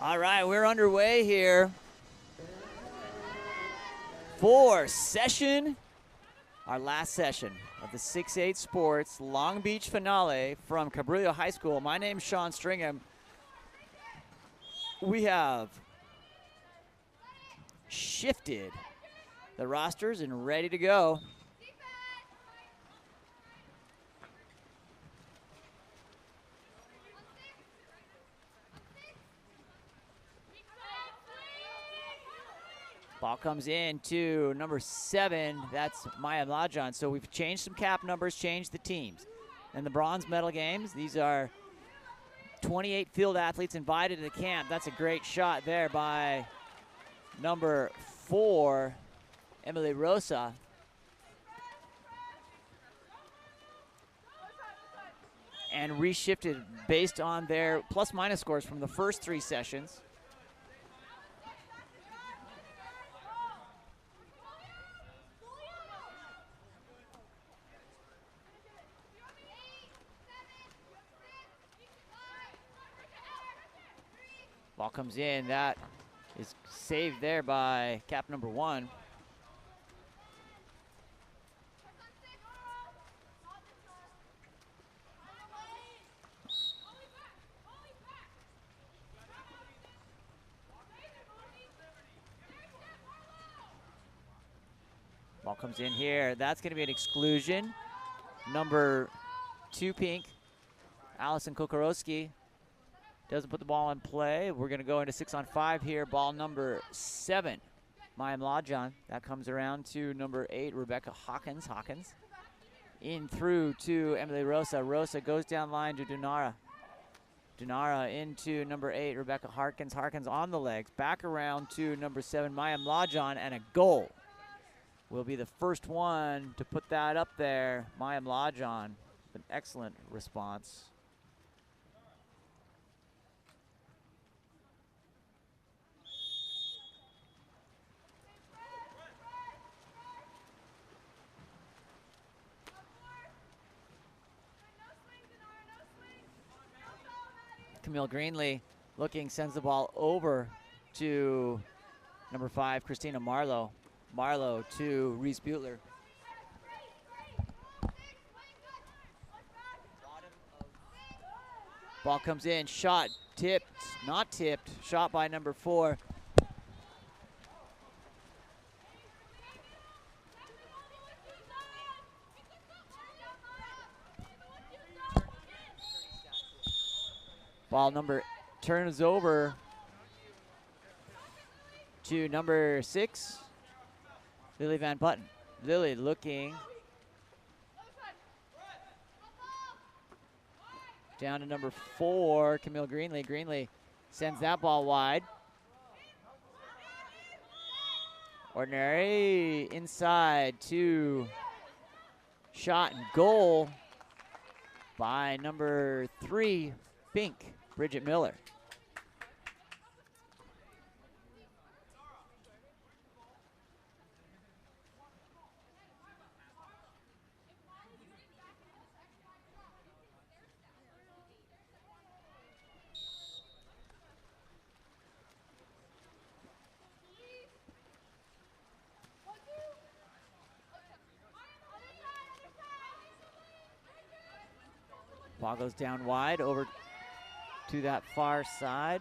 All right, we're underway here for our last session of the 6-8 Sports Long Beach finale from Cabrillo High School. My name's Sean Stringham. We have shifted the rosters and ready to go. Ball comes in to number 7. That's Maya Mlajan. So we've changed some cap numbers, changed the teams. And the bronze medal games, these are 28 field athletes invited to the camp. That's a great shot there by number 4, Emily Rosa. And reshifted based on their plus-minus scores from the first 3 sessions. Ball comes in. That is saved there by cap number 1. Ball comes in here. That's going to be an exclusion. Number 2 pink, Allison Kokorowski, doesn't put the ball in play. We're going to go into 6-on-5 here. Ball number 7, Maya Mlajan. That comes around to number 8, Rebecca Hawkins. In through to Emily Rosa. Rosa goes down line to Dunara. Dunara into number 8, Rebecca Harkins. Harkins on the legs. Back around to number 7, Maya Mlajan, and a goal. Will be the first one to put that up there. Maya Mlajan, an excellent response. Camille Greenlee looking, sends the ball over to number 5, Christina Marlowe. Marlowe to Reese Butler. Ball comes in, shot, tipped, not tipped, shot by number 4. Ball number turns over to number 6, Lily Van Putten. Lily looking down to number 4, Camille Greenlee. Greenlee sends that ball wide. Ordinary inside to shot and goal by number 3, pink, Bridget Miller. Ball goes down wide over to that far side.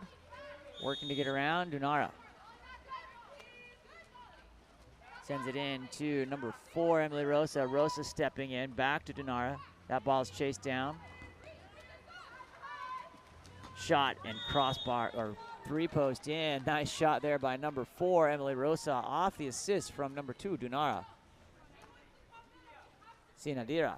Working to get around, Dunara. Sends it in to number 4, Emily Rosa. Rosa stepping in, back to Dunara. That ball's chased down. Shot and crossbar, or 3-post in. Nice shot there by number 4, Emily Rosa, off the assist from number 2, Dunara. Sinadira.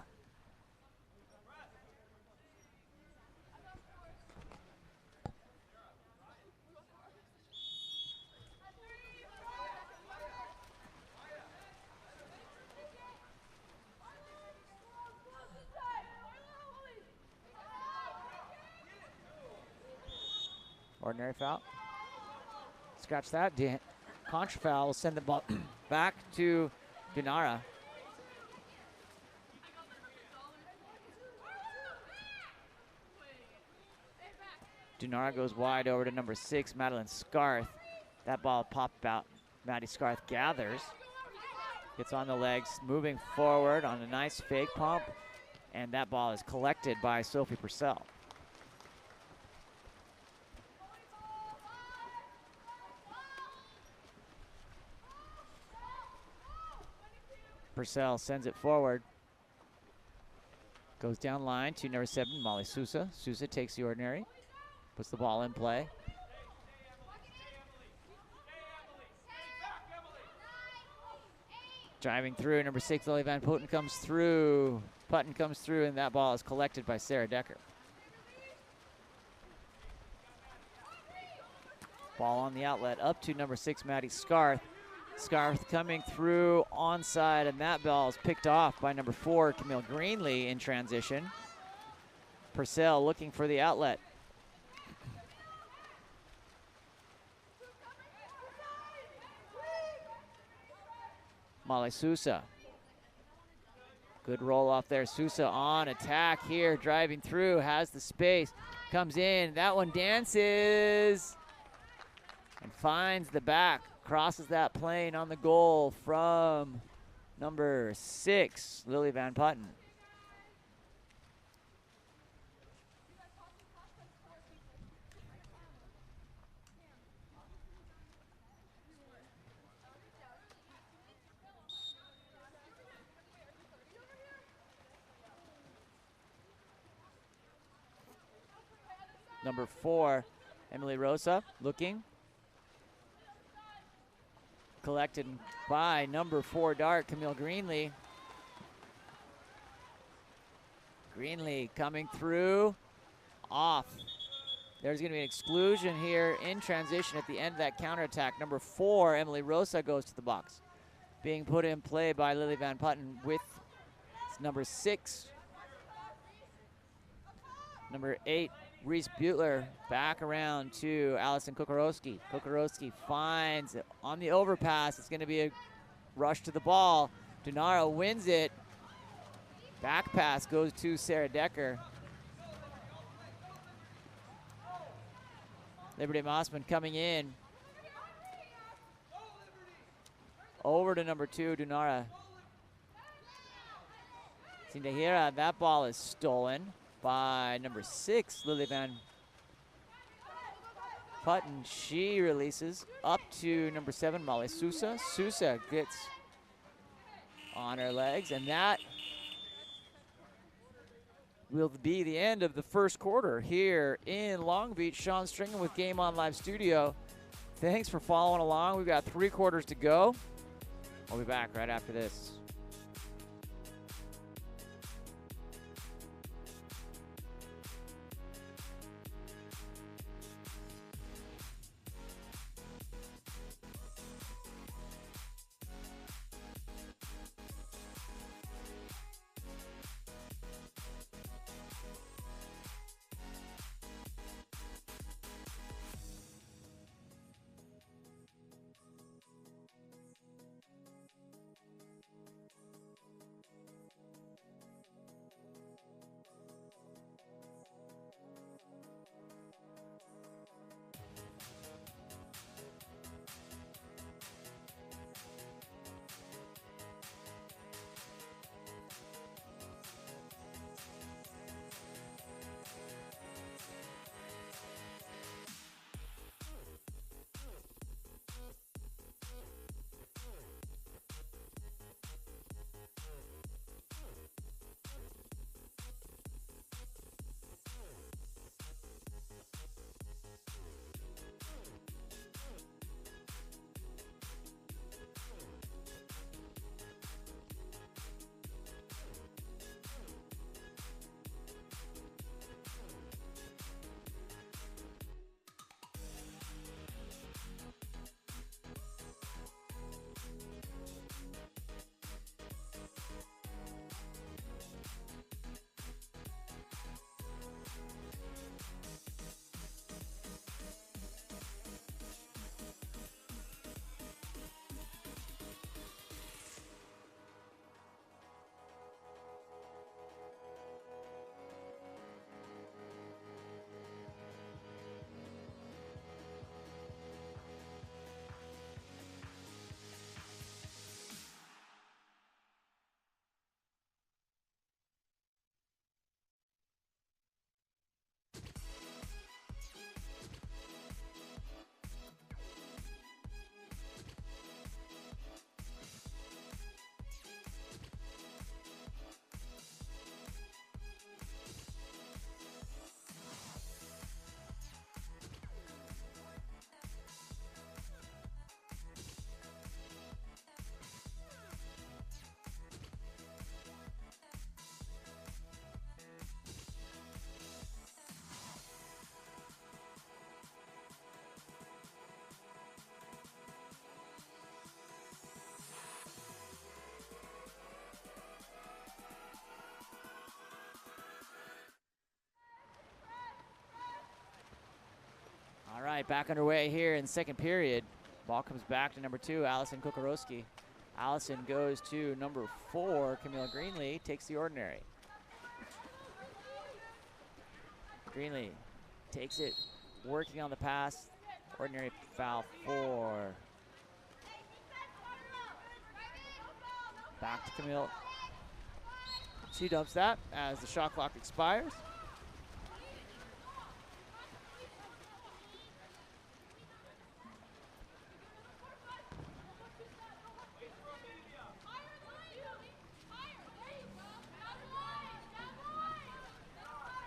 Ordinary foul. Scratch that. Contra foul will send the ball back to Dunara. Dunara goes wide over to number 6, Madeline Scarth. That ball popped out. Maddie Scarth gathers. Gets on the legs, moving forward on a nice fake pump. And that ball is collected by Sophie Purcell. Purcell sends it forward. Goes down line to number 7, Molly Sousa. Sousa takes the ordinary. Puts the ball in play. Driving through, number 6, Lily Van Putten comes through. Putten comes through, and that ball is collected by Sarah Decker. Ball on the outlet up to number 6, Maddie Scarth. Scarth coming through onside, and that ball is picked off by number 4, Camille Greenlee in transition. Purcell looking for the outlet. Molly Sousa. Good roll off there. Sousa on attack here, driving through, has the space, comes in. That one dances and finds the back. Crosses that plane on the goal from number 6, Lily Van Putten. Number 4, Emily Rosa looking. Collected by number 4 dart, Camille Greenlee. Greenlee coming through, off. There's gonna be an exclusion here in transition at the end of that counterattack. Number 4, Emily Rosa goes to the box. Being put in play by Lily Van Putten with number 6. Number 8, Reese Butler back around to Allison Kokorowski. Kokorowski finds it on the overpass. It's going to be a rush to the ball. Dunara wins it. Back pass goes to Sarah Decker. Liberty Mossman coming in. Over to number 2, Dunara. Sindahira, that ball is stolen by number 6, Lily Van Putten. She releases up to number 7, Molly Sousa. Sousa gets on her legs, and that will be the end of the first quarter here in Long Beach. Sean Stringham with Game On Live Studio. Thanks for following along. We've got 3 quarters to go. We'll be back right after this. right, back underway here in second period. Ball comes back to number 2, Allison Kokorowski. Allison goes to number 4, Camille Greenlee, takes the ordinary. Greenlee takes it, working on the pass. Ordinary foul 4. Back to Camille. She dumps that as the shot clock expires.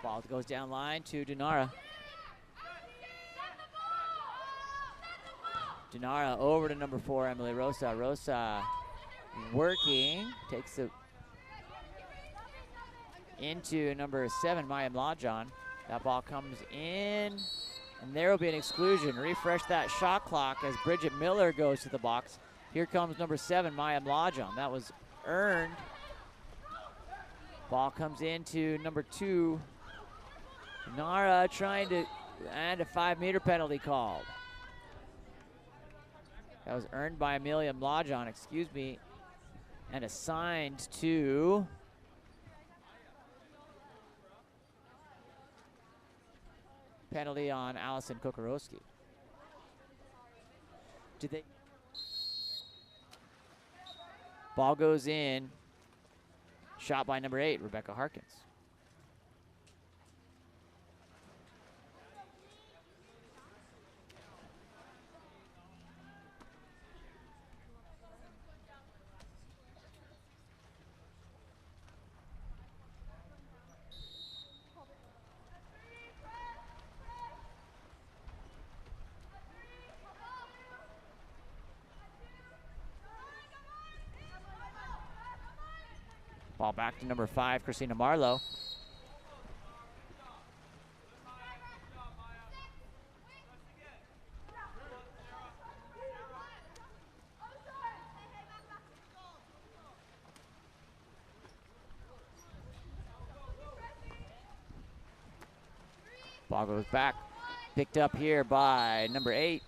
Ball goes down line to Dinara. Dinara over to number 4, Emily Rosa. Rosa working, takes it into number 7, Maya Mlajon. That ball comes in, and there will be an exclusion. Refresh that shot clock as Bridget Miller goes to the box. Here comes number 7, Maya Mlajon. That was earned. Ball comes into number 2, Nara, trying to, and a 5-meter penalty called. That was earned by Amelia Mlajon, excuse me, and assigned to penalty on Allison Kokorowski. Did they? Ball goes in, shot by number 8, Rebecca Harkins. Ball back to number 5, Christina Marlowe. Ball goes back, picked up here by number 8.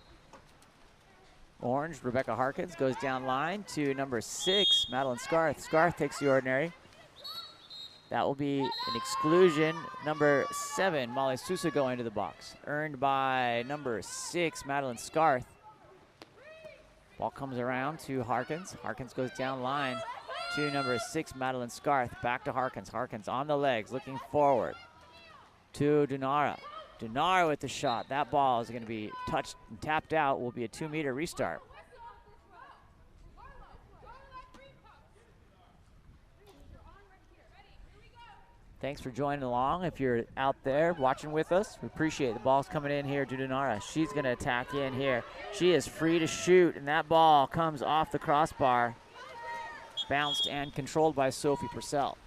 Orange, Rebecca Harkins, goes down line to number 6, Madeline Scarth. Scarth takes the ordinary. That will be an exclusion. Number 7, Molly Sousa going to the box. Earned by number 6, Madeline Scarth. Ball comes around to Harkins. Harkins goes down line to number 6, Madeline Scarth. Back to Harkins. Harkins on the legs, looking forward to Dinara. Dinara with the shot. That ball is going to be touched and tapped out. Will be a 2-meter restart. Thanks for joining along. If you're out there watching with us, we appreciate it. The ball's coming in here to Dinara. She's going to attack in here. She is free to shoot, and that ball comes off the crossbar. Bounced and controlled by Sophie Purcell.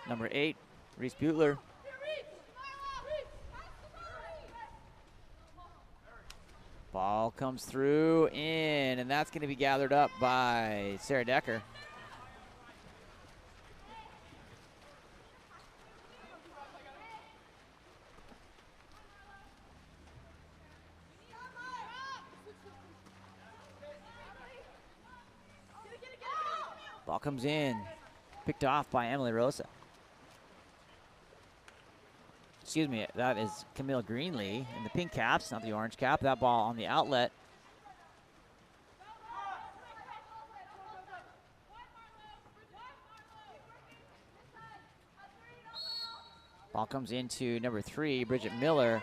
Number 8, Reese Butler. Ball comes through, in, and that's going to be gathered up by Sarah Decker. Ball comes in, picked off by Emily Rosa. Excuse me, that is Camille Greenlee in the pink caps, not the orange cap. That ball on the outlet. Ball comes into number 3, Bridget Miller.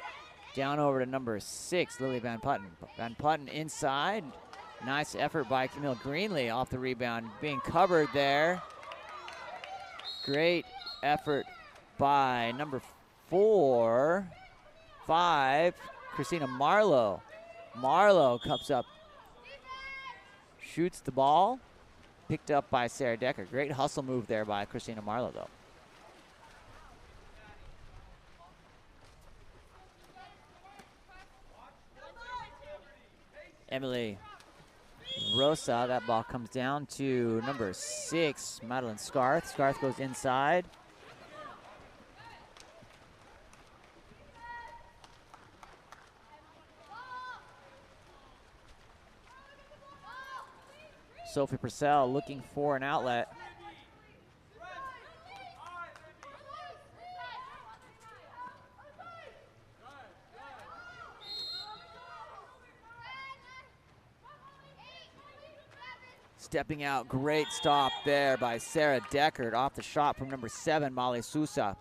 Down over to number 6, Lily Van Putten. Van Putten inside. Nice effort by Camille Greenlee off the rebound. Being covered there. Great effort by number 4, 5, Christina Marlowe. Marlowe comes up, shoots the ball, picked up by Sarah Decker. Great hustle move there by Christina Marlowe, though. Emily Rosa. That ball comes down to number 6, Madeline Scarth. Scarth goes inside. Sophie Purcell looking for an outlet. Stepping out, great stop there by Sarah Deckard off the shot from number 7, Molly Sousa.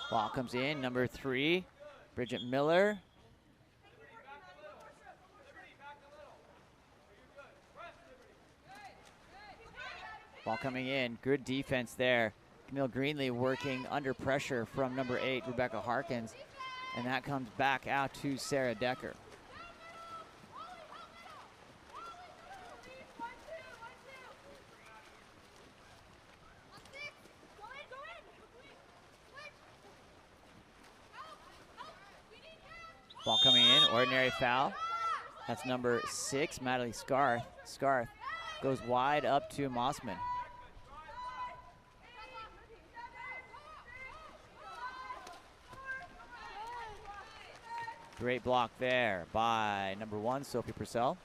Ball comes in, number 3, Bridget Miller. Ball coming in, good defense there. Camille Greenlee working under pressure from number 8, Rebecca Harkins. And that comes back out to Sarah Decker. Ball coming in, ordinary foul. That's number 6, Madeline Scarth. Scarth goes wide up to Mossman. Great block there by number 1, Sophie Purcell.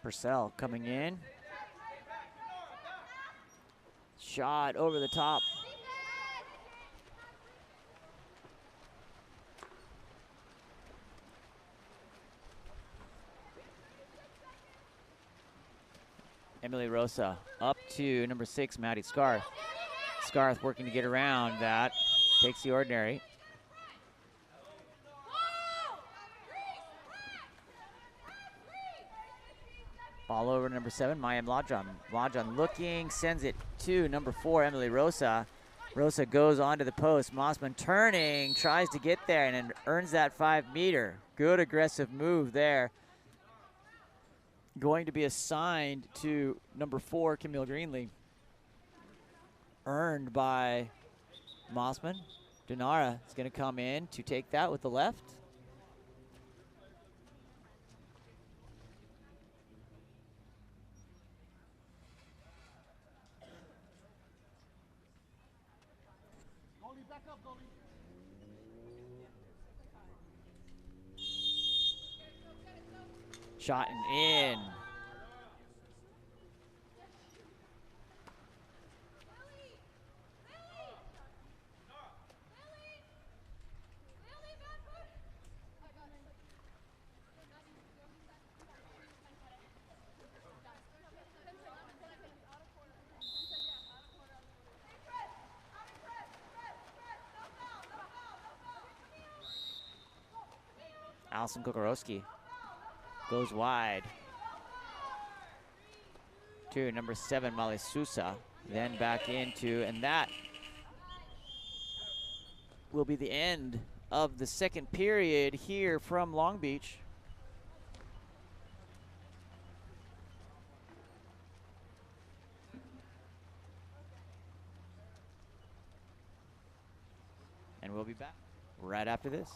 Purcell coming in. Shot over the top. Emily Rosa up to number 6, Maddie Scarth. Scarth working to get around that. Takes the ordinary. Ball over to number 7, Maya Mladjan. Mladjan looking, sends it to number 4, Emily Rosa. Rosa goes onto the post. Mossman turning, tries to get there, and then earns that 5-meter. Good aggressive move there. Going to be assigned to number 4, Camille Greenlee. Earned by Mossman. Dinara is going to come in to take that with the left. Shot and in. Allison Kokorowski goes wide to number 7, Molly Sousa. Then back into, and that will be the end of the second period here from Long Beach. And we'll be back right after this.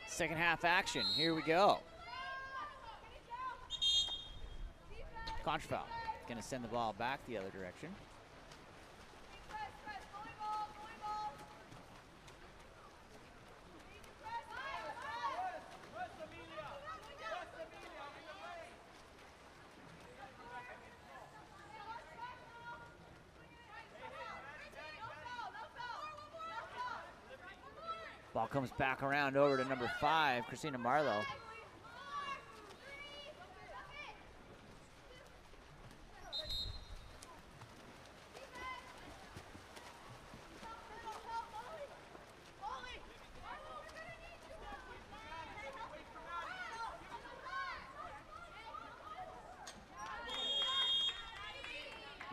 Second half action, here we go. Contra foul, gonna send the ball back the other direction. Ball comes back around over to number 5, Christina Marlowe.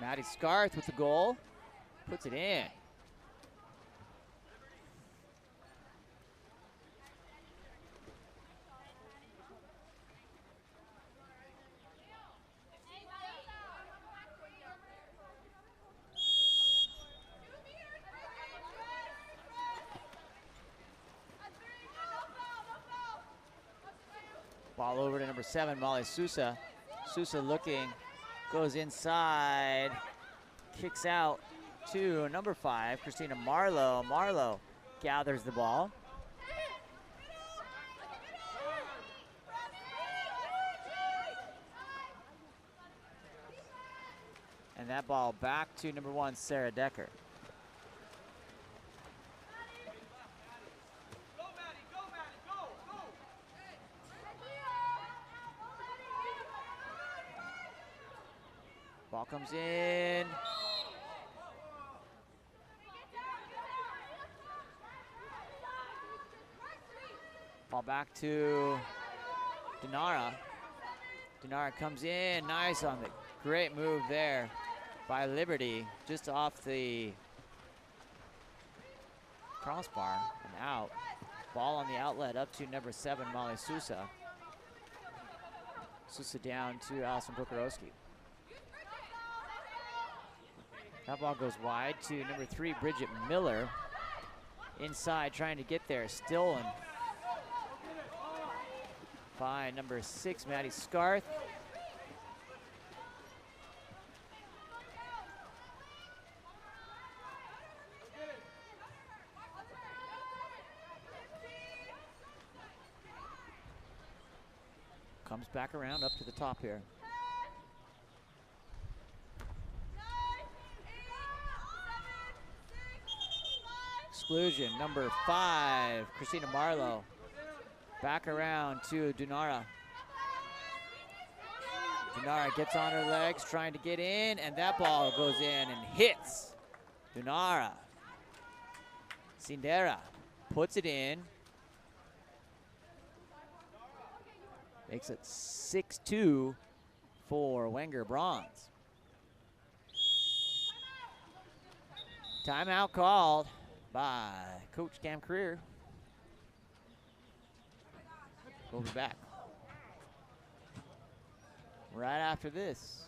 Maddie Scarth with the goal, puts it in. Ball over to number 7, Molly Sousa. Sousa looking, goes inside, kicks out to number 5, Christina Marlowe. Marlowe gathers the ball. And that ball back to number 1, Sarah Decker. Ball comes in. Ball back to Dinara. Dinara comes in, nice on the great move there by Liberty, just off the crossbar and out. Ball on the outlet up to number 7, Molly Sousa. Sousa down to Allison Kukarowski. That ball goes wide to number 3, Bridget Miller. Inside, trying to get there, stolen by number 6, Maddie Scarth. Comes back around up to the top here. Exclusion, number 5, Christina Marlowe. Back around to Dinara. Dunara gets on her legs, trying to get in, and that ball goes in and hits Dunara. Sindera puts it in. Makes it 6-2 for Wenger Bronze. Timeout called by Coach Cam Creer. We'll be back right after this.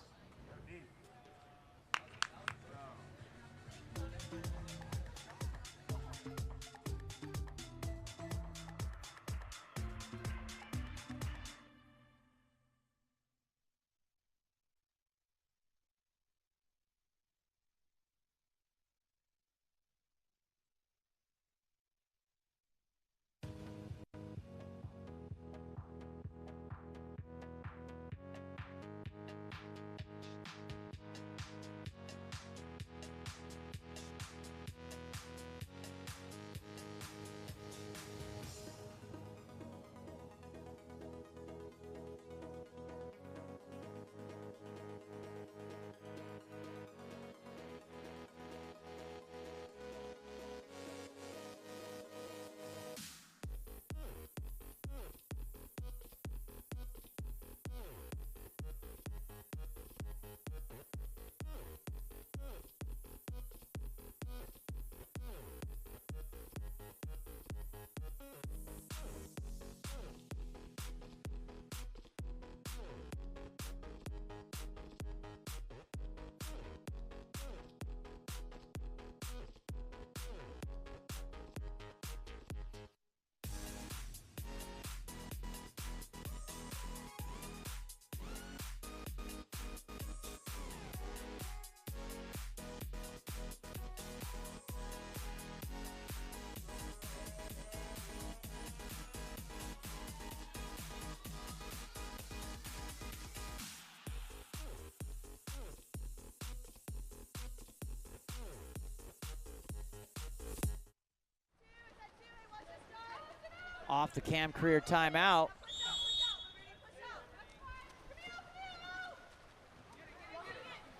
Off the Cam Creer timeout.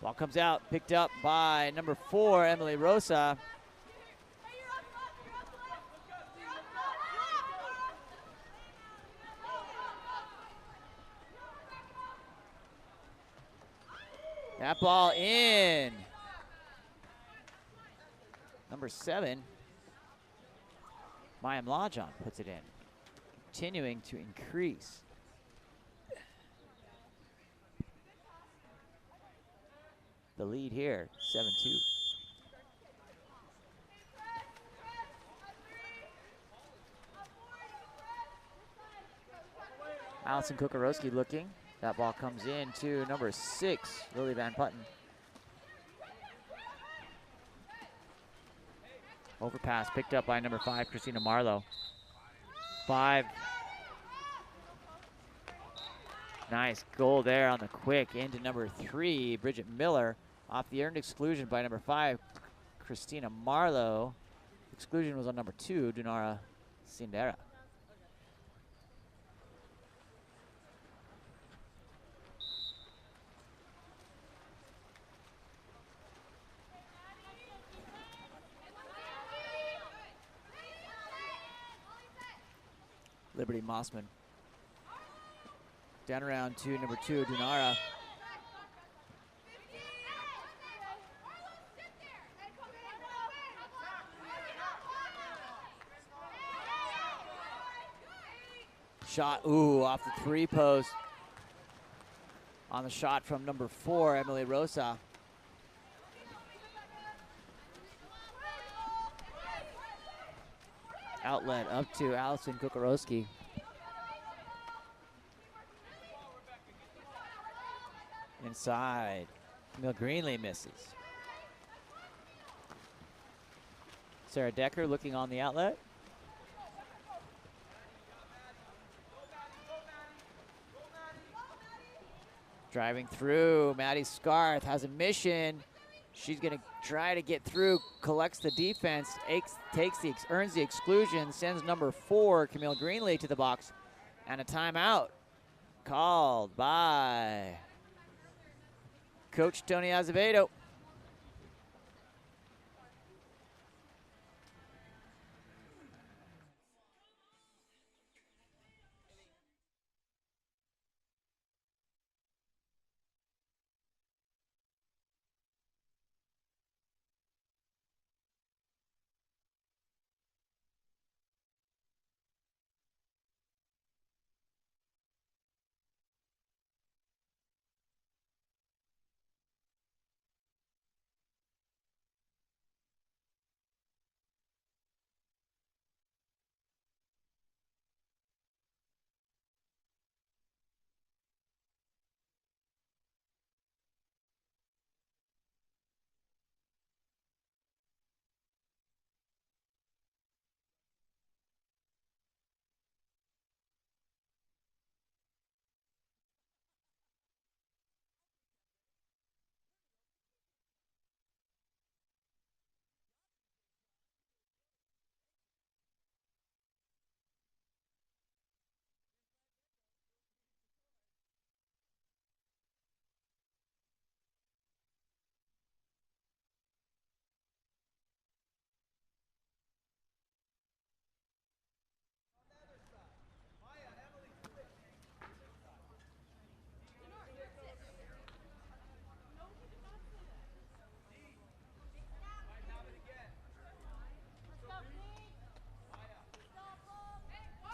Ball comes out, picked up by number 4, Emily Rosa. That ball in. Number 7, Mayim Lajon puts it in, continuing to increase. The lead here, 7-2. Allison Kukarowski looking. That ball comes in to number 6, Lily Van Putten. Overpass picked up by number 5, Christina Marlowe. 5. Nice goal there on the quick into number 3, Bridget Miller. Off the earned exclusion by number 5, Christina Marlowe. Exclusion was on number 2, Dunara Sindera. Liberty Mossman. Down around to number 2, Dunara. Shot, ooh, off the 3 post. On the shot from number 4, Emily Rosa. Outlet up to Allison Kukarowski. Inside, Camille Greenlee misses. Sarah Decker looking on the outlet. Driving through, Maddie Scarth has a mission. She's gonna try to get through, collects the defense, earns the exclusion, sends number 4, Camille Greenlee, to the box, and a timeout called by Coach Tony Azevedo.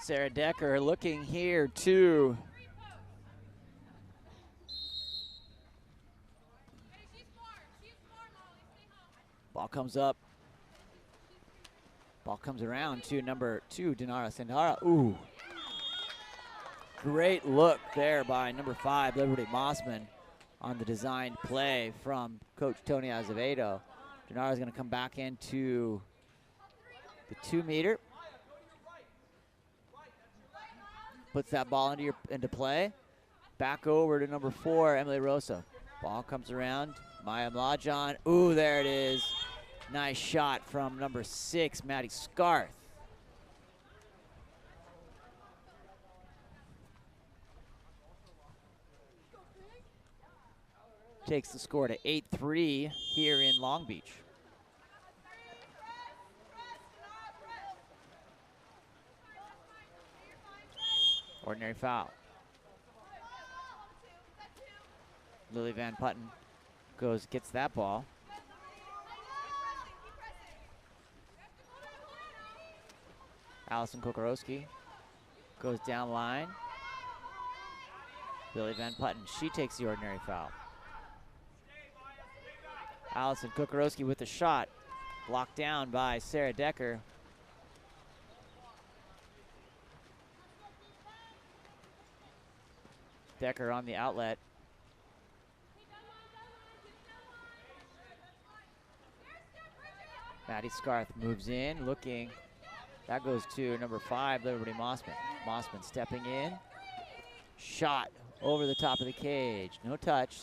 Sarah Decker looking here too. Ball comes up. Ball comes around to number 2, Dinara Sandara. Ooh. Great look there by number 5, Liberty Mossman, on the designed play from Coach Tony Azevedo. Dinara's going to come back into the 2-meter. Puts that ball into play. Back over to number 4, Emily Rosa. Ball comes around. Maya Mlajan. Ooh, there it is. Nice shot from number 6, Maddie Scarth. Takes the score to 8-3 here in Long Beach. Ordinary foul. Lily Van Putten gets that ball. Allison Kokorowski goes down line. Lily Van Putten, she takes the ordinary foul. Allison Kokorowski with the shot, blocked down by Sarah Decker. Decker on the outlet. Maddie Scarth moves in, looking. That goes to number 5, Liberty Mossman. Mossman stepping in. Shot over the top of the cage. No touch.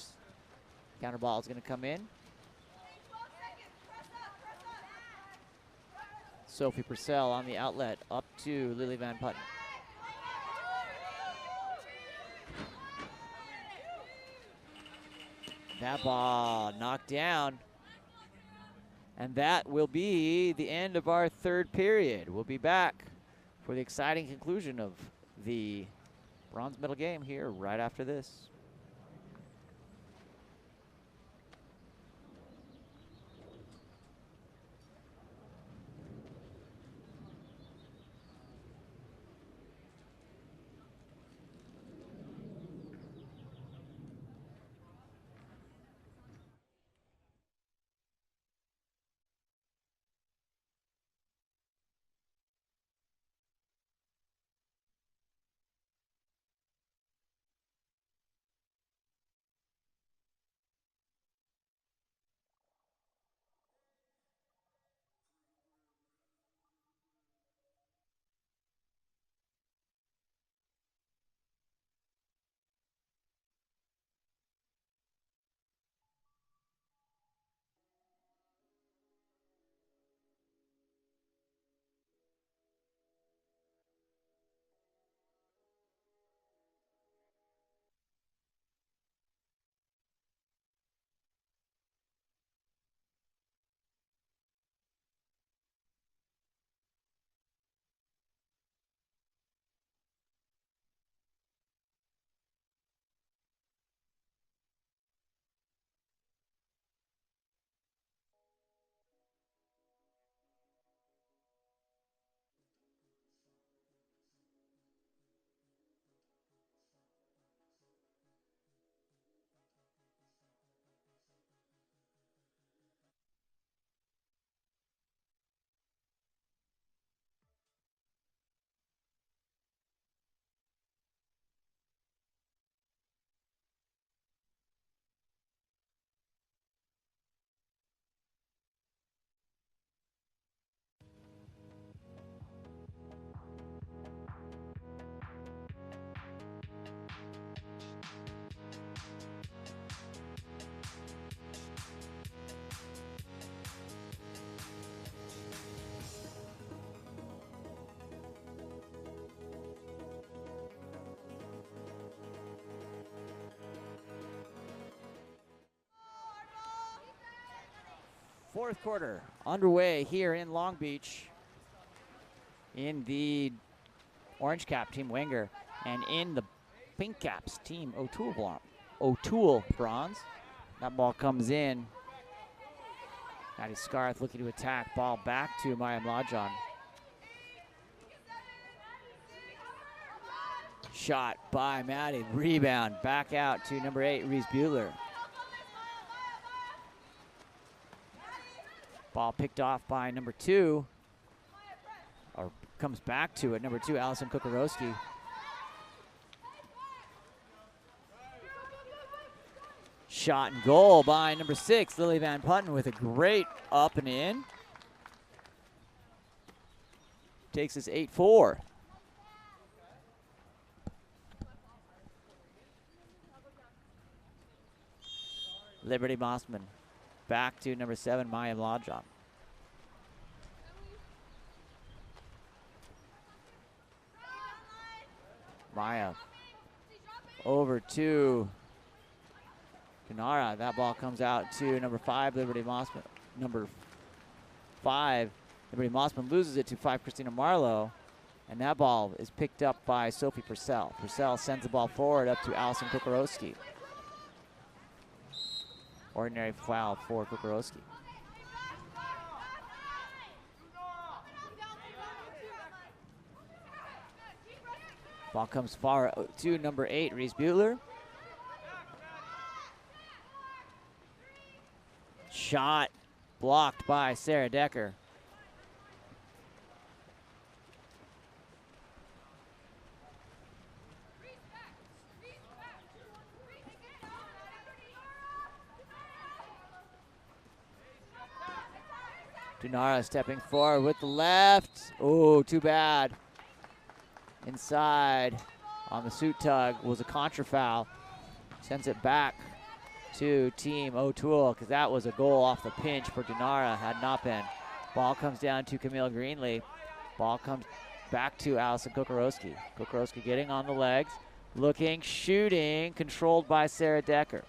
Counter ball is going to come in. Sophie Purcell on the outlet, up to Lily Van Putten. That ball knocked down. And that will be the end of our third period. We'll be back for the exciting conclusion of the bronze medal game here right after this. Fourth quarter underway here in Long Beach in the orange cap, Team Wenger, and in the pink caps, Team O'Toole bronze. That ball comes in. Maddie Scarth looking to attack. Ball back to Maya Mlajan. Shot by Maddie. Rebound back out to number 8, Reese Bueller. Ball picked off by number 2. Or comes back to it. Number 2, Allison Kukarowski. Shot and goal by number 6, Lily Van Putten, with a great up and in. Takes us 8-4. Liberty Mossman back to number 7, Maya Mlajan. Maya over to Kanara. That ball comes out to number 5, Liberty Mossman. Number 5, Liberty Mossman loses it to 5, Christina Marlowe. And that ball is picked up by Sophie Purcell. Purcell sends the ball forward up to Allison Kukarowski. Ordinary foul for Kukarowski. Ball comes far to number 8, Reese Bueller. Shot blocked by Sarah Decker. Dunara stepping forward with the left. Oh, too bad. Inside on the suit tug was a contra foul. Sends it back to Team O'Toole because that was a goal off the pinch for Dunara, had not been. Ball comes down to Camille Greenlee. Ball comes back to Allison Kukarowski. Kukarowski getting on the legs, looking, shooting, controlled by Sarah Decker.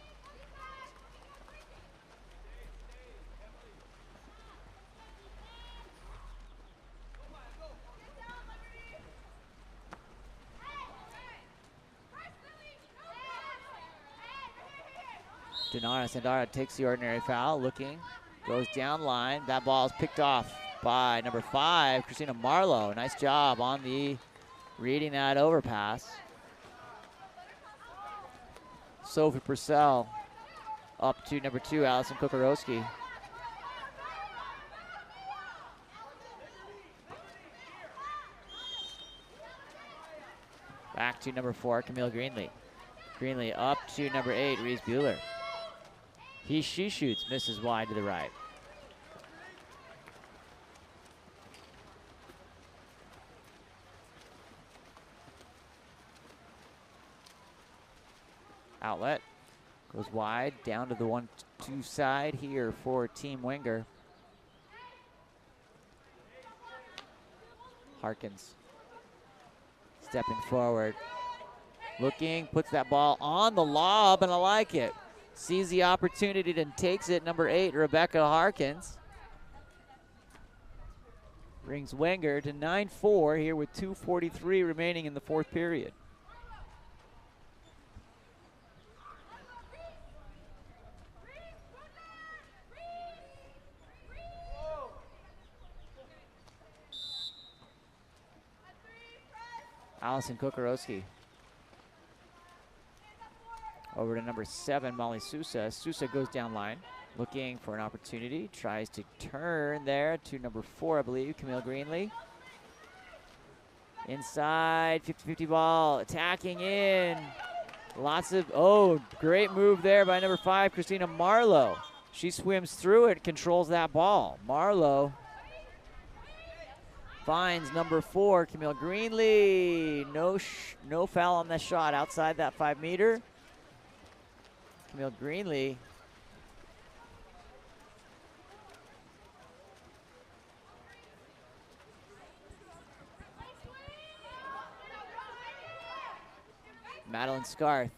Dinara Sandara takes the ordinary foul, looking, goes down line. That ball is picked off by number 5, Christina Marlowe. Nice job on the reading that overpass. Sophie Purcell up to number 2, Allison Kukarowski. Back to number 4, Camille Greenlee. Greenlee up to number 8, Reese Bueller. She shoots, misses wide to the right. Outlet goes wide, down to the 1-2 side here for Team Wenger. Harkins stepping forward, looking, puts that ball on the lob, and I like it. Sees the opportunity and takes it. Number 8, Rebecca Harkins. Brings Wenger to 9-4 here with 2:43 remaining in the fourth period. Allison Kukarowski. Over to number 7, Molly Sousa. Sousa goes down line, looking for an opportunity. Tries to turn there to number 4, I believe, Camille Greenlee. Inside, 50-50 ball, attacking in. Lots of, great move there by number 5, Christina Marlowe. She swims through it, controls that ball. Marlowe finds number 4, Camille Greenlee. No foul on that shot outside that 5 meter. Camille Greenlee Madeline Scarth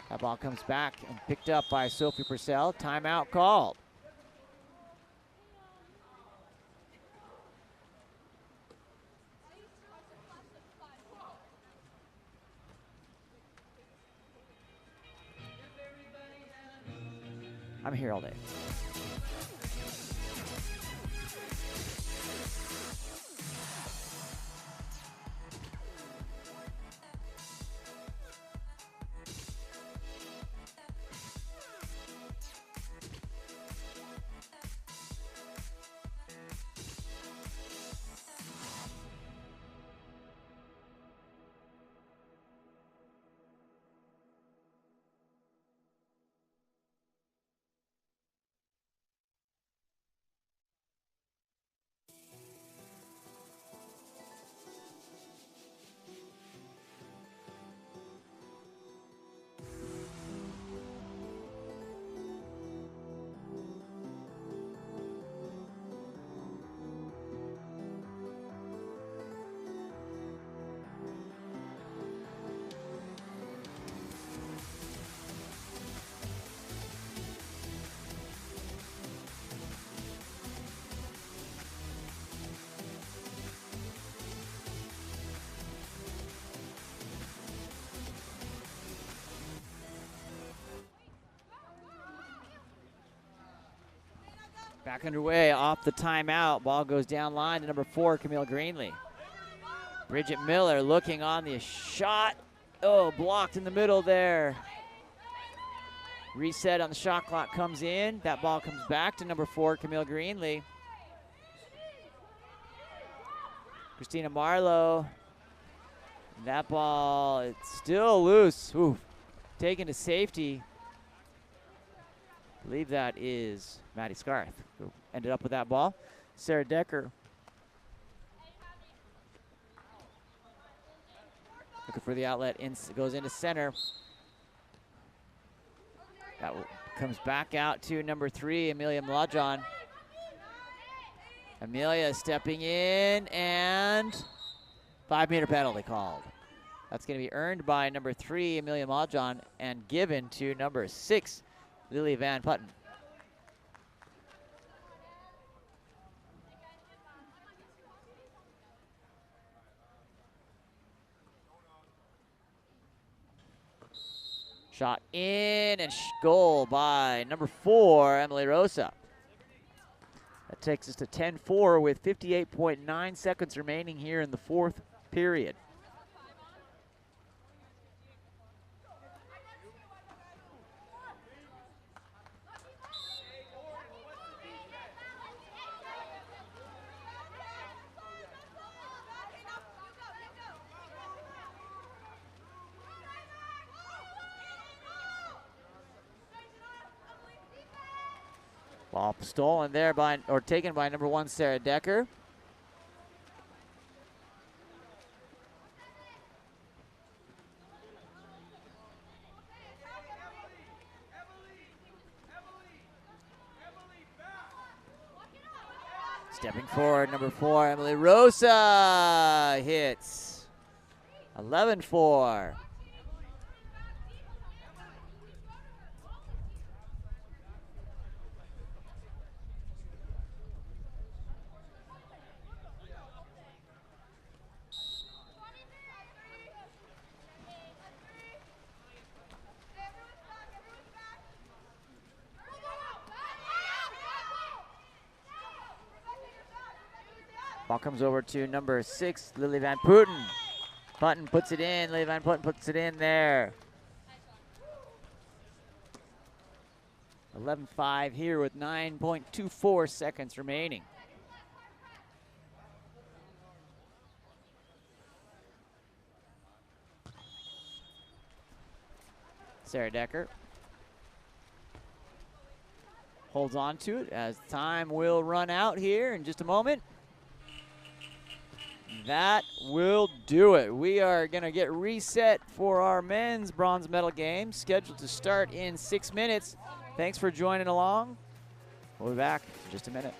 That ball comes back and picked up by Sophie Purcell. Timeout called. I'm here all day. Back underway off the timeout. Ball goes down line to number 4, Camille Greenlee. Bridget Miller looking on the shot. Oh, blocked in the middle there. Reset on the shot clock comes in. That ball comes back to number 4, Camille Greenlee. Christina Marlowe. That ball, it's still loose. Ooh, taken to safety. I believe that is Maddie Scarth who ended up with that ball. Sarah Decker looking for the outlet, goes into center. That comes back out to number 3, Amelia Mlajon. Amelia stepping in, and 5-meter penalty called. That's going to be earned by number 3, Amelia Mlajon, and given to number 6, Lily Van Putten. Shot in and goal by number 4, Emily Rosa. That takes us to 10-4 with 58.9 seconds remaining here in the 4th period. Ball stolen there by, or taken by number 1, Sarah Decker. Stepping forward, number 4, Emily Rosa hits. 11-4. Ball comes over to number 6, Lily Van Putten. Putten puts it in, Lily Van Putten puts it in there. 11-5 here with 9.24 seconds remaining. Sarah Decker holds on to it as time will run out here in just a moment. That will do it. We are going to get reset for our men's bronze medal game, scheduled to start in 6 minutes. Thanks for joining along. We'll be back in just a minute.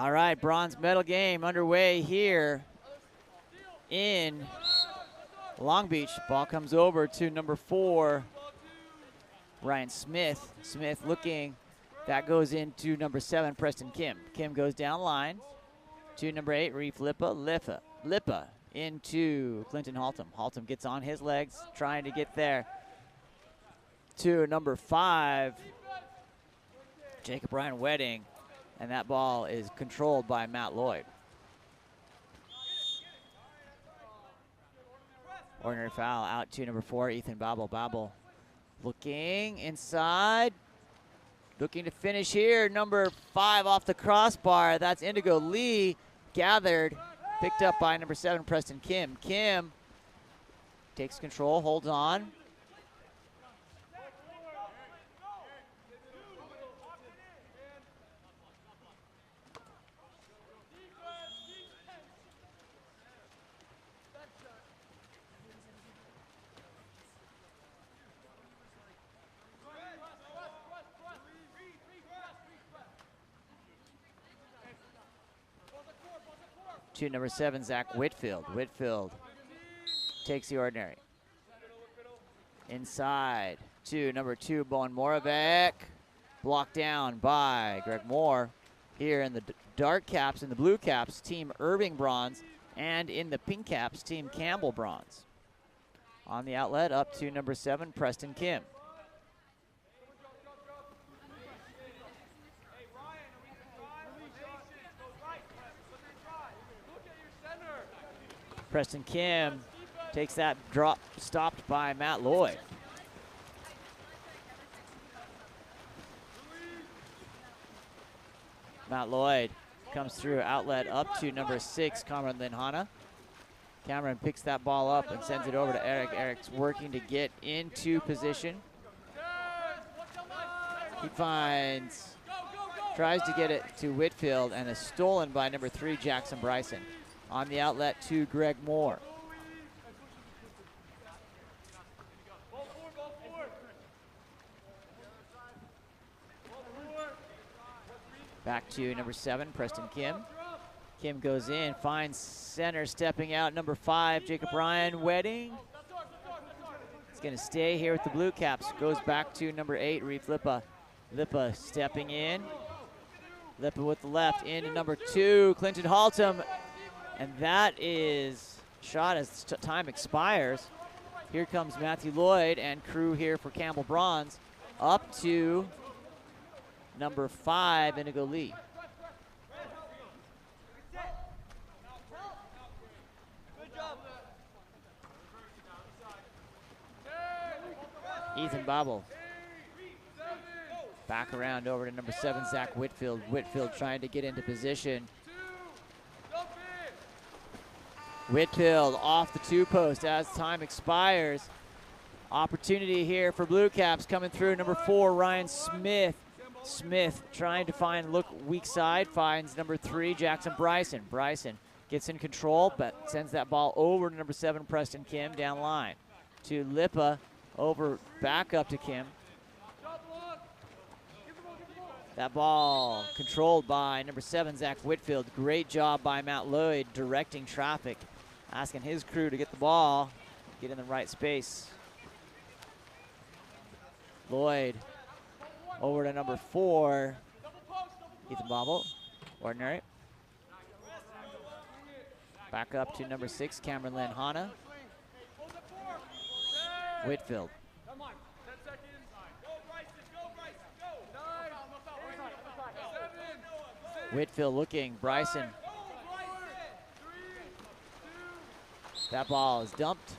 All right, bronze medal game underway here in Long Beach. Ball comes over to number 4, Ryan Smith. Smith looking, that goes into number 7, Preston Kim. Kim goes down line to number 8, Reef Lippa. Lippa into Clinton Haltom. Haltom gets on his legs, trying to get there to number 5, Jacob Ryan Wedding, and that ball is controlled by Matt Lloyd. Ordinary foul out to number 4, Ethan Babel. Babel looking inside, looking to finish here. Number 5 off the crossbar. That's Indigo Lee, gathered, picked up by number 7, Preston Kim. Kim takes control, holds on. To number 7, Zach Whitfield. Whitfield takes the ordinary. Inside to number 2, Bowen Moravec. Blocked down by Greg Moore. Here in the dark caps and the blue caps, Team Irving bronze, and in the pink caps, Team Campbell bronze. On the outlet, up to number 7, Preston Kim. Preston Kim takes that drop, stopped by Matt Lloyd. Matt Lloyd comes through, outlet up to number 6, Cameron Linhana. Cameron picks that ball up and sends it over to Eric. Eric's working to get into position. He finds, tries to get it to Whitfield, and is stolen by number 3, Jackson Bryson. On the outlet to Greg Moore. Back to number 7, Preston Kim. Kim goes in, finds center, stepping out, number 5, Jacob Ryan Wedding. He's gonna stay here with the blue caps. Goes back to number 8, Reef Lippa. Lippa stepping in. Lippa with the left, into number 2, Clinton Haltom. And that is shot as time expires. Here comes Matthew Lloyd and crew here for Campbell Bronze, up to number 5, Indigo Lee. Ethan Babel. Back around over to number 7, Zach Whitfield. Whitfield trying to get into position. Whitfield off the 2 post as time expires. Opportunity here for Blue Caps coming through. Number 4, Ryan Smith. Smith trying to find, look weak side, finds number 3, Jackson Bryson. Bryson gets in control, but sends that ball over to number 7, Preston Kim, down line. To Lippa, over, back up to Kim. That ball controlled by number 7, Zach Whitfield. Great job by Matt Lloyd directing traffic, asking his crew to get the ball, get in the right space. Lloyd over to number 4, Ethan Babel, ordinary. Back up to number 6, Cameron Linhana. Whitfield. Whitfield looking, Bryson. That ball is dumped.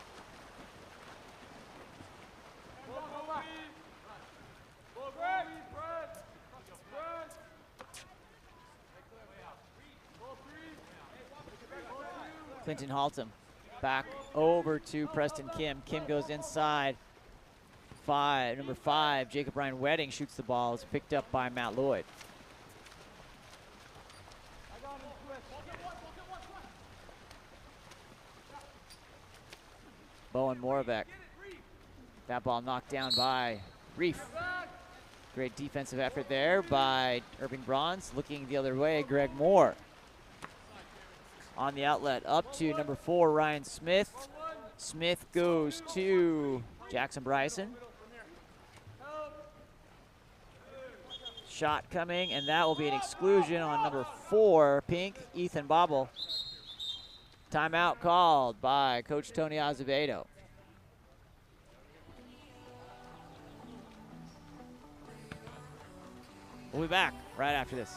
Clinton Haltom back over to Preston Kim. Kim goes inside. Number 5, Jacob Ryan Wedding shoots the ball. It's picked up by Matt Lloyd. Bowen Moravec. That ball knocked down by Reef. Great defensive effort there by Irving Bronze. Looking the other way, Greg Moore. On the outlet, up to number 4, Ryan Smith. Smith goes to Jackson Bryson. Shot coming, and that will be an exclusion on number 4, Pink, Ethan Bobble. Timeout called by Coach Tony Azevedo. We'll be back right after this.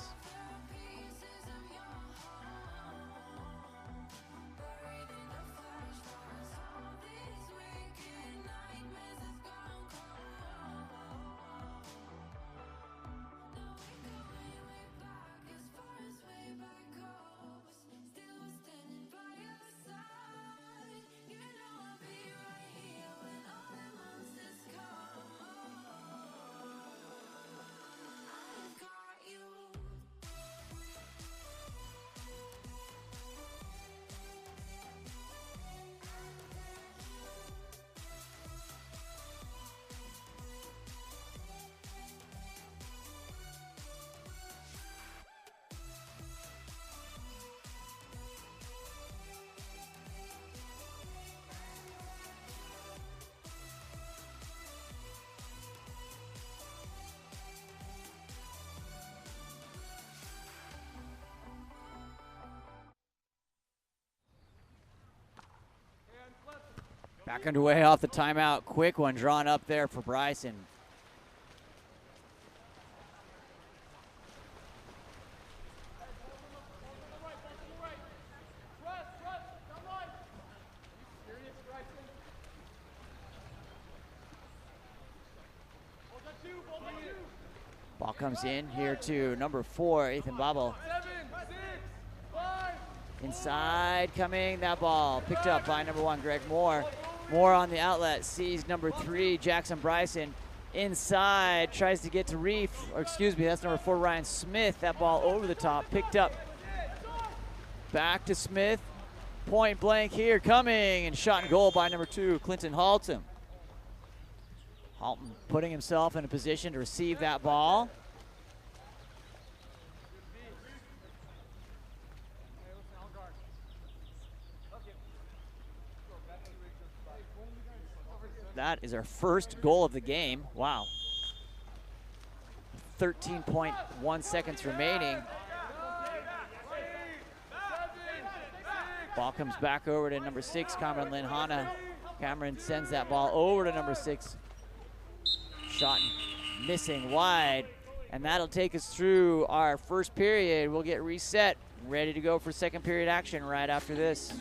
Back underway off the timeout. Quick one drawn up there for Bryson. Ball comes in here to number 4, Ethan Bobble. Inside coming, that ball picked up by number 1, Greg Moore. Moore on the outlet, sees number 3, Jackson Bryson. Inside, tries to get to Reef, or excuse me, that's number 4, Ryan Smith. That ball over the top, picked up. Back to Smith, point blank here, coming, and shot and goal by number 2, Clinton Halton. Halton putting himself in a position to receive that ball. That is our first goal of the game. Wow. 13.1 seconds remaining. Ball comes back over to number 6, Cameron Linhana. Cameron sends that ball over to number 6. Shot missing wide. And that'll take us through our first period. We'll get reset, ready to go for second period action right after this.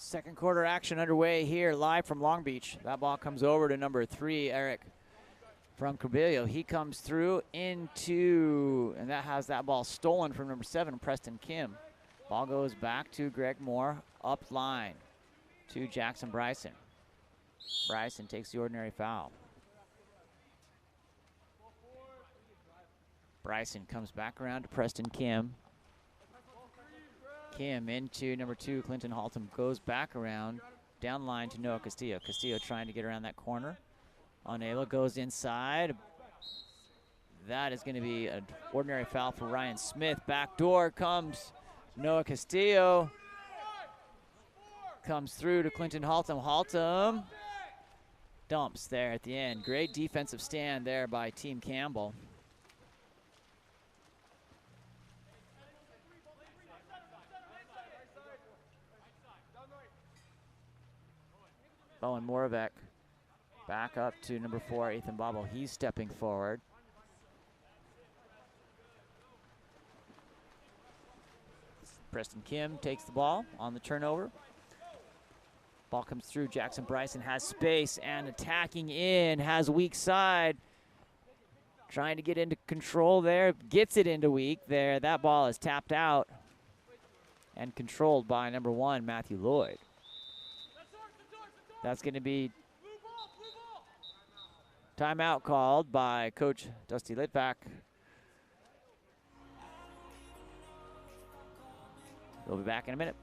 Second quarter action underway here, live from Long Beach. That ball comes over to number 3, Eric from Cabrillo. He comes through into, and that has that ball stolen from number 7, Preston Kim. Ball goes back to Greg Moore, up line to Jackson Bryson. Bryson takes the ordinary foul. Bryson comes back around to Preston Kim. Kim into number 2, Clinton Haltom, goes back around, down line to Noah Castillo. Castillo trying to get around that corner. Unable, goes inside. That is going to be an ordinary foul for Ryan Smith. Back door comes Noah Castillo. Comes through to Clinton Haltom. Haltom dumps there at the end. Great defensive stand there by Team Campbell. Bowen Moravec back up to number 4, Ethan Bobble. He's stepping forward. Preston Kim takes the ball on the turnover. Ball comes through. Jackson Bryson has space and attacking in, has weak side. Trying to get into control there. Gets it into weak there. That ball is tapped out and controlled by number 1, Matthew Lloyd. That's going to be timeout called by Coach Dusty Litvak. We'll be back in a minute.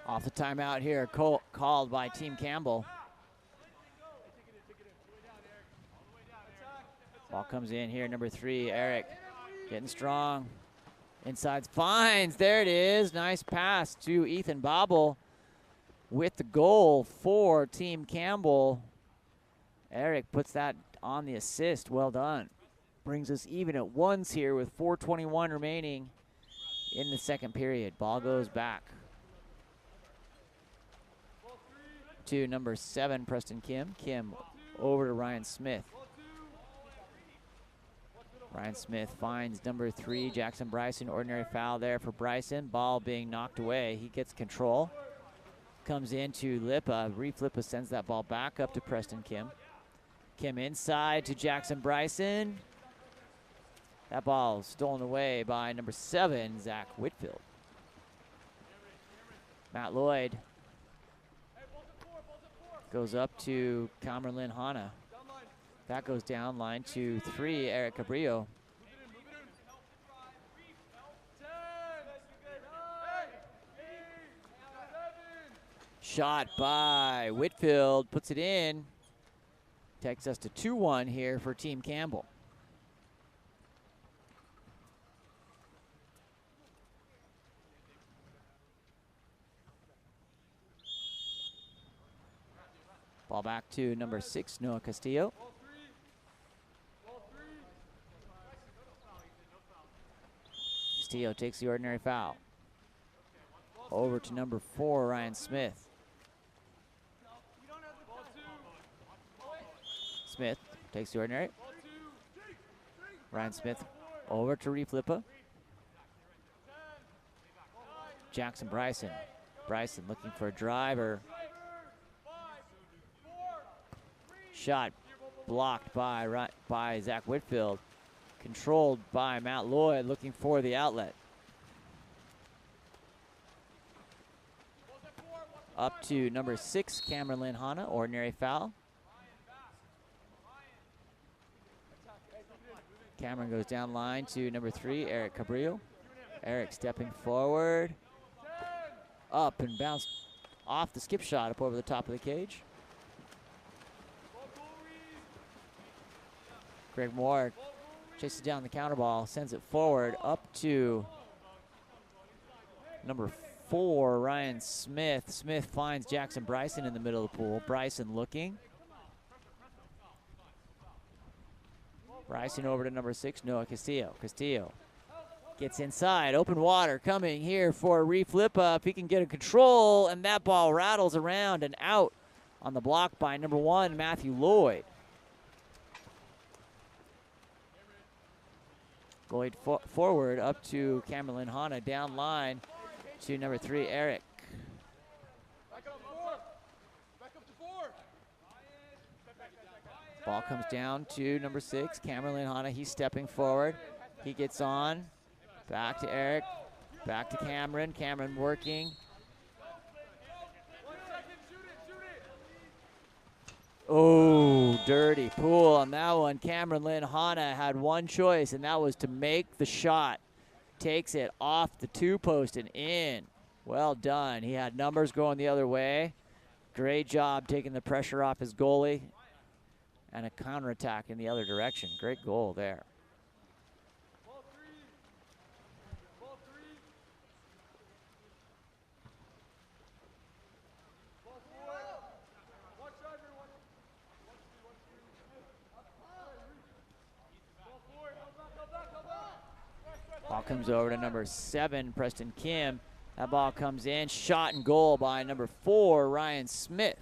Off the timeout here, called by Team Campbell. Ball comes in here, number 3, Eric, getting strong. Inside finds, there it is. Nice pass to Ethan Bobble with the goal for Team Campbell. Eric puts that on the assist, well done. Brings us even at ones here with 4:21 remaining in the second period. Ball goes back to number 7, Preston Kim. Kim over to Ryan Smith. Ryan Smith finds number 3, Jackson Bryson. Ordinary foul there for Bryson. Ball being knocked away. He gets control. Comes into Lipa. Reef Lipa sends that ball back up to Preston Kim. Kim inside to Jackson Bryson. That ball stolen away by number 7, Zach Whitfield. Matt Lloyd goes up to Camerlin Hanna. That goes down line to 3, Eric Cabrillo. Shot by Whitfield, puts it in. Takes us to 2-1 here for Team Campbell. Ball back to number 6, Noah Castillo. Castillo takes the ordinary foul. Over to number 4, Ryan Smith. Smith takes the ordinary. Ryan Smith over to Reef Lipa. Jackson Bryson. Bryson looking for a driver. Shot blocked by Zach Whitfield. Controlled by Matt Lloyd, looking for the outlet. Up to number 6, Cameron Lynn Hanna, ordinary foul. Cameron goes down line to number 3, Eric Cabrillo. Eric stepping forward. Up and bounced off the skip shot up over the top of the cage. Greg Moore chases down the counter ball, sends it forward up to number 4, Ryan Smith. Smith finds Jackson Bryson in the middle of the pool. Bryson looking. Bryson over to number 6, Noah Castillo. Castillo gets inside, open water coming here for a re-flip up. He can get a control, and that ball rattles around and out on the block by number 1, Matthew Lloyd. Lloyd forward up to Cameron Hanna, down line to number 3, Eric. Ball comes down to number 6, Cameron Hanna. He's stepping forward. He gets on. Back to Eric. Back to Cameron. Cameron working. Oh, dirty pool on that one. Cameron Lynn Hanna had one choice, and that was to make the shot. Takes it off the 2-post and in. Well done. He had numbers going the other way. Great job taking the pressure off his goalie. And a counterattack in the other direction. Great goal there. Ball comes over to number 7, Preston Kim. That ball comes in, shot and goal by number 4, Ryan Smith.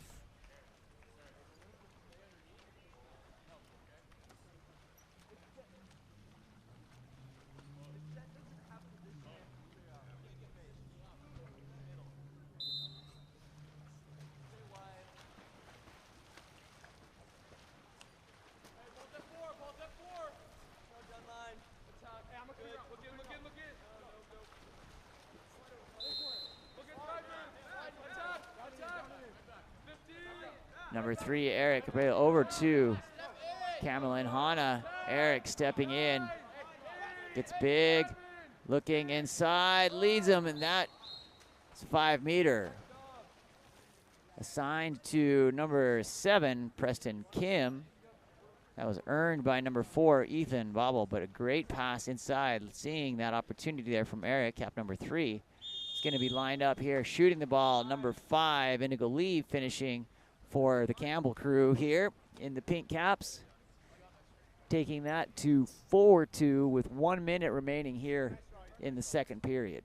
Number 3, Eric Cabrillo over to Cameron Hanna. Eric stepping in, gets big, looking inside, leads him, and that's 5-meter. Assigned to number 7, Preston Kim. That was earned by number 4, Ethan Bobble, but a great pass inside. Seeing that opportunity there from Eric, cap number 3. It's going to be lined up here, shooting the ball. Number 5, Indigo Lee, finishing for the Campbell crew here in the pink caps. Taking that to 4-2 with 1 minute remaining here in the second period.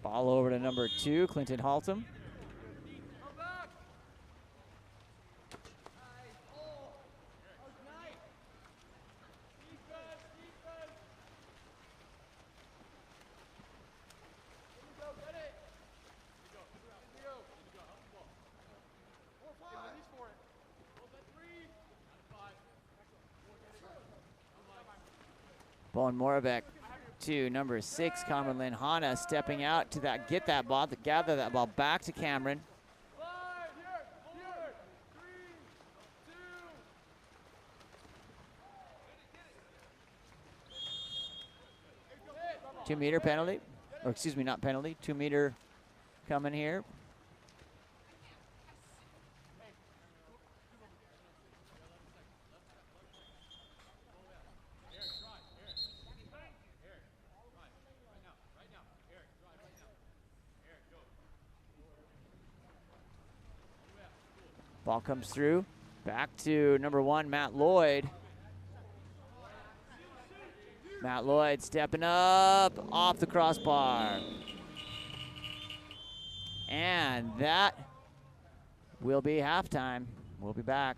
Ball over to number 2, Clinton Haltom. Bowen Moravec to number 6, Cameron Lynn Hanna, stepping out to that, get that ball, to gather that ball back to Cameron. 2-meter penalty, or excuse me, not penalty, 2-meter coming here. Ball comes through, back to number 1, Matt Lloyd. Matt Lloyd stepping up, off the crossbar. And that will be halftime. We'll be back.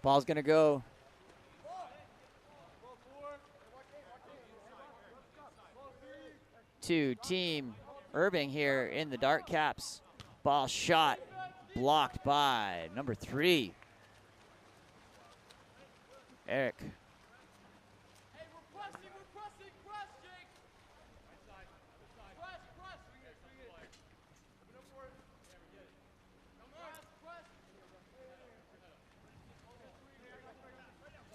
Ball's going to go to Team Irving here in the dark caps. Ball shot, blocked by number 3, Eric.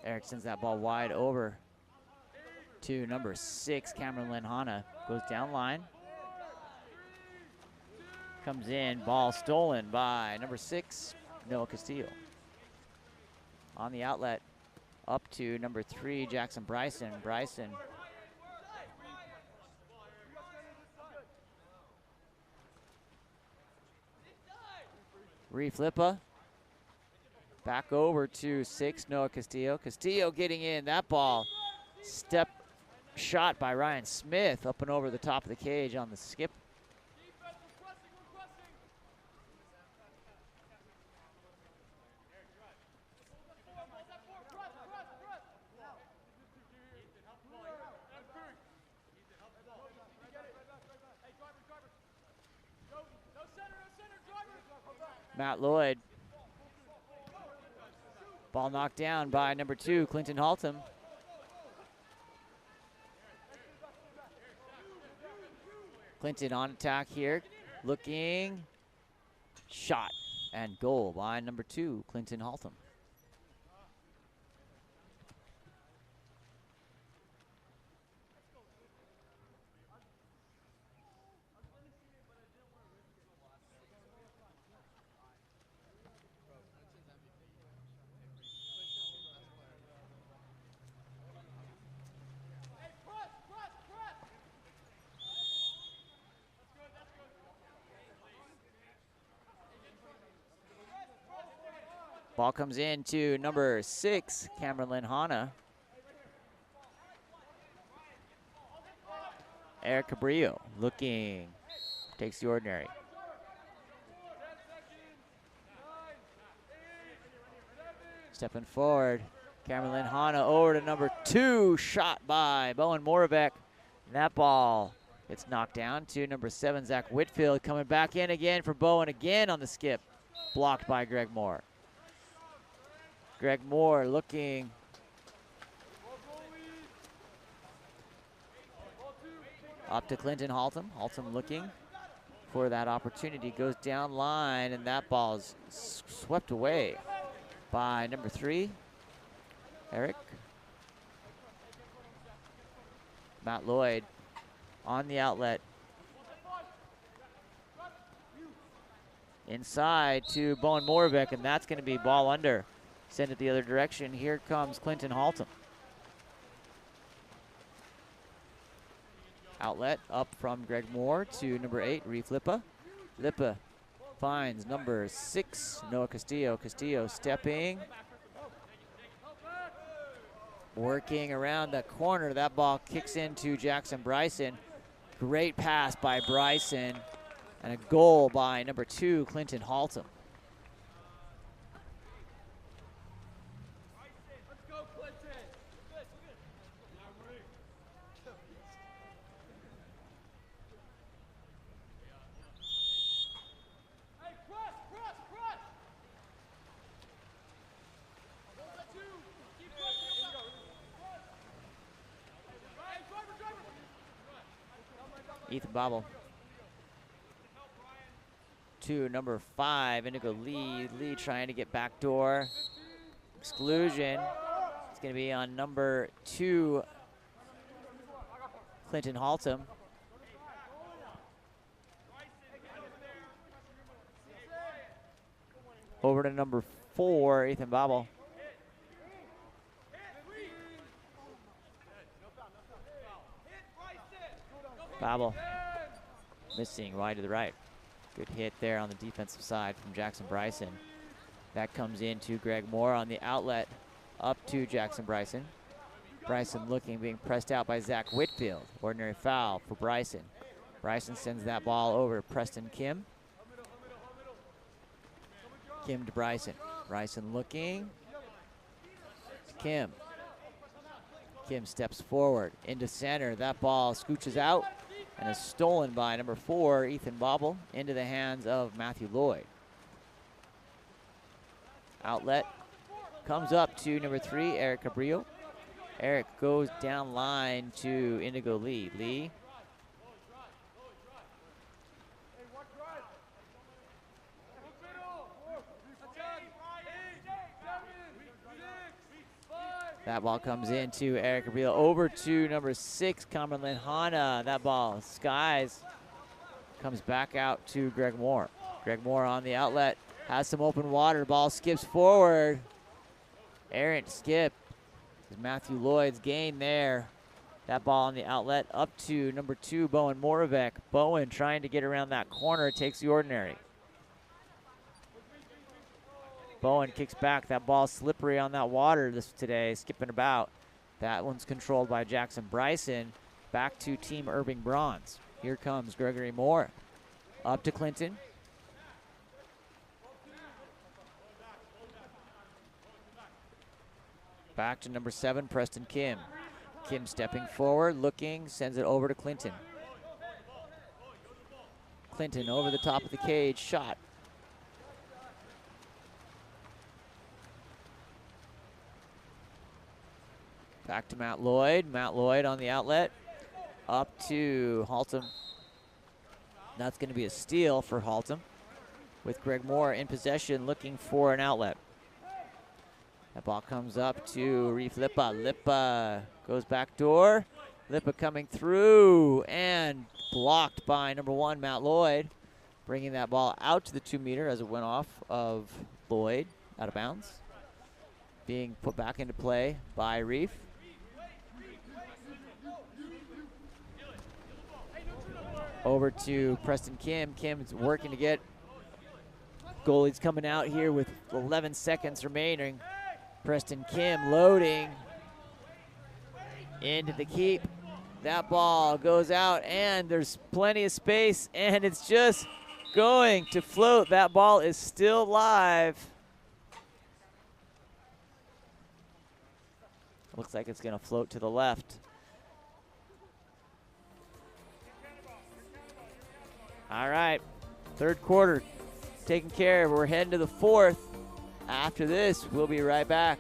Eric sends that ball wide over to number 6, Cameron Lenhana. Goes down line. Comes in, ball stolen by number 6, Noah Castillo. On the outlet, up to number 3, Jackson Bryson. Bryson reflippa. Back over to 6, Noah Castillo. Castillo getting in. That ball, step shot by Ryan Smith up and over the top of the cage on the skip. Matt Lloyd. Ball knocked down by number 2, Clinton Haltom. Clinton on attack here, looking, shot, and goal by number 2, Clinton Haltom. Ball comes in to number 6, Cameron Lenhana. Eric Cabrillo looking, takes the ordinary. Stepping forward, Cameron Lenhana over to number 2, shot by Bowen Moravec. And that ball gets knocked down to number 7, Zach Whitfield. Coming back in again for Bowen again on the skip, blocked by Greg Moore. Greg Moore looking. Up to Clinton Haltom. Haltom looking for that opportunity. Goes down line, and that ball is swept away by number 3, Eric. Matt Lloyd on the outlet. Inside to Bowen Moravec, and that's going to be ball under. Send it the other direction. Here comes Clinton Haltom. Outlet up from Greg Moore to number 8, Reef Lippa. Lippa finds number 6, Noah Castillo. Castillo stepping. Working around the corner. That ball kicks into Jackson Bryson. Great pass by Bryson. And a goal by number 2, Clinton Haltom. Ethan Bobble to number 5, Indigo Lee. Lee trying to get backdoor. Exclusion. It's going to be on number 2, Clinton Haltom. Over to number 4, Ethan Bobble. Babel missing wide to the right. Good hit there on the defensive side from Jackson Bryson. That comes into Greg Moore on the outlet, up to Jackson Bryson. Bryson looking, being pressed out by Zach Whitfield. Ordinary foul for Bryson. Bryson sends that ball over to Preston Kim. Kim to Bryson. Bryson looking. Kim. Kim steps forward into center. That ball scooches out and is stolen by number 4, Ethan Bobble, into the hands of Matthew Lloyd. Outlet comes up to number 3, Eric Cabrillo. Eric goes down line to Indigo Lee. Lee. That ball comes into Eric Cabrillo. Over to number 6, Cumberland Hanna. That ball skies. Comes back out to Greg Moore. Greg Moore on the outlet. Has some open water. Ball skips forward. Errant skip. Matthew Lloyd's gain there. That ball on the outlet up to number 2, Bowen Moravec. Bowen trying to get around that corner. Takes the ordinary. Bowen kicks back. That ball slippery on that water today, skipping about. That one's controlled by Jackson Bryson. Back to Team Irving Bronze. Here comes Gregory Moore. Up to Clinton. Back to number 7, Preston Kim. Kim stepping forward, looking, sends it over to Clinton. Clinton over the top of the cage, shot. Back to Matt Lloyd. Matt Lloyd on the outlet. Up to Haltom. That's going to be a steal for Haltom, with Greg Moore in possession looking for an outlet. That ball comes up to Reef Lippa. Lippa goes back door. Lippa coming through and blocked by number 1, Matt Lloyd, bringing that ball out to the 2-meter as it went off of Lloyd, out of bounds. Being put back into play by Reef. Over to Preston Kim. Kim's working to get goalies coming out here with 11 seconds remaining. Preston Kim loading into the keep. That ball goes out and there's plenty of space and it's just going to float. That ball is still live. Looks like it's going to float to the left. All right, third quarter taken care of. We're heading to the fourth. After this, we'll be right back.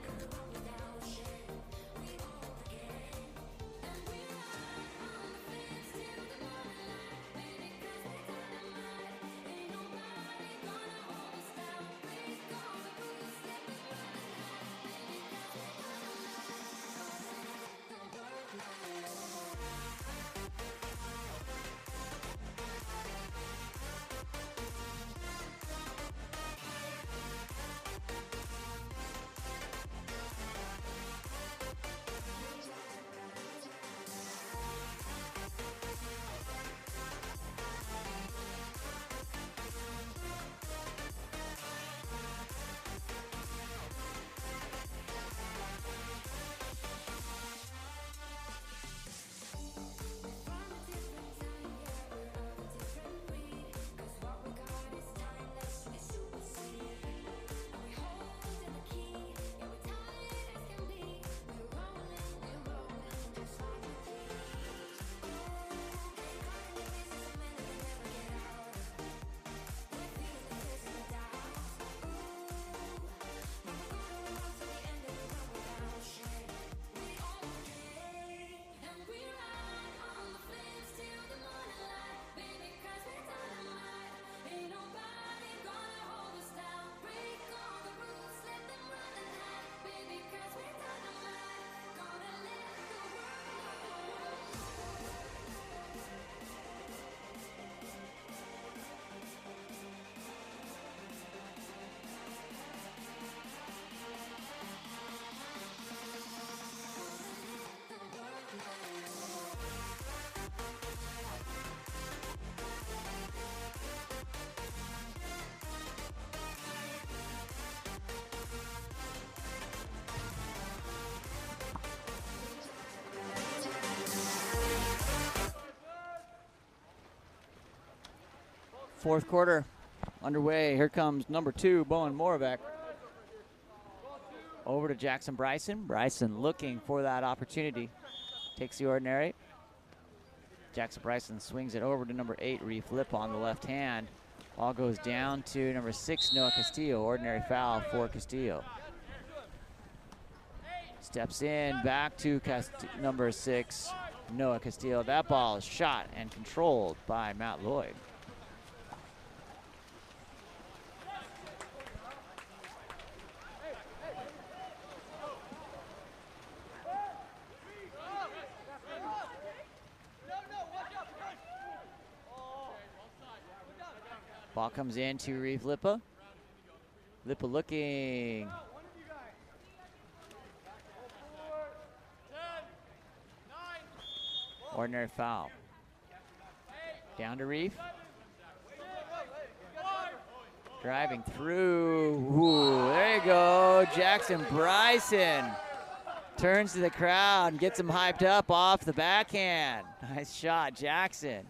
Fourth quarter underway. Here comes number 2, Bowen Moravec. Over to Jackson Bryson. Bryson looking for that opportunity. Takes the ordinary. Jackson Bryson swings it over to number 8, Reef Lip on the left hand. Ball goes down to number 6, Noah Castillo. Ordinary foul for Castillo. Steps in, back to number 6, Noah Castillo. That ball is shot and controlled by Matt Lloyd. Ball comes in to Reef Lippa. Lippa looking. Ordinary foul. Down to Reef. Driving through. Ooh, there you go. Jackson Bryson turns to the crowd and gets him hyped up off the backhand. Nice shot, Jackson.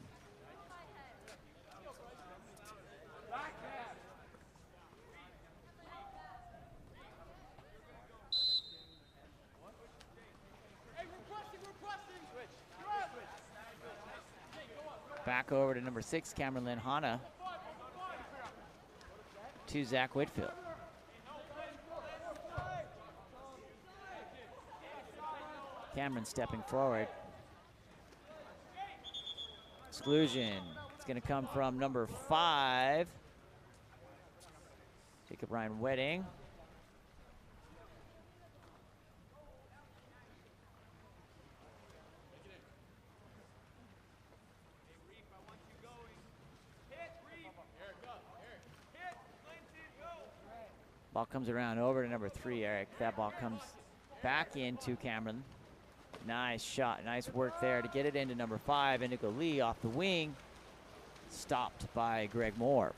Back over to number 6, Cameron Lynn Hanna. To Zach Whitfield. Cameron stepping forward. Exclusion. It's going to come from number 5, Jacob Ryan Wedding. Ball comes around over to number 3, Eric. That ball comes back into Cameron. Nice shot, nice work there to get it into number 5, Indigo Lee off the wing. Stopped by Greg Moore.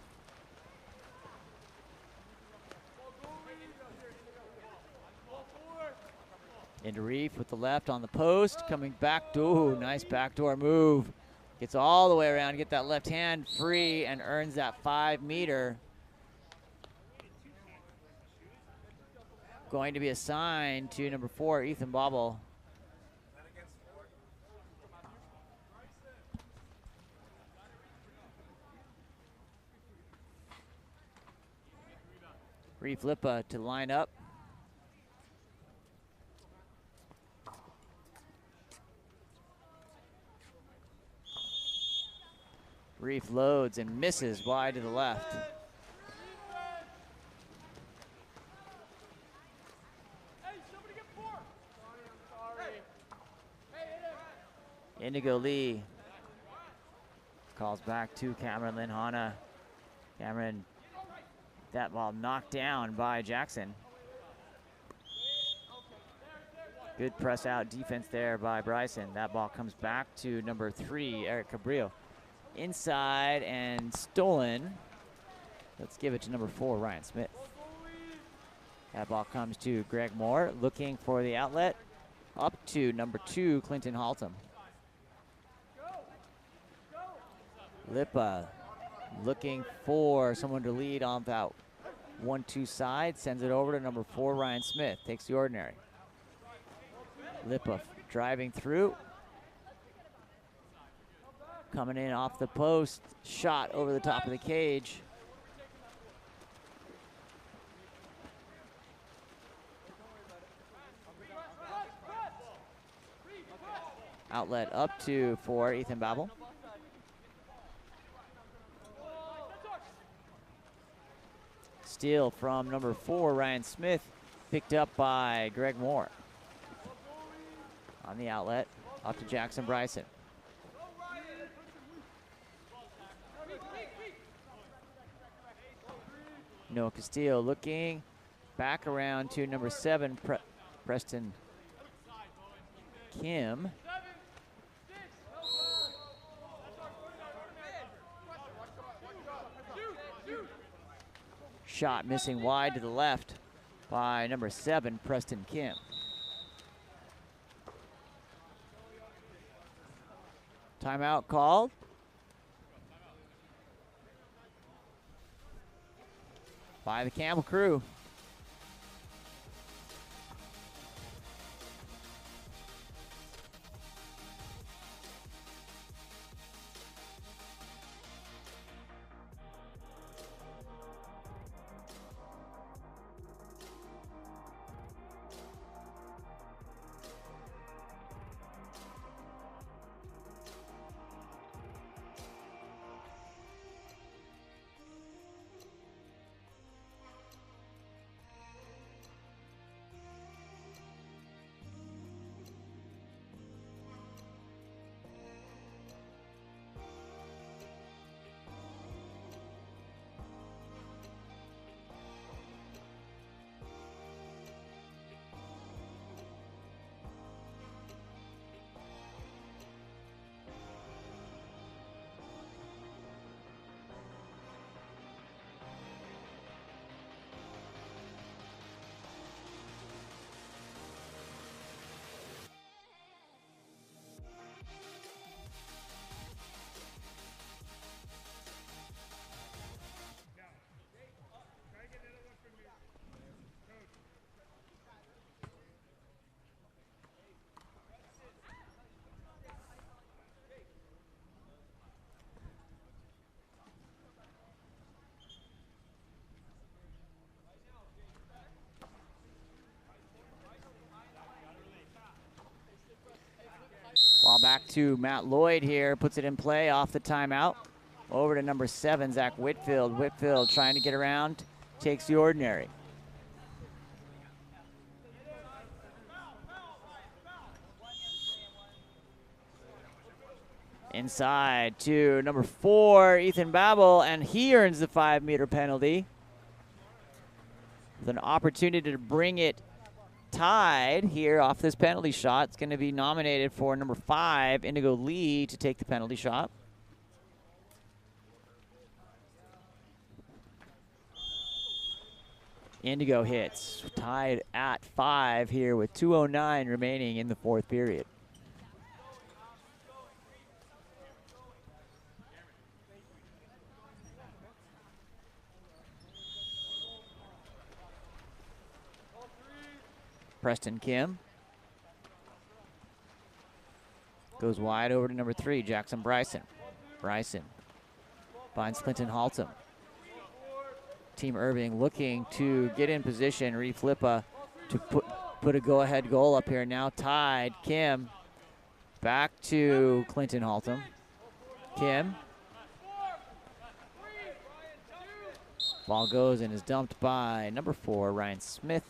Into Reef with the left on the post, coming back to, nice backdoor move. Gets all the way around to get that left hand free and earns that 5-meter. Going to be assigned to number 4, Ethan Bobble. Reef Lippa to line up. Reef loads and misses wide to the left. Indigo Lee calls back to Cameron Lynn Hanna. Cameron, that ball knocked down by Jackson. Good press out defense there by Bryson. That ball comes back to number 3, Eric Cabrillo. Inside and stolen. Let's give it to number 4, Ryan Smith. That ball comes to Greg Moore, looking for the outlet. Up to number 2, Clinton Haltom. Lippa looking for someone to lead on that 1-2 side. Sends it over to number 4, Ryan Smith. Takes the ordinary. Lippa driving through. Coming in off the post. Shot over the top of the cage. Outlet up to 4, Ethan Babel. Steal from number 4, Ryan Smith, picked up by Greg Moore. On the outlet, up to Jackson Bryson. Noah Castillo looking back around to number 7, Preston Kim. Shot missing wide to the left by number 7, Preston Kim. Timeout called. By the Campbell crew. to Matt Lloyd here, puts it in play off the timeout. Over to number 7, Zach Whitfield. Whitfield trying to get around, takes the ordinary. Inside to number 4, Ethan Babel, and he earns the 5-meter penalty. With an opportunity to bring it tied here off this penalty shot. It's going to be nominated for number 5, Indigo Lee, to take the penalty shot. Indigo hits, tied at 5 here with 2:09 remaining in the fourth period. Preston Kim goes wide over to number 3, Jackson Bryson. Bryson finds Clinton Haltom. Team Irving looking to get in position, reflippa to put a go-ahead goal up here. Now tied, Kim back to Clinton Haltom. Kim. Ball goes and is dumped by number 4, Ryan Smith.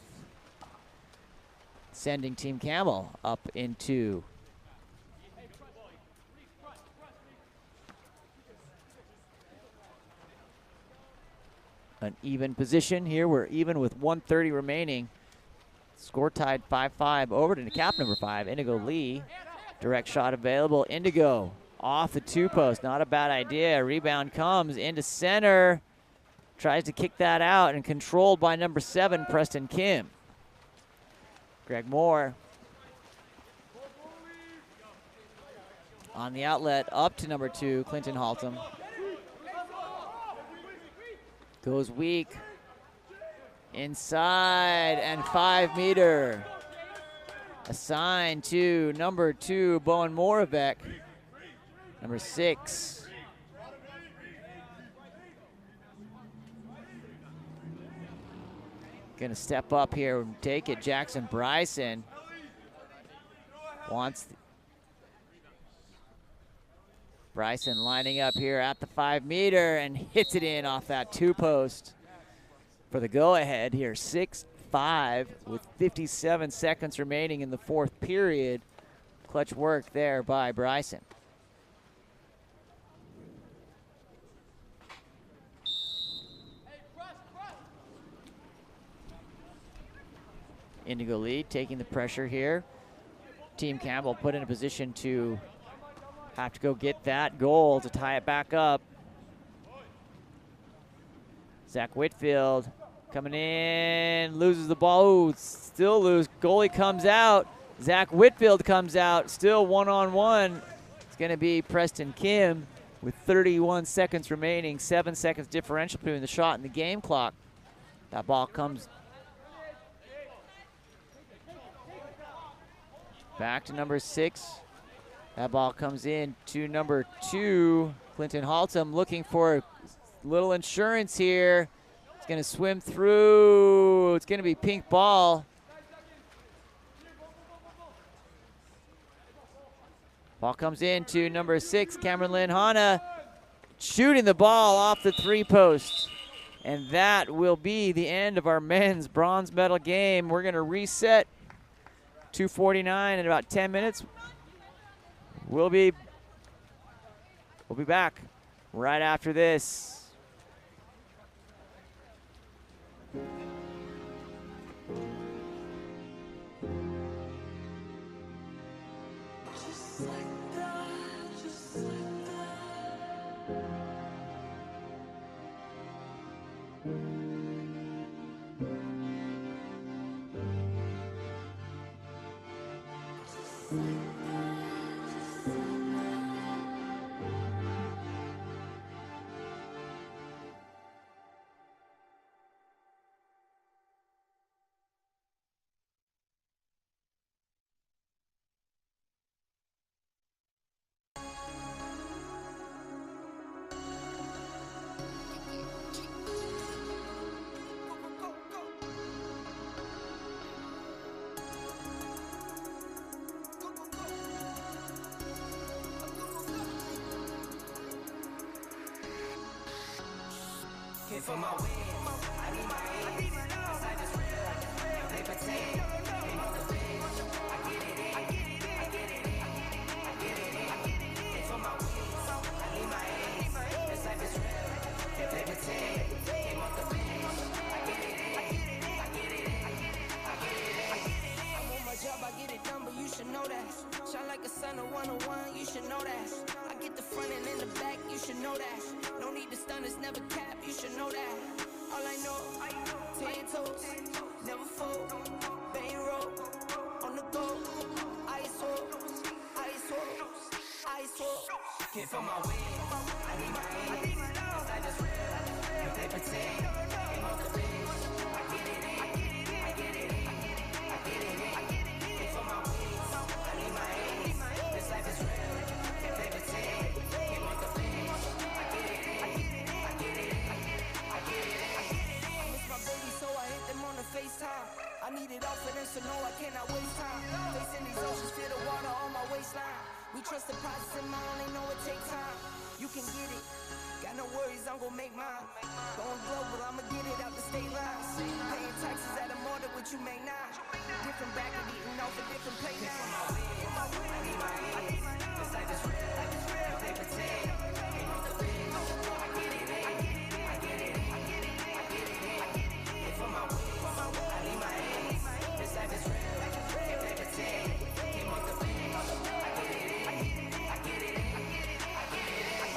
Sending Team Campbell up into an even position here. We're even with 1:30 remaining. Score tied 5-5 over to cap number 5, Indigo Lee. Direct shot available. Indigo off the 2-post. Not a bad idea. Rebound comes into center. Tries to kick that out and controlled by number 7, Preston Kim. Greg Moore on the outlet up to number 2, Clinton Haltom. Goes weak. Inside and 5-meter. Assigned to number 2, Bowen Moravec. Number 6. Gonna step up here and take it. Jackson Bryson wants Bryson lining up here at the 5-meter and hits it in off that 2-post for the go-ahead here. 6-5 with 57 seconds remaining in the fourth period. Clutch work there by Bryson. Indigo lead, taking the pressure here. Team Campbell put in a position to have to go get that goal to tie it back up. Zach Whitfield coming in, loses the ball. Ooh, still lose. Goalie comes out. Zach Whitfield comes out, still one-on-one. It's going to be Preston Kim with 31 seconds remaining, 7 seconds differential between the shot and the game clock. That ball comes back to number 6. That ball comes in to number 2, Clinton Haltom, looking for a little insurance here. It's going to swim through. It's going to be pink ball. Ball comes in to number 6, Cameron Lynn Hanna, shooting the ball off the 3-post. And that will be the end of our men's bronze medal game. We're going to reset. 2:49 in about 10 minutes. We'll be back right after this. for my wins. I need my A's. This life is real. No paper tape. Came off the bench. I get it in. I get it in. I get it in. I get it in. I get it in. For my wins. I need my A's. This life is real. No paper tape. Came off the bench. I get it in. I get it in. I get it in. I get it in. I get it in. I'm on my job. I get it done, but you should know that. Shine like a sun or 101. You should know that. I get the front and in the back. You should know that. No need to stun. It's never cap. You should know that. All I know, 10 toes, never fold, bang roll, on the go, ice roll, ice roll, ice roll. Get for my wins, I need my A's, this life is real, no paper tape, came off the bench, I get it in, I get it in, I get it in, I get it in. Get for my wins, I need my A's, this life is real, no paper tape, came off the bench, I get it in, I get it in, I get it in, I get it in. My baby, so I hit them on the FaceTime. I need it all for them, so no, I cannot waste time. Facing these oceans, feel the water on my waistline. We trust the process and mine, they know it takes time. You can get it, got no worries, I'm gonna make mine. Going global, I'ma get it out the state lines. Paying taxes at a more than what you make now. Different bracket, eating off a different plate now. I need my A's, this life is real, no paper tape. Came off the bench, I get it in, I get it in, I get it in, I get it in. For my wins, I need my A's. This life is real, no paper tape. Came off the bench, I get it in, I get it in, I get it in, I get it in.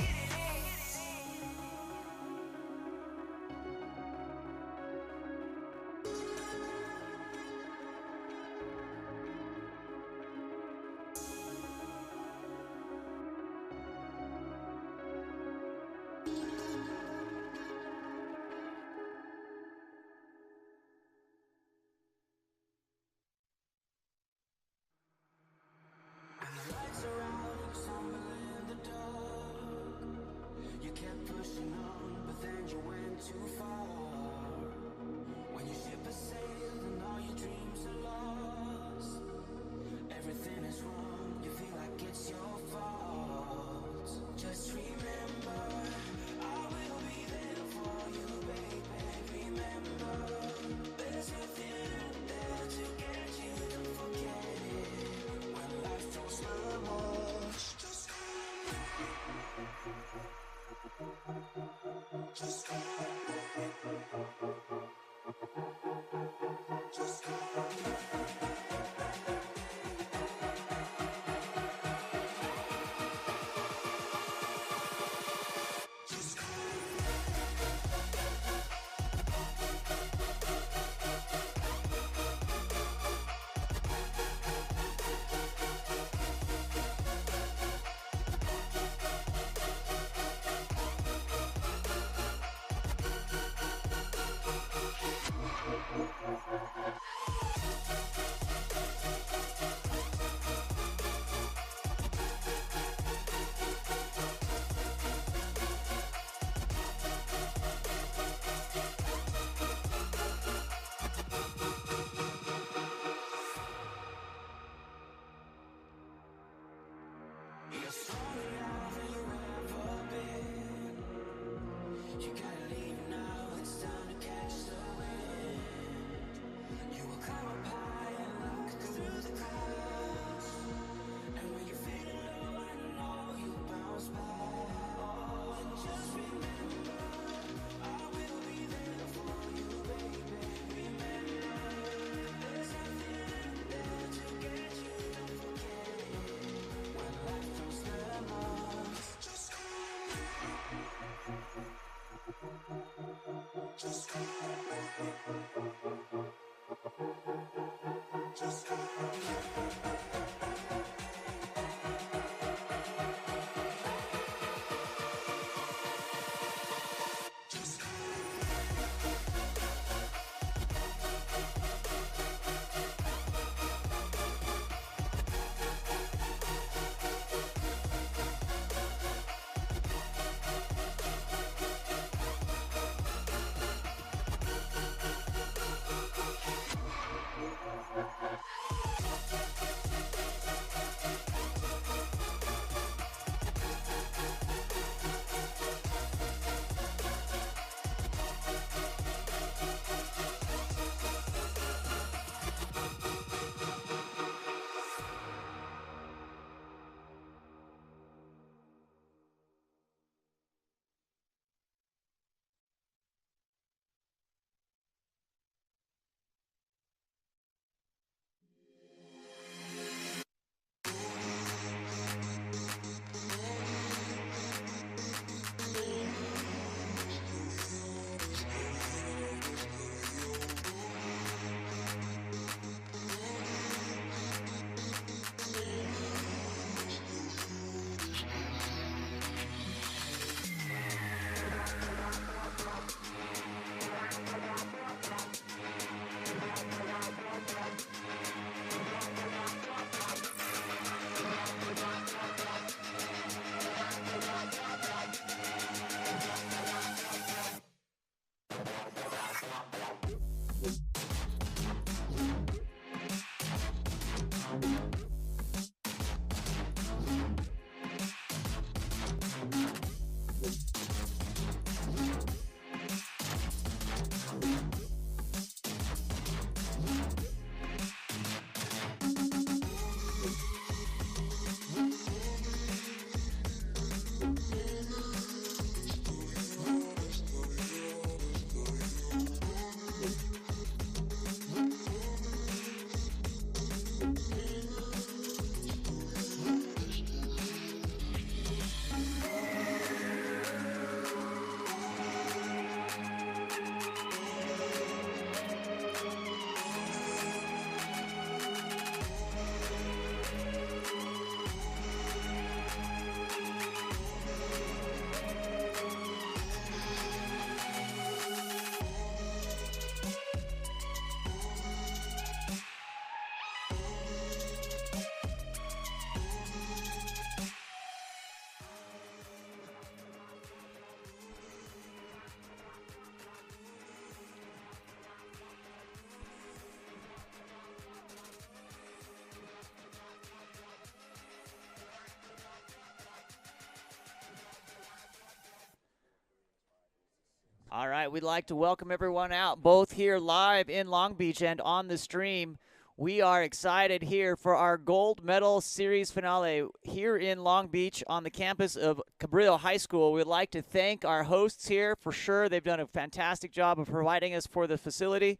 All right, we'd like to welcome everyone out, both here live in Long Beach and on the stream. We are excited here for our gold medal series finale here in Long Beach on the campus of Cabrillo High School. We'd like to thank our hosts here for sure. They've done a fantastic job of providing us for the facility.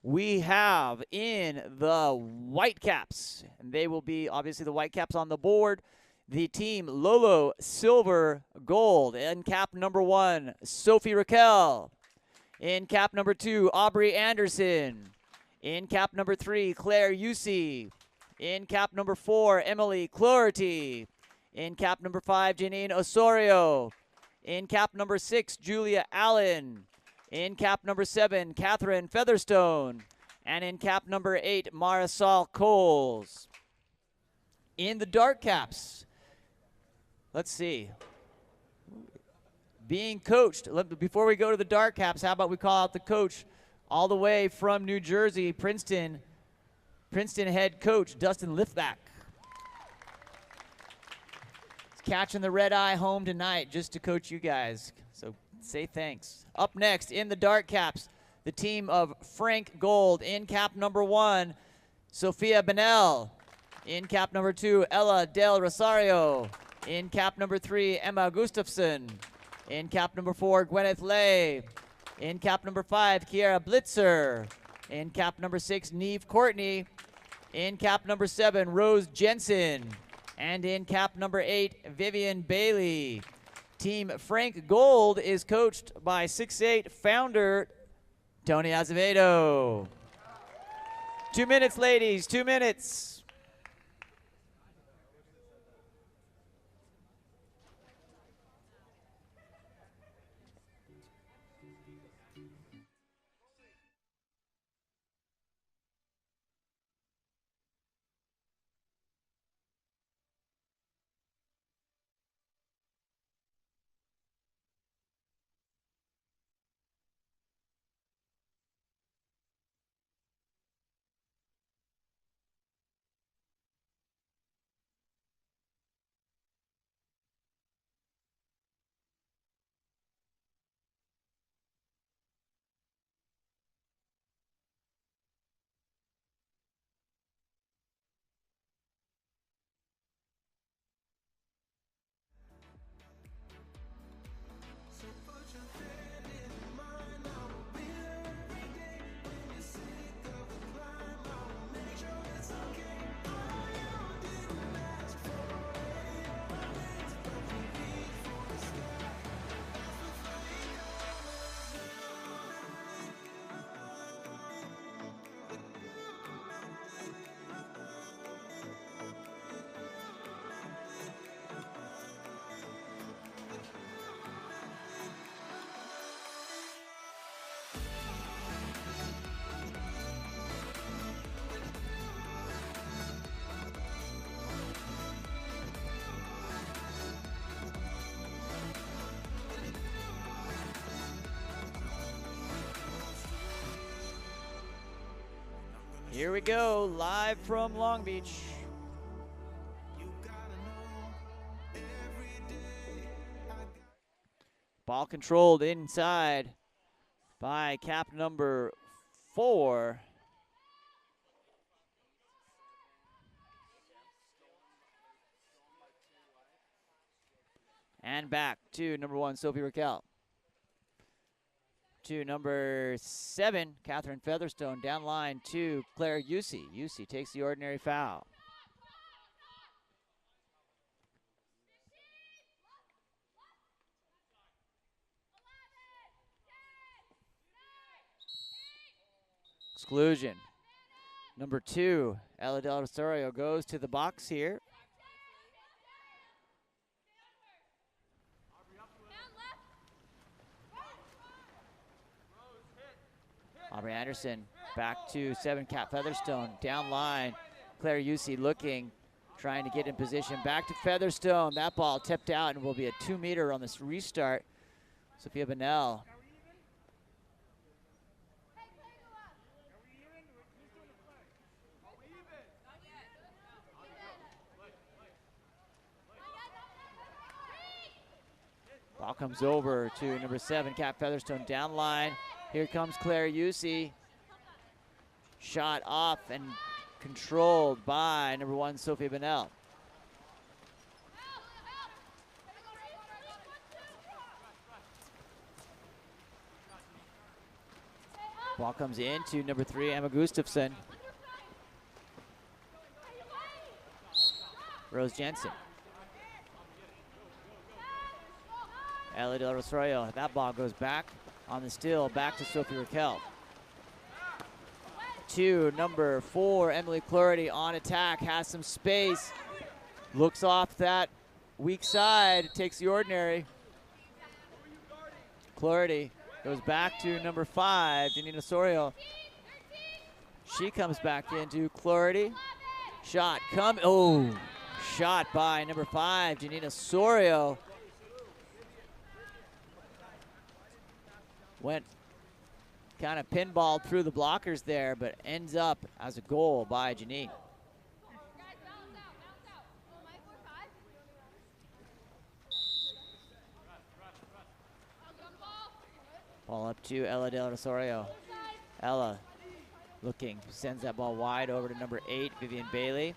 We have in the Whitecaps, and they will be obviously the Whitecaps on the board, the team Lolo Silver Gold. In cap number 1, Sophie Raquel. In cap number 2, Aubrey Anderson. In cap number 3, Claire Yusi. In cap number 4, Emily Cloherty. In cap number 5, Janine Osorio. In cap number 6, Julia Allen. In cap number 7, Catherine Featherstone. And in cap number 8, Marisol Coles. In the dark caps, let's see. Being coached, before we go to the dark caps, how about we call out the coach all the way from New Jersey, Princeton head coach Dustin Liftback. He's catching the red eye home tonight just to coach you guys, so say thanks. Up next in the dark caps, the team of Frank Gold. In cap number 1, Sophia Benel. In cap number 2, Ella Del Rosario. In cap number 3, Emma Gustafson. In cap number 4, Gwyneth Lay. In cap number 5, Kiara Blitzer. In cap number 6, Neve Courtney. In cap number 7, Rose Jensen. And in cap number 8, Vivian Bailey. Team Frank Gold is coached by 6'8" founder Tony Azevedo. 2 minutes, ladies, 2 minutes. Here we go, live from Long Beach. Ball controlled inside by cap number 4. And back to number 1, Sophie Raquel. To number 7, Catherine Featherstone. Down line to Claire Yusi. Yusi takes the ordinary foul. Exclusion. Number 2, Ella Del Rosario goes to the box here. Aubrey Anderson back to 7, Cat Featherstone. Down line, Claire Yusi looking, trying to get in position. Back to Featherstone. That ball tipped out and will be a 2-meter on this restart. Sophia Benel. Ball comes over to number 7, Kat Featherstone, down line. Here comes Claire Yusi. Shot off and controlled by number 1, Sophia Bennell. Ball comes in to number 3, Emma Gustafson. Rose Jensen. Ella Del Rosario, that ball goes back on the steal, back to Sophie Raquel. To number 4, Emily Clarity on attack, has some space. Looks off that weak side, takes the ordinary. Clarity goes back to number 5, Janina Sorio. She comes back into Clarity. Shot shot by number 5, Janina Sorio. Went kind of pinballed through the blockers there, but ends up as a goal by Janine. Ball up to Ella Del Rosario. Ella looking, sends that ball wide over to number 8, Vivian Bailey.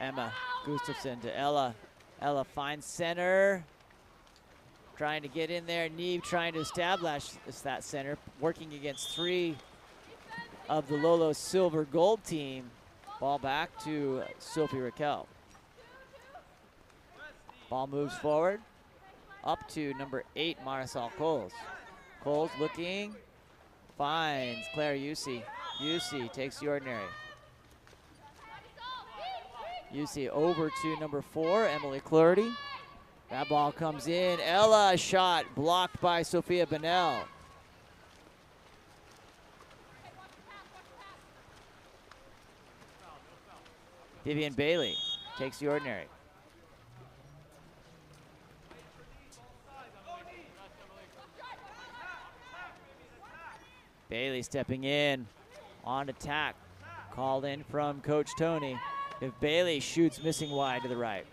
Emma Gustafson to Ella. Ella finds center. Trying to get in there. Neve trying to establish that center. Working against 3 of the Lolo Silver Gold team. Ball back to Sophie Raquel. Ball moves forward. Up to number 8, Marisol Coles. Coles looking. Finds Claire Yusi. Yusi takes the ordinary. Yusi over to number 4, Emily Clarity. That ball comes in. Ella shot blocked by Sophia Bennell. Vivian Bailey takes the ordinary. Bailey stepping in on attack. Called in from Coach Tony. If Bailey shoots, missing wide to the right.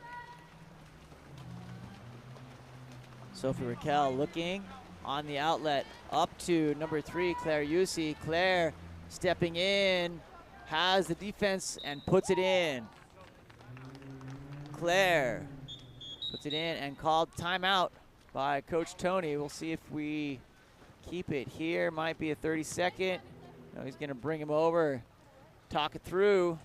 Sophie Raquel looking on the outlet up to number 3, Claire Yusi. Claire stepping in, has the defense and puts it in. Claire puts it in and called timeout by Coach Tony. We'll see if we keep it here. Might be a 30-second. No, he's going to bring him over, talk it through.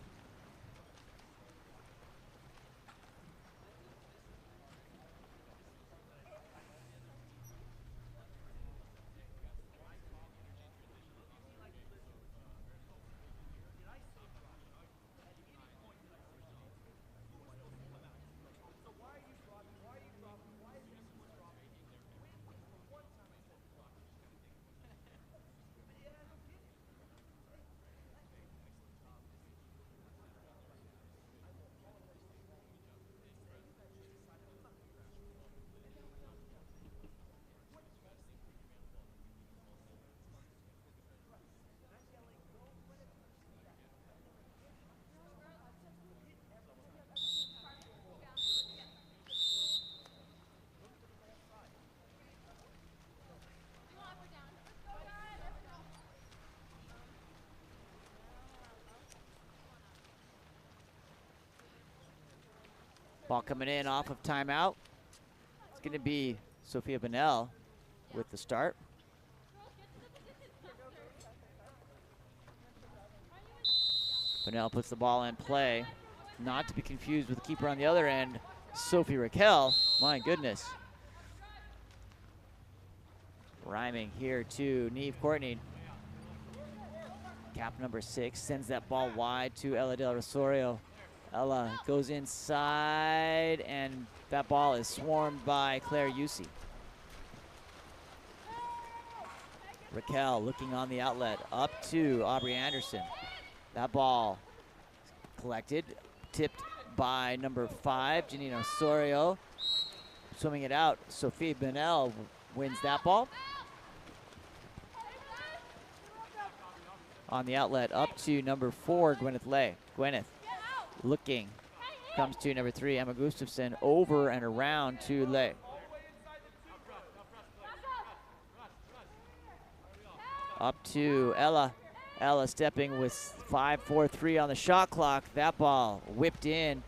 Ball coming in off of timeout. It's going to be Sophia Bennell with the start. Bennell puts the ball in play. Not to be confused with the keeper on the other end, Sophie Raquel. My goodness. Rhyming here to Neve Courtney. Cap number 6 sends that ball wide to Ella Del Rosario. Ella goes inside, and that ball is swarmed by Claire Yusi. Raquel looking on the outlet, up to Aubrey Anderson. That ball collected, tipped by number 5, Janina Osorio. Swimming it out, Sophie Bennell wins that ball. On the outlet, up to number 4, Gwyneth Lay. Gwyneth looking, comes to number 3, Emma Gustafson, over and around to Lei. Up to Ella. Ella stepping with 5-4-3 on the shot clock. That ball whipped in.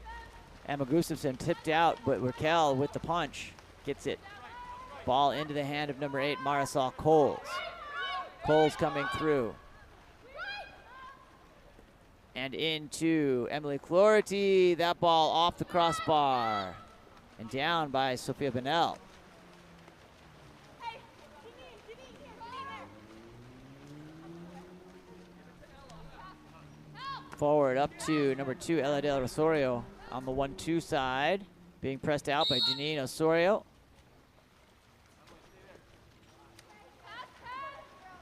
Emma Gustafson tipped out, but Raquel with the punch gets it. Ball into the hand of number 8, Marisol Coles. Coles coming through. And into Emily Clority. That ball off the crossbar. And down by Sophia Bennell. Forward up to number 2, Ella Del Rosario on the 1-2 side. Being pressed out by Janine Osorio.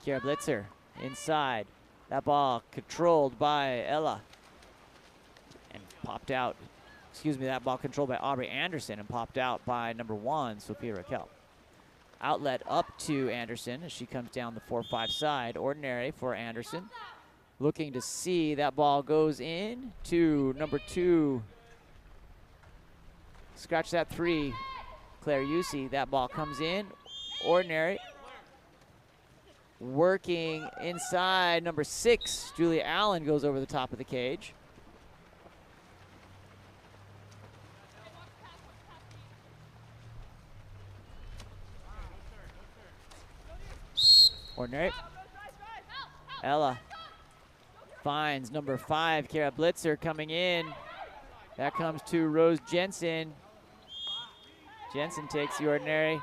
Kiera Blitzer inside. That ball controlled by Ella. And popped out. Excuse me, that ball controlled by Aubrey Anderson and popped out by number 1, Sophia Raquel. Outlet up to Anderson as she comes down the 4-5 side. Ordinary for Anderson. Looking to see that ball goes in to number 2. Scratch that 3, Claire Yusi. That ball comes in. Ordinary. Working inside, number 6, Julia Allen goes over the top of the cage. Ordinary. Ella finds number 5, Kiera Blitzer coming in. That comes to Rose Jensen. Jensen takes the ordinary,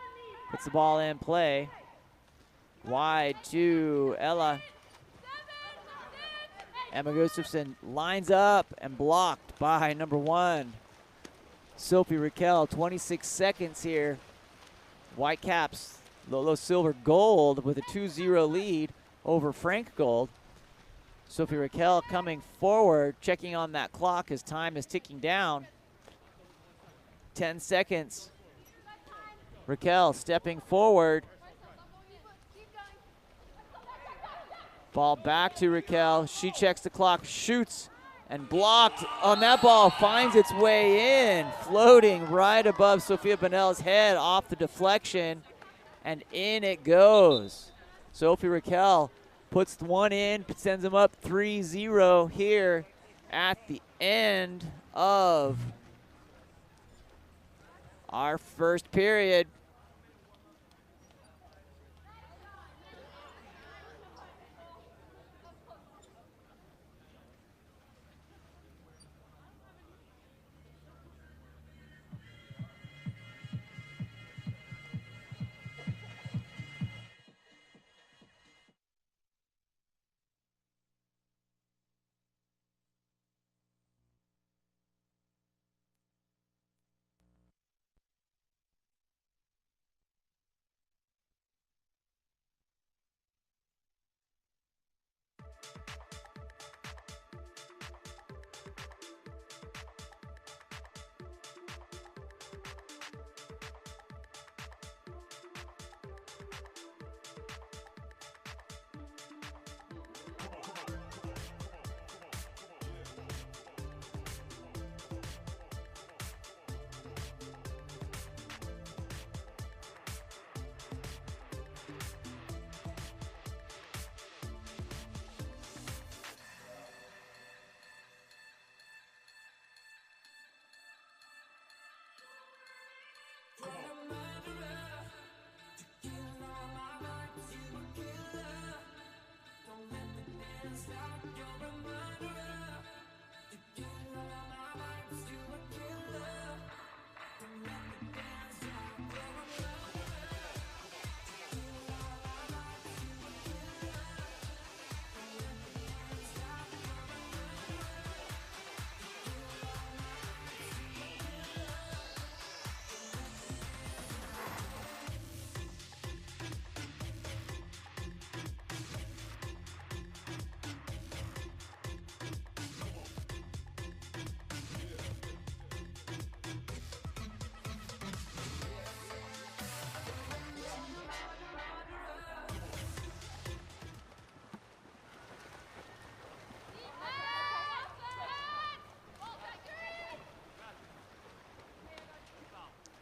puts the ball in play. Wide to Ella. Emma Gustafson lines up and blocked by number 1, Sophie Raquel. 26 seconds here. Whitecaps, Lolo Silver Gold with a 2-0 lead over Frank Gold. Sophie Raquel coming forward, checking on that clock as time is ticking down. 10 seconds. Raquel stepping forward. Ball back to Raquel. She checks the clock, shoots, and blocked on that ball. Finds its way in, floating right above Sophia Bennell's head off the deflection, and in it goes. Sophie Raquel puts one in, sends them up 3-0 here at the end of our first period.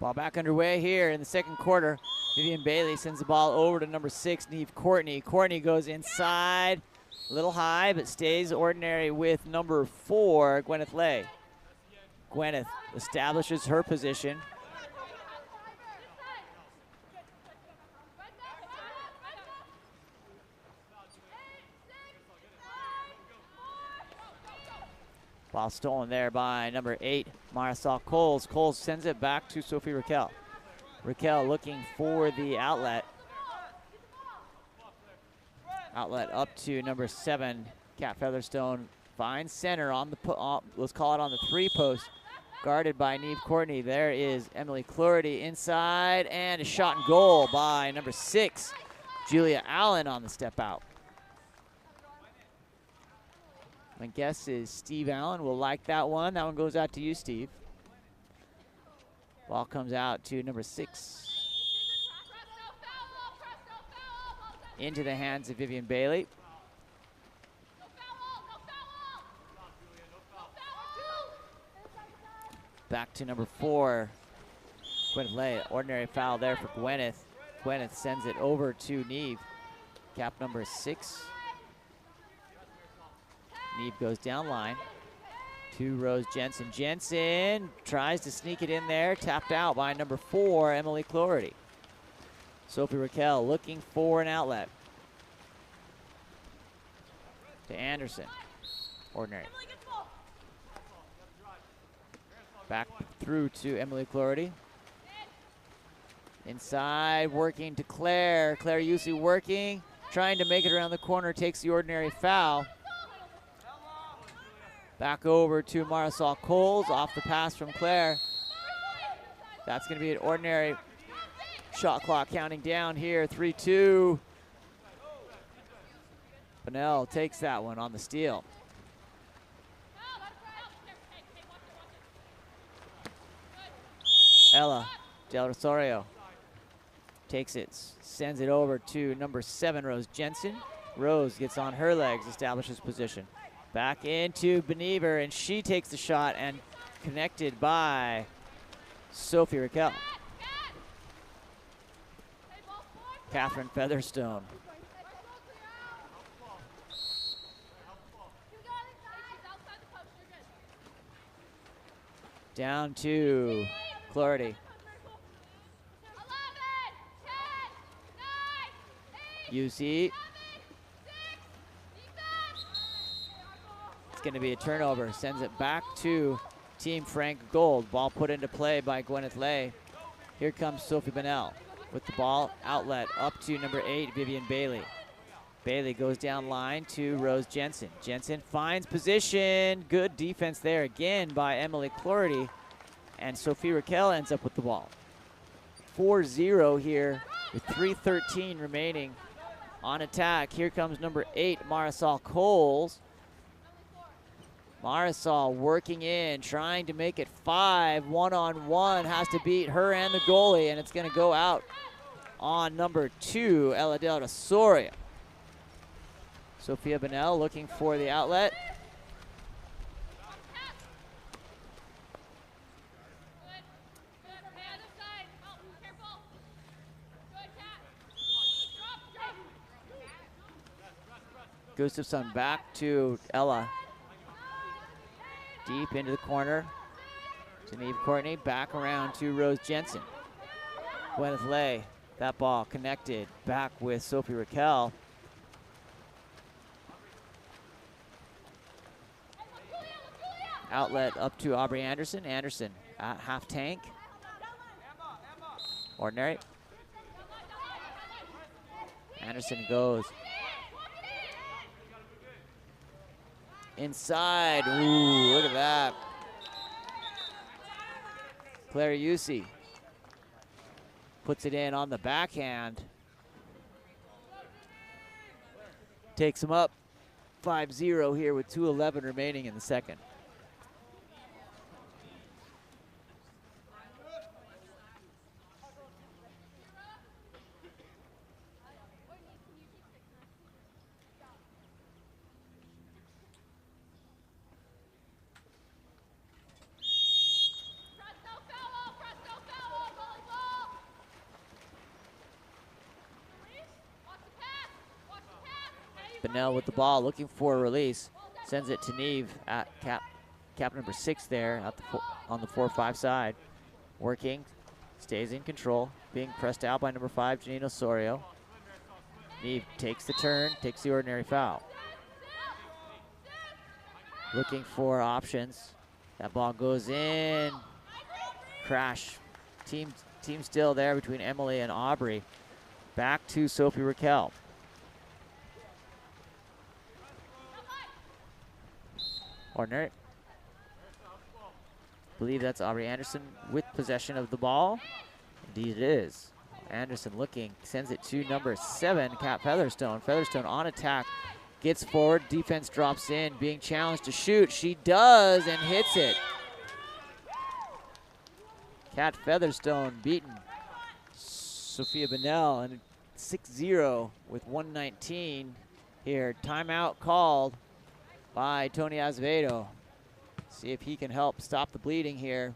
Ball back underway here in the second quarter. Vivian Bailey sends the ball over to number 6, Neve Courtney. Courtney goes inside, a little high, but stays ordinary with number 4, Gwyneth Lay. Gwyneth establishes her position. Ball stolen there by number 8, Marisol Coles. Coles sends it back to Sophie Raquel. Raquel looking for the outlet. Outlet up to number 7, Kat Featherstone. Finds center on the, let's call it on the 3 post. Guarded by Neve Courtney. There is Emily Clordy inside, and a shot and goal by number 6, Julia Allen on the step out. My guess is Steve Allen will like that one. That one goes out to you, Steve. Ball comes out to number 6. Into the hands of Vivian Bailey. Back to number 4, Gwyneth Lay. Ordinary foul there for Gwyneth. Gwyneth sends it over to Neve. Cap number 6. Neve goes down line to Rose Jensen. Jensen tries to sneak it in there, tapped out by number 4, Emily Clordy. Sophie Raquel looking for an outlet. To Anderson. Ordinary. Back through to Emily Clordy. Inside, working to Claire. Claire Yusi working, trying to make it around the corner, takes the ordinary foul. Back over to Marisol Coles, off the pass from Claire. That's going to be an ordinary shot clock counting down here, 3-2. Bunnell takes that one on the steal. Ella Del Rosario takes it, sends it over to number 7, Rose Jensen. Rose gets on her legs, establishes position. Back into Benever, and she takes the shot and connected by Sophie Raquel. Catherine Featherstone. Down to Clordy. UC. It's going to be a turnover. Sends it back to Team Frank Gold. Ball put into play by Gwyneth Lay. Here comes Sophie Bunnell with the ball. Outlet up to number 8, Vivian Bailey. Bailey goes down line to Rose Jensen. Jensen finds position. Good defense there again by Emily Clordy. And Sophie Raquel ends up with the ball. 4-0 here with 3:13 remaining on attack. Here comes number 8, Marisol Coles. Marisol working in, trying to make it 5. One-on-one, has to beat her and the goalie, and it's going to go out on number 2, Ella Del Rosario. Sophia Bunnell looking for the outlet. Gustafson back to Ella. Deep into the corner to Neve Courtney. Back around to Rose Jensen. Gwyneth Lay, that ball connected back with Sophie Raquel. Outlet up to Aubrey Anderson. Anderson at half tank. Ordinary. Anderson goes inside. Ooh, look at that. Claire Yusi puts it in on the backhand. Takes him up 5-0 here with 2:11 remaining in the second. Bennell with the ball, looking for a release. Sends it to Neve at cap number 6 there at on the 4-5 side. Working, stays in control, being pressed out by number 5, Janine Osorio. Neve takes the turn, takes the ordinary foul. Looking for options. That ball goes in. Crash. Team still there between Emily and Aubrey. Back to Sophie Raquel. Ordinary. Believe that's Aubrey Anderson with possession of the ball. Indeed it is. Anderson looking, sends it to number 7, Kat Featherstone. Featherstone on attack, gets forward, defense drops in, being challenged to shoot. She does and hits it. Kat Featherstone beaten Sophia Bennell, and 6-0 with 1:19 here. Timeout called by Tony Azevedo. See if he can help stop the bleeding here.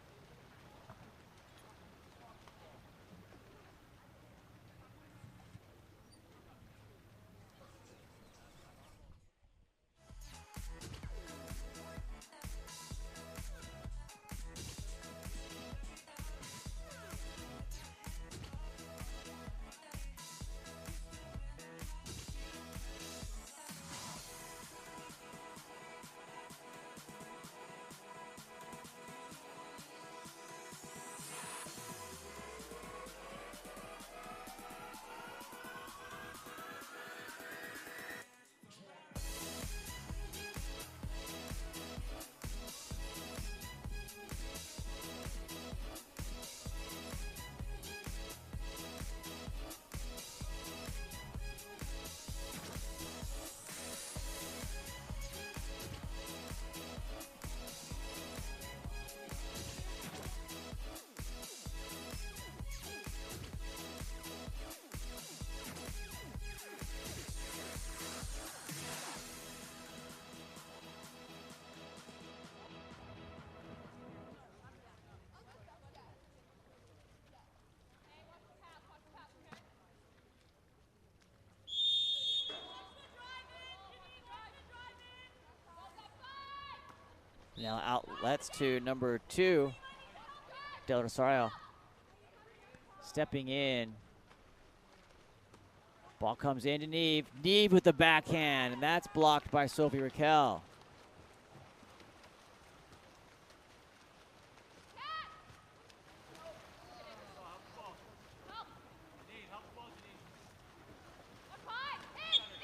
Now outlets to number 2, Del Rosario. Stepping in. Ball comes into Neve. Neve with the backhand, and that's blocked by Sophie Raquel.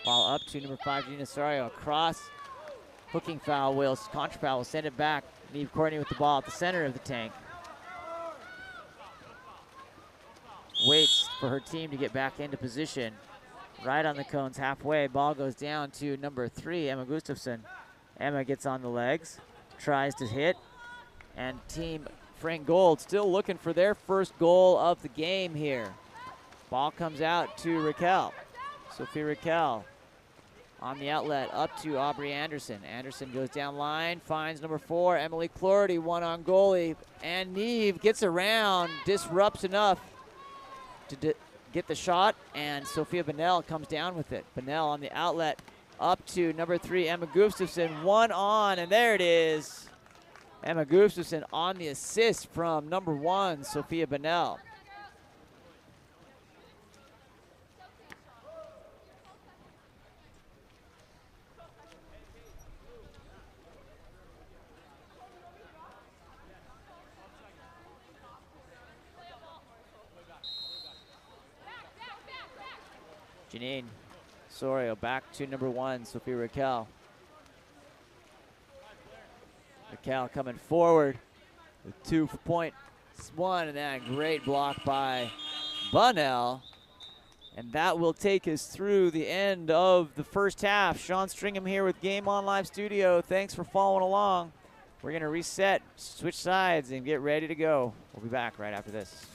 Ball up to number 5, Gina Osorio. Across. Hooking foul, contra foul will send it back. Neve Courtney with the ball at the center of the tank. Waits for her team to get back into position. Right on the cones halfway. Ball goes down to number 3, Emma Gustafson. Emma gets on the legs, tries to hit, and team Frank Gold still looking for their first goal of the game here. Ball comes out to Raquel. Sophie Raquel on the outlet, up to Aubrey Anderson. Anderson goes down line, finds number 4, Emily Clorty, one on goalie, and Neve gets around, disrupts enough to get the shot, and Sophia Bennell comes down with it. Bennell on the outlet, up to number 3, Emma Gustafson, one on, and there it is. Emma Gustafson on the assist from number 1, Sophia Bennell. Janine Osorio back to number 1, Sophia Raquel. Raquel coming forward with 2-point one, and then a great block by Bunnell. And that will take us through the end of the first half. Sean Stringham here with Game On Live Studio. Thanks for following along. We're going to reset, switch sides, and get ready to go. We'll be back right after this.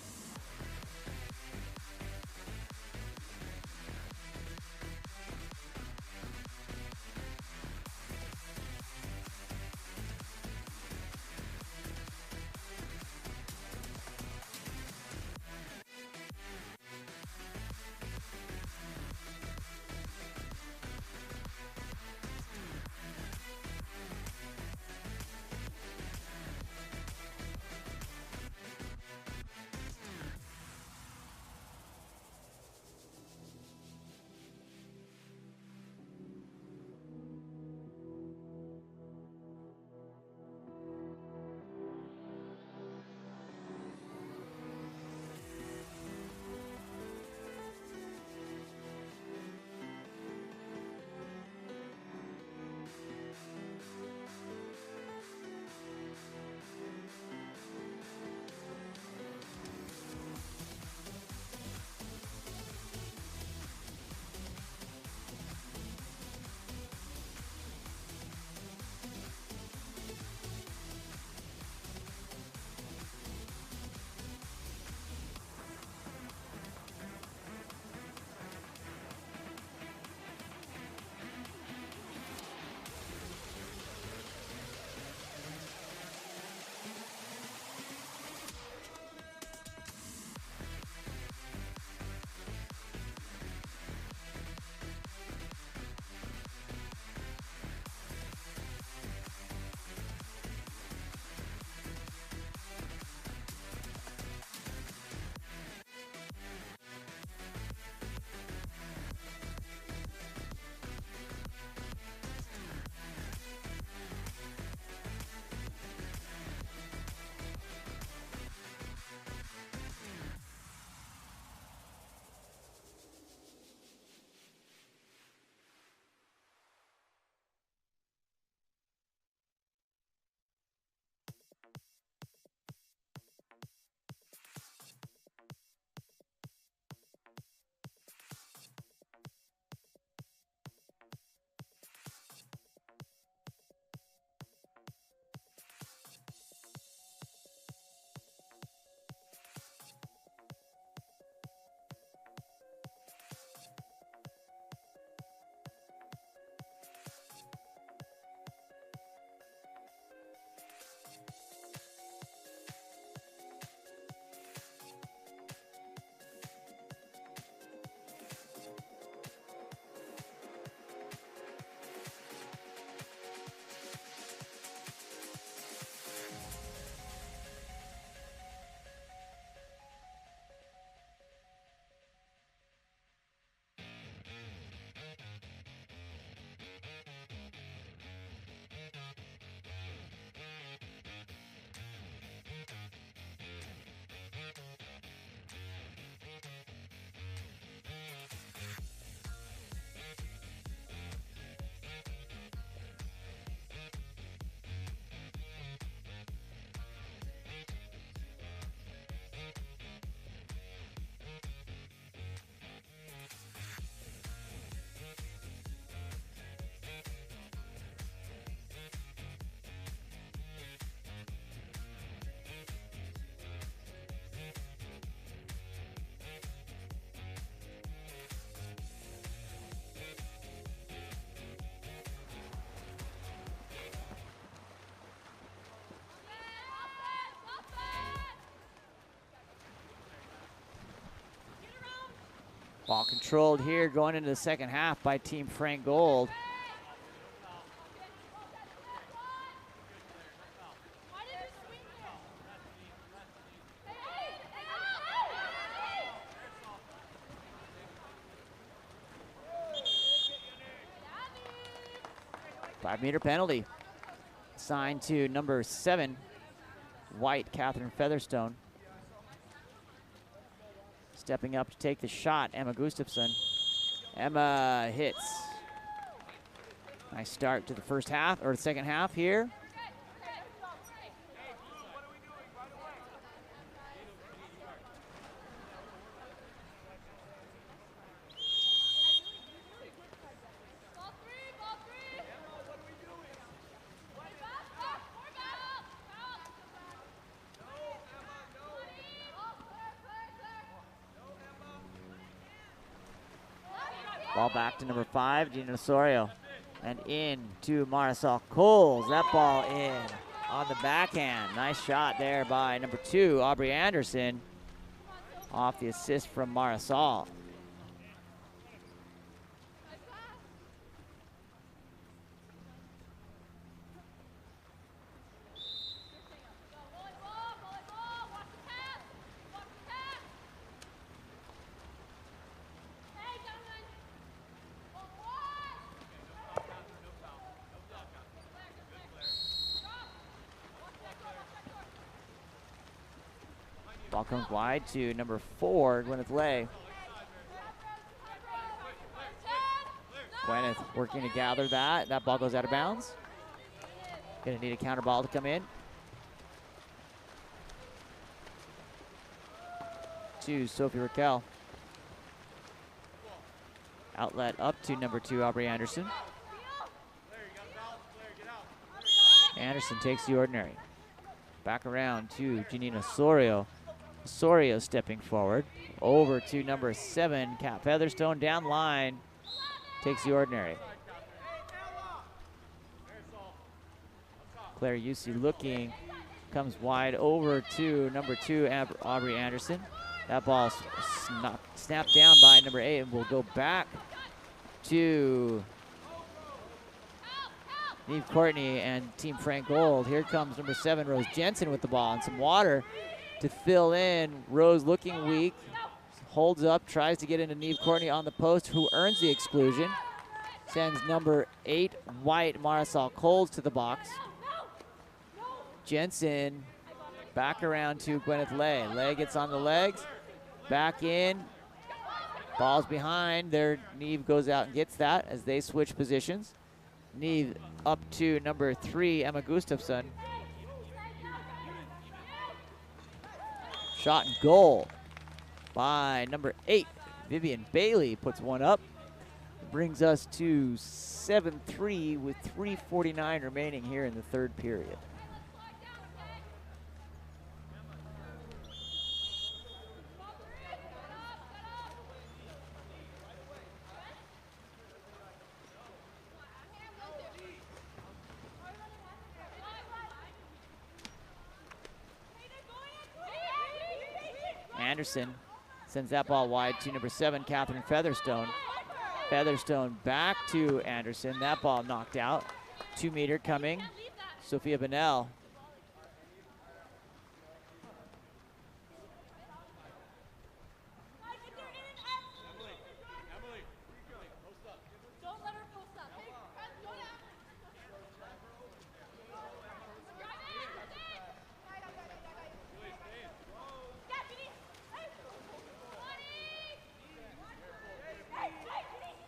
Ball controlled here going into the second half by Team Frank Gold. Five-meter penalty assigned to number 7, White, Catherine Featherstone. Stepping up to take the shot, Emma Gustafson. Emma hits. Nice start to the first half, or the second half here. Ball back to number 5, Gina Osorio. And in to Marisol Coles. That ball in on the backhand. Nice shot there by number 2, Aubrey Anderson. Off the assist from Marisol. Ball comes wide to number 4, Gwyneth Lay. Gwyneth working to gather that. That ball goes out of bounds. Gonna need a counter ball to come in. To Sophie Raquel. Outlet up to number 2, Aubrey Anderson. Anderson takes the ordinary. Back around to Janina Osorio. Osorio stepping forward. Over to number 7, Kat Featherstone. Down line. Takes the ordinary. Claire Yusi looking. Comes wide over to number 2, Aubrey Anderson. That ball snapped down by number 8 and will go back to Neve Courtney and Team Frank Gold. Here comes number 7, Rose Jensen with the ball and some water to fill in. Rose looking weak, holds up, tries to get into Neve Courtney on the post, who earns the exclusion. Sends number 8, White, Marisol Coles to the box. Jensen back around to Gwyneth Lay. Lay gets on the legs, back in. Ball's behind there. Neve goes out and gets that as they switch positions. Neve up to number 3, Emma Gustafson. Shot and goal by number 8, Vivian Bailey puts one up. Brings us to 7-3 with 3:49 remaining here in the third period. Anderson sends that ball wide to number 7, Catherine Featherstone. Featherstone back to Anderson. That ball knocked out. 2-meter coming. Sophia Bonnell.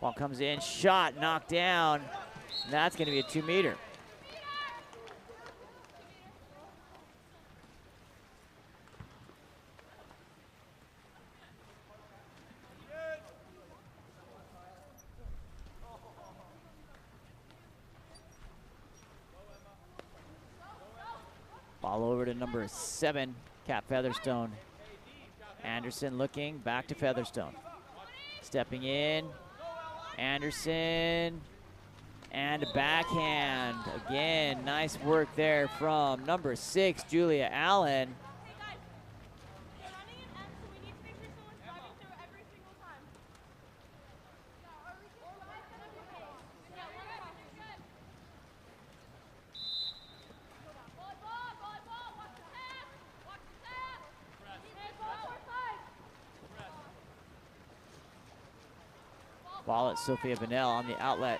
Ball comes in, shot, knocked down. And that's going to be a 2-meter. Ball over to number 7, Kat Featherstone. Anderson looking, back to Featherstone. Stepping in. Anderson, and a backhand. Again, nice work there from number 6, Julia Allen. Ball at Sofia Benel on the outlet.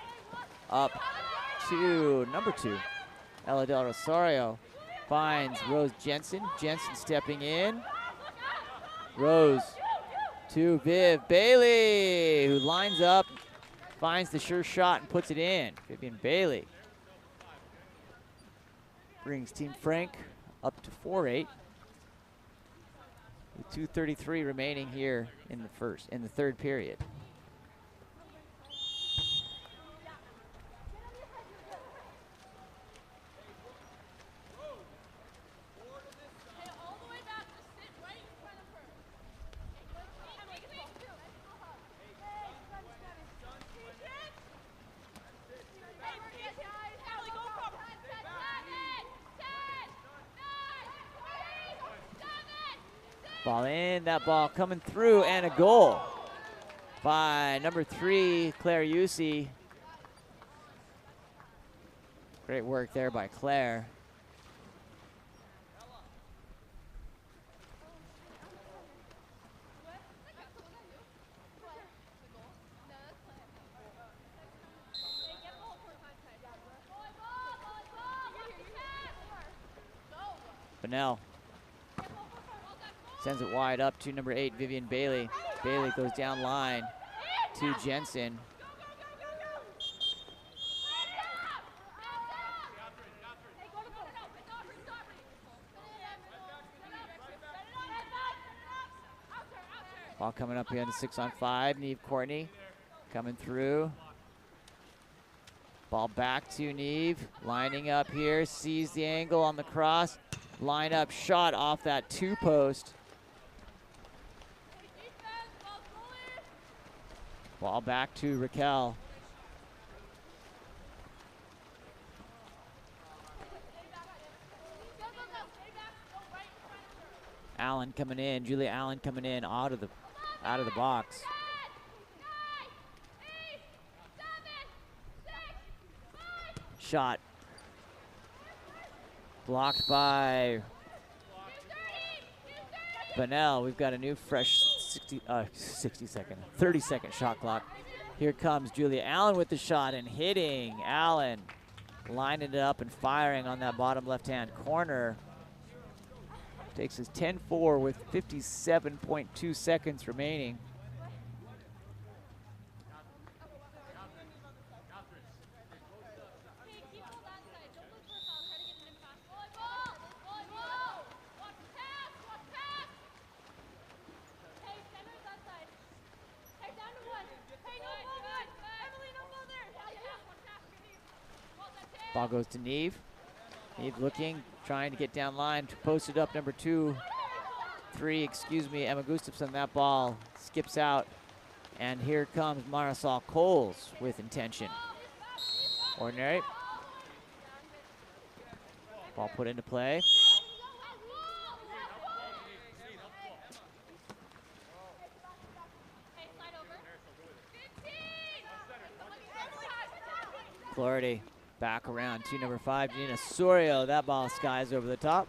Up to number 2. Ella Del Rosario finds Rose Jensen. Jensen stepping in. Rose to Viv Bailey, who lines up, finds the sure shot and puts it in. Vivian Bailey brings Team Frank up to 4-8. With 2:33 remaining here in the third period. Ball in, that ball coming through, and a goal by number 3, Claire Yusi. Great work there by Claire. Benel sends it wide up to number 8, Vivian Bailey. Bailey goes down line to Jensen. Ball coming up here in the 6-on-5. Neve Courtney coming through. Ball back to Neve, lining up here, sees the angle on the cross. Line up shot off that 2-post. Ball back to Raquel. Allen coming in, Julia Allen coming in out of the box. Shot blocked by Benel. We've got a new fresh 30-second shot clock. Here comes Julia Allen with the shot and hitting. Allen lining it up and firing on that bottom left-hand corner. Takes us 10-4 with 57.2 seconds remaining. Ball goes to Neve. Neve looking, trying to get down line, posted up number 2, 3, excuse me, Emma Gustafson. That ball skips out, and here comes Marisol Coles with intention. Ordinary. Ball put into play. Clarity. Back around to number 5, Gina Sorio. That ball skies over the top.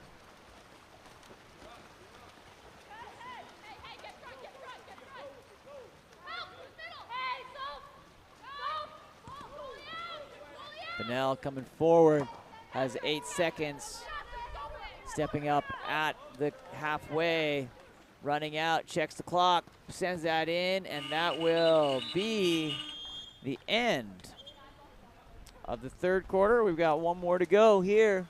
Benel coming forward, has 8 seconds. Stepping up at the halfway, running out, checks the clock, sends that in, and that will be the end of the third quarter. We've got one more to go here.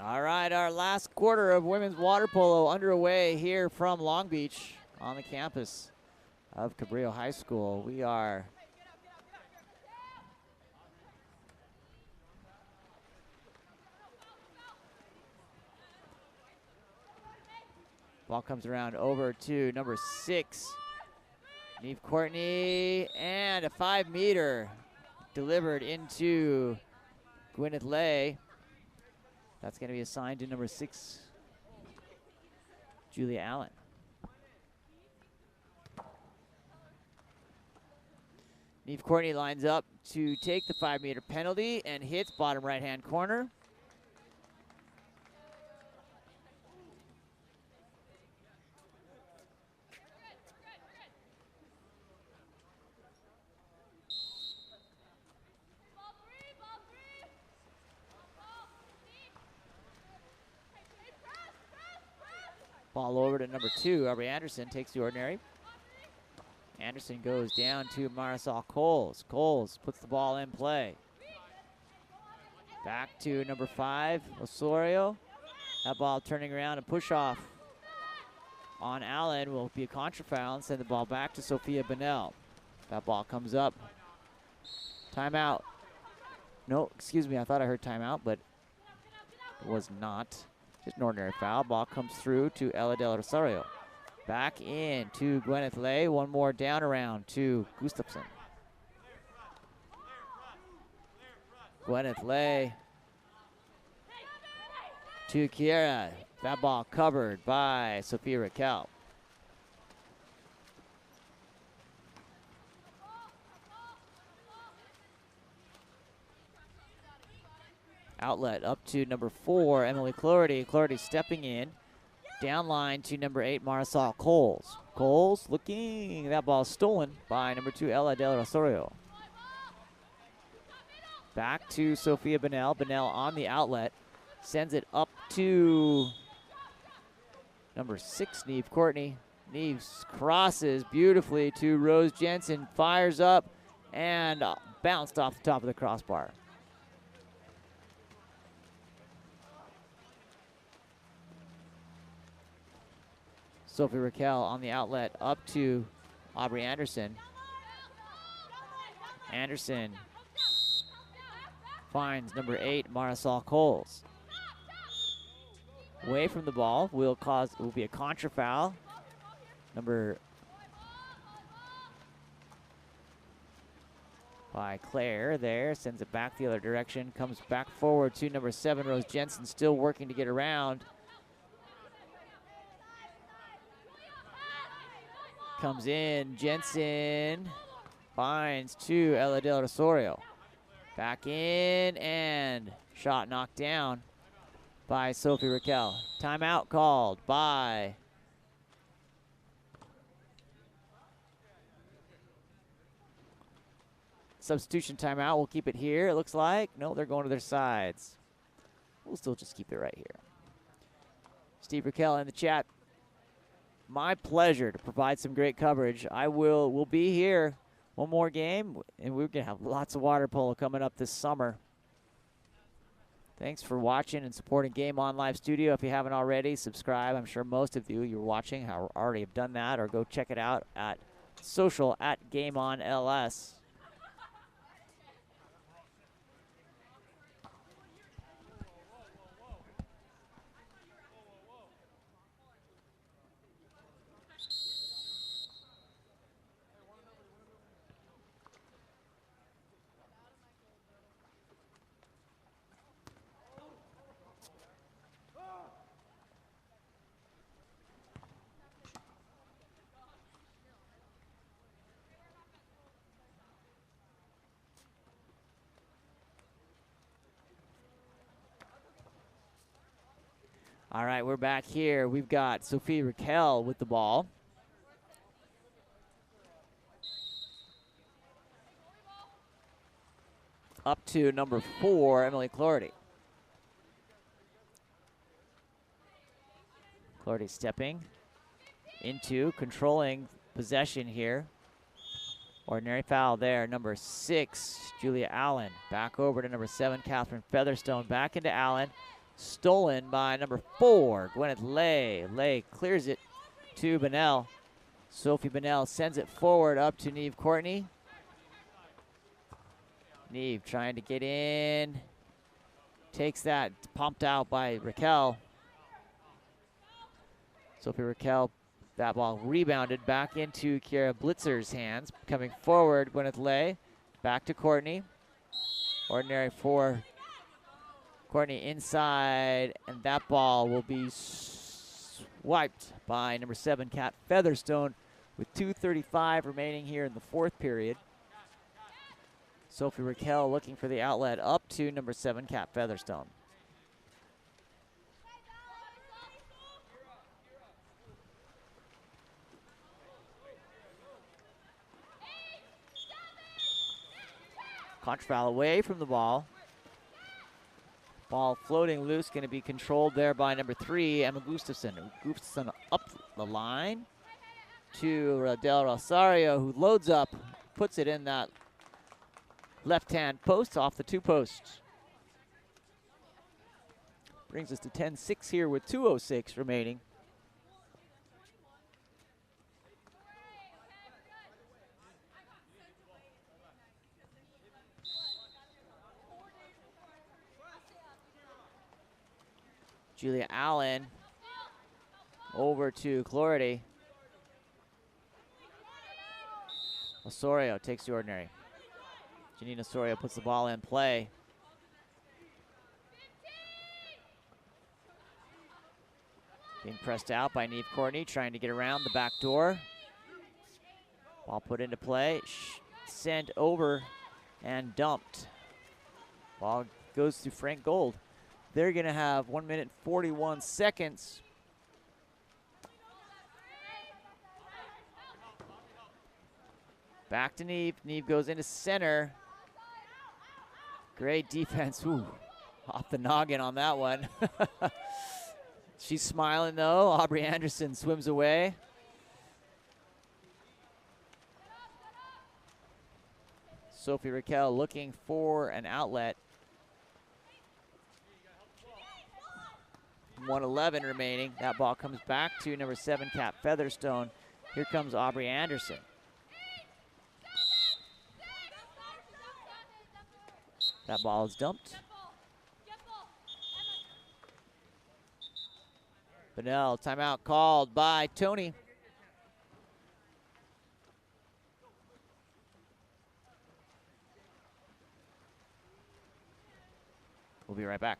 All right, our last quarter of women's water polo underway here from Long Beach on the campus of Cabrillo High School. We are ball comes around over to number 6, Neve Courtney, and a 5-meter delivered into Gwyneth Lay. That's going to be assigned to number 6, Julia Allen. Neve Courtney lines up to take the 5-meter penalty and hits bottom right-hand corner. Ball over to number 2, Aubrey Anderson takes the ordinary. Anderson goes down to Marisol Coles. Coles puts the ball in play. Back to number 5, Osorio. That ball turning around and push off on Allen will be a contra foul and send the ball back to Sophia Bonnell. That ball comes up. Timeout. No, excuse me, I thought I heard timeout, but it was not. Just an ordinary foul. Ball comes through to Ella Del Rosario. Back in to Gwyneth Lay. One more down around to Gustafson. Gwyneth Lay to Kiera. That ball covered by Sophia Raquel. Outlet up to number 4, Emily Clordy. Clordy stepping in. Down line to number 8, Marisol Coles. Coles looking. That ball stolen by number 2, Ella Del Rosario. Back to Sophia Bonnell. Bonnell on the outlet. Sends it up to number 6, Neve Courtney. Neve crosses beautifully to Rose Jensen. Fires up and bounced off the top of the crossbar. Sophie Raquel on the outlet up to Aubrey Anderson. Anderson finds number 8, Marisol Coles. Away from the ball will be a contra foul. By Claire there, sends it back the other direction, comes back forward to number 7, Rose Jensen, still working to get around. Comes in, Jensen finds to Ella Del Rosario. Back in, and shot knocked down by Sophie Raquel. Timeout called by substitution timeout. We'll keep it here, it looks like. No, they're going to their sides. We'll still just keep it right here. Steve Raquel in the chat. My pleasure to provide some great coverage. We'll be here one more game, and we're going to have lots of water polo coming up this summer. Thanks for watching and supporting Game On Live Studio. If you haven't already, subscribe. I'm sure most of you're watching already have done that, or go check it out at social at Game On LS. All right, we're back here. We've got Sophie Raquel with the ball. Up to number 4, Emily Clordy. Clordy stepping into controlling possession here. Ordinary foul there. Number 6, Julia Allen. Back over to number 7, Catherine Featherstone. Back into Allen. Stolen by number 4, Gwyneth Lay. Lay clears it to Bunnell. Sophie Bunnell sends it forward up to Neve Courtney. Neve trying to get in. Takes that, pumped out by Raquel. Sophie Raquel, that ball rebounded back into Kiera Blitzer's hands. Coming forward, Gwyneth Lay. Back to Courtney. Ordinary for Courtney inside, and that ball will be swiped by number 7, Kat Featherstone, with 2:35 remaining here in the 4th period. Sophie Raquel looking for the outlet up to number 7, Kat Featherstone. Contra foul away from the ball. Ball floating loose, going to be controlled there by number 3, Emma Gustafson. Gustafson up the line to Del Rosario, who loads up, puts it in that left-hand post off the 2 posts. Brings us to 10-6 here with 2:06 remaining. Julia Allen over to Clordy. Osorio takes the ordinary. Janine Osorio puts the ball in play. Being pressed out by Neve Courtney, trying to get around the back door. Ball put into play, sent over and dumped. Ball goes to Frank Gold. They're gonna have 1 minute 41 seconds. Back to Neve. Neve goes into center. Great defense. Ooh, off the noggin on that one. She's smiling though. Aubrey Anderson swims away. Sophie Raquel looking for an outlet. 1:11 remaining. That ball comes back to number 7, Kat Featherstone. Here comes Aubrey Anderson. That ball is dumped. Bunnell, timeout called by Tony. We'll be right back.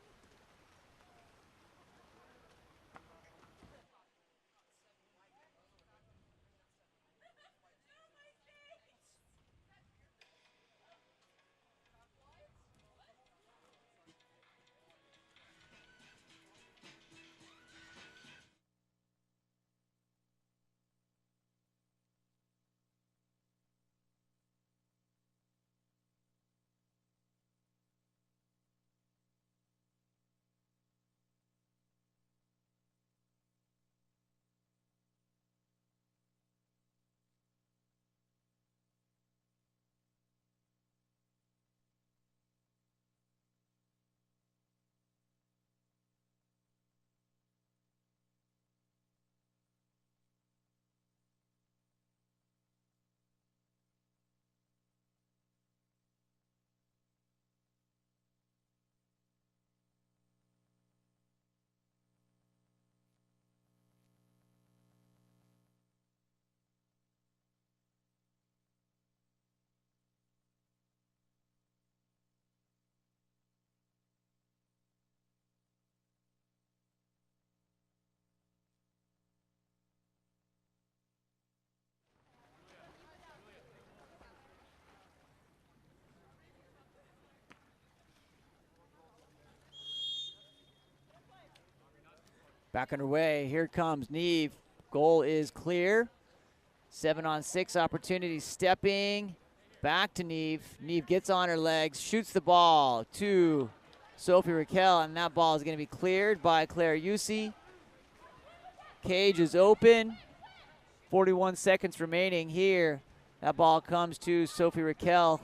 Back underway. Here comes Neve. Goal is clear. 7-on-6 opportunity. Stepping back to Neve. Neve gets on her legs, shoots the ball to Sophie Raquel, and that ball is going to be cleared by Claire Yusi. Cage is open. 41 seconds remaining here. That ball comes to Sophie Raquel.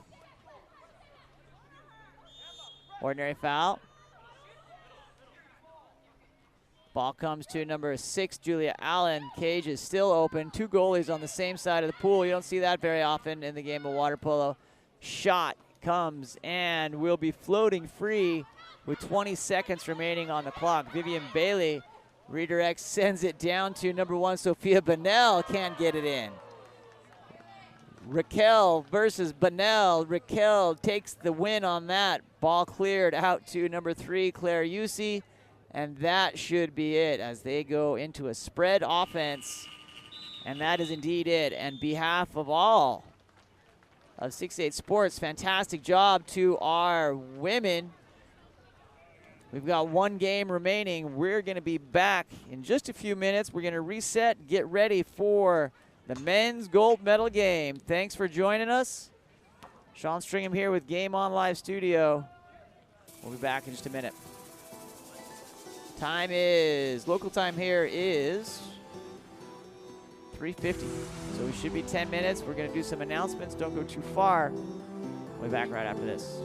Ordinary foul. Ball comes to number 6, Julia Allen. Cage is still open. 2 goalies on the same side of the pool. You don't see that very often in the game of water polo. Shot comes and will be floating free with 20 seconds remaining on the clock. Vivian Bailey redirects, sends it down to number 1, Sophia Bonnell. Can't get it in. Raquel versus Bonnell. Raquel takes the win on that. Ball cleared out to number 3, Claire Yusi. And that should be it as they go into a spread offense. And that is indeed it. And behalf of all of 6-8 Sports, fantastic job to our women. We've got 1 game remaining. We're going to be back in just a few minutes. We're going to reset, get ready for the men's gold medal game. Thanks for joining us. Sean Stringham here with Game On Live Studio. We'll be back in just a minute. Local time here is 3:50. So we should be 10 minutes. We're going to do some announcements. Don't go too far. We'll be back right after this.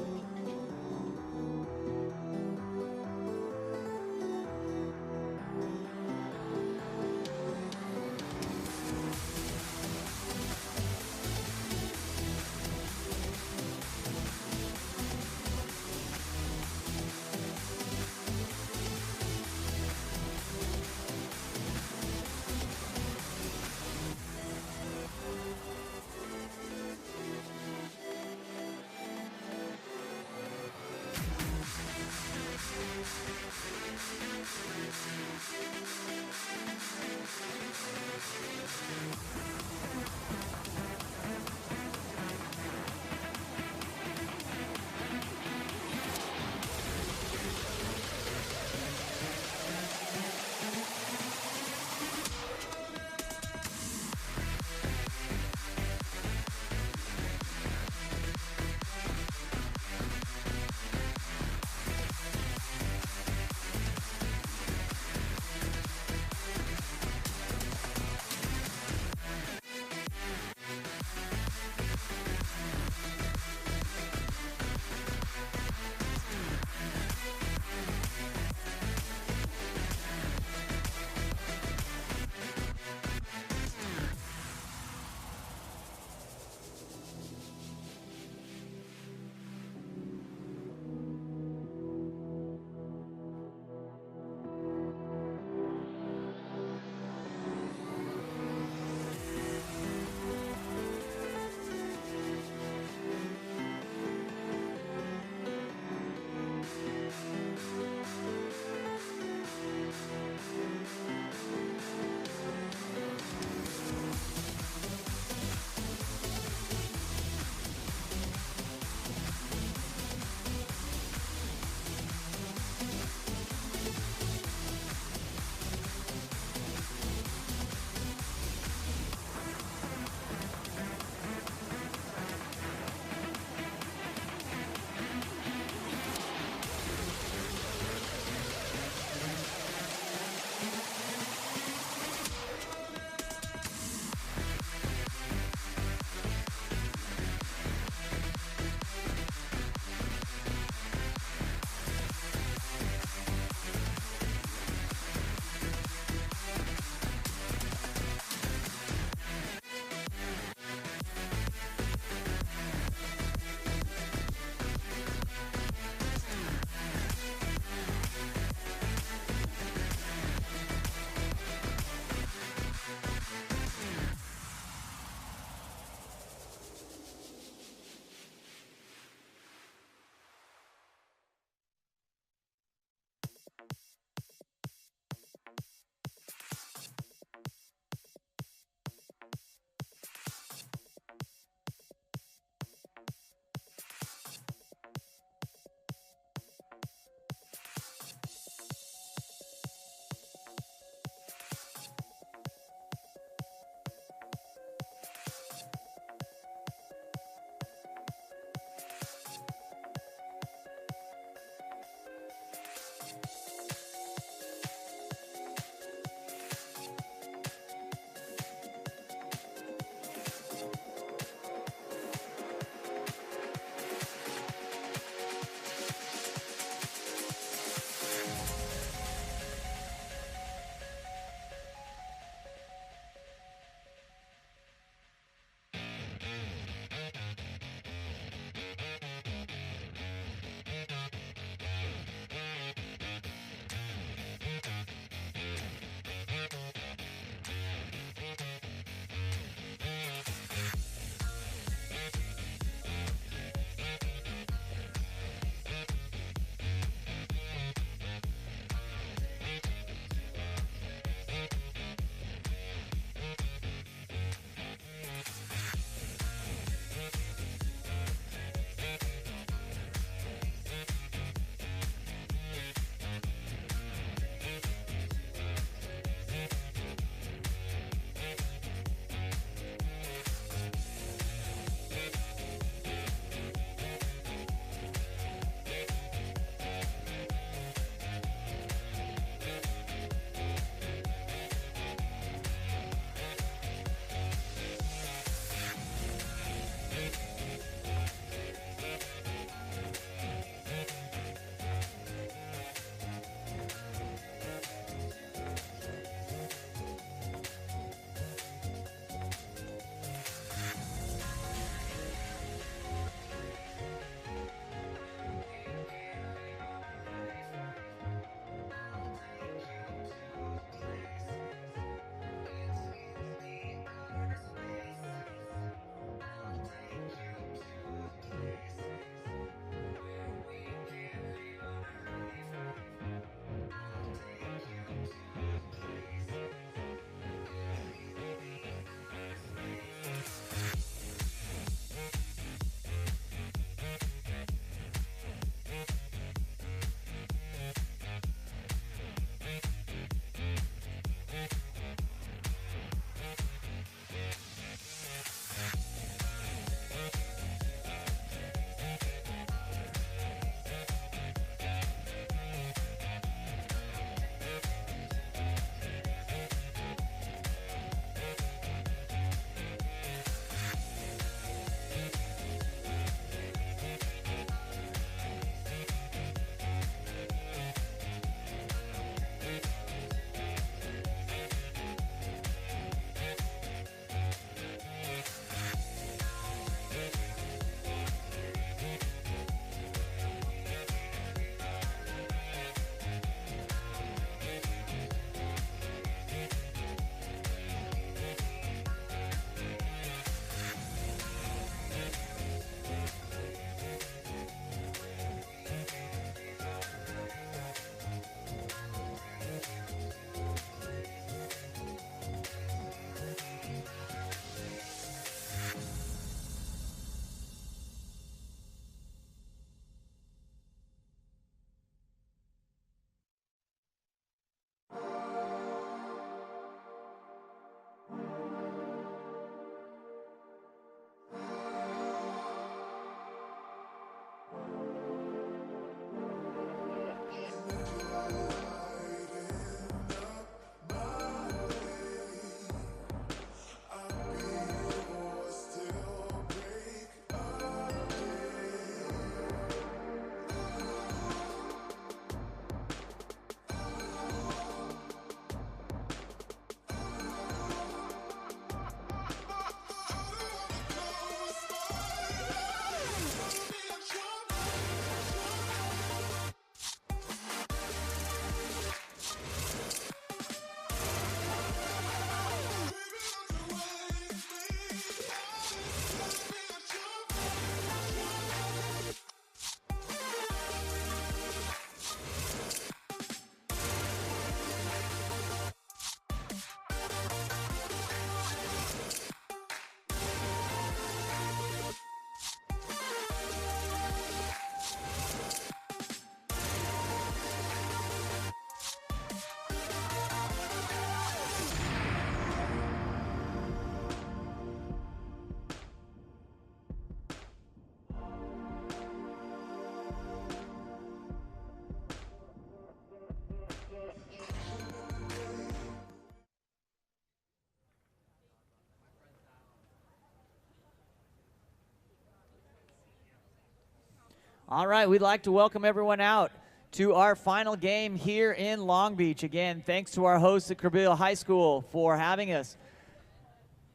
All right, we'd like to welcome everyone out to our final game here in Long Beach. Again, thanks to our hosts at Cabrillo High School for having us.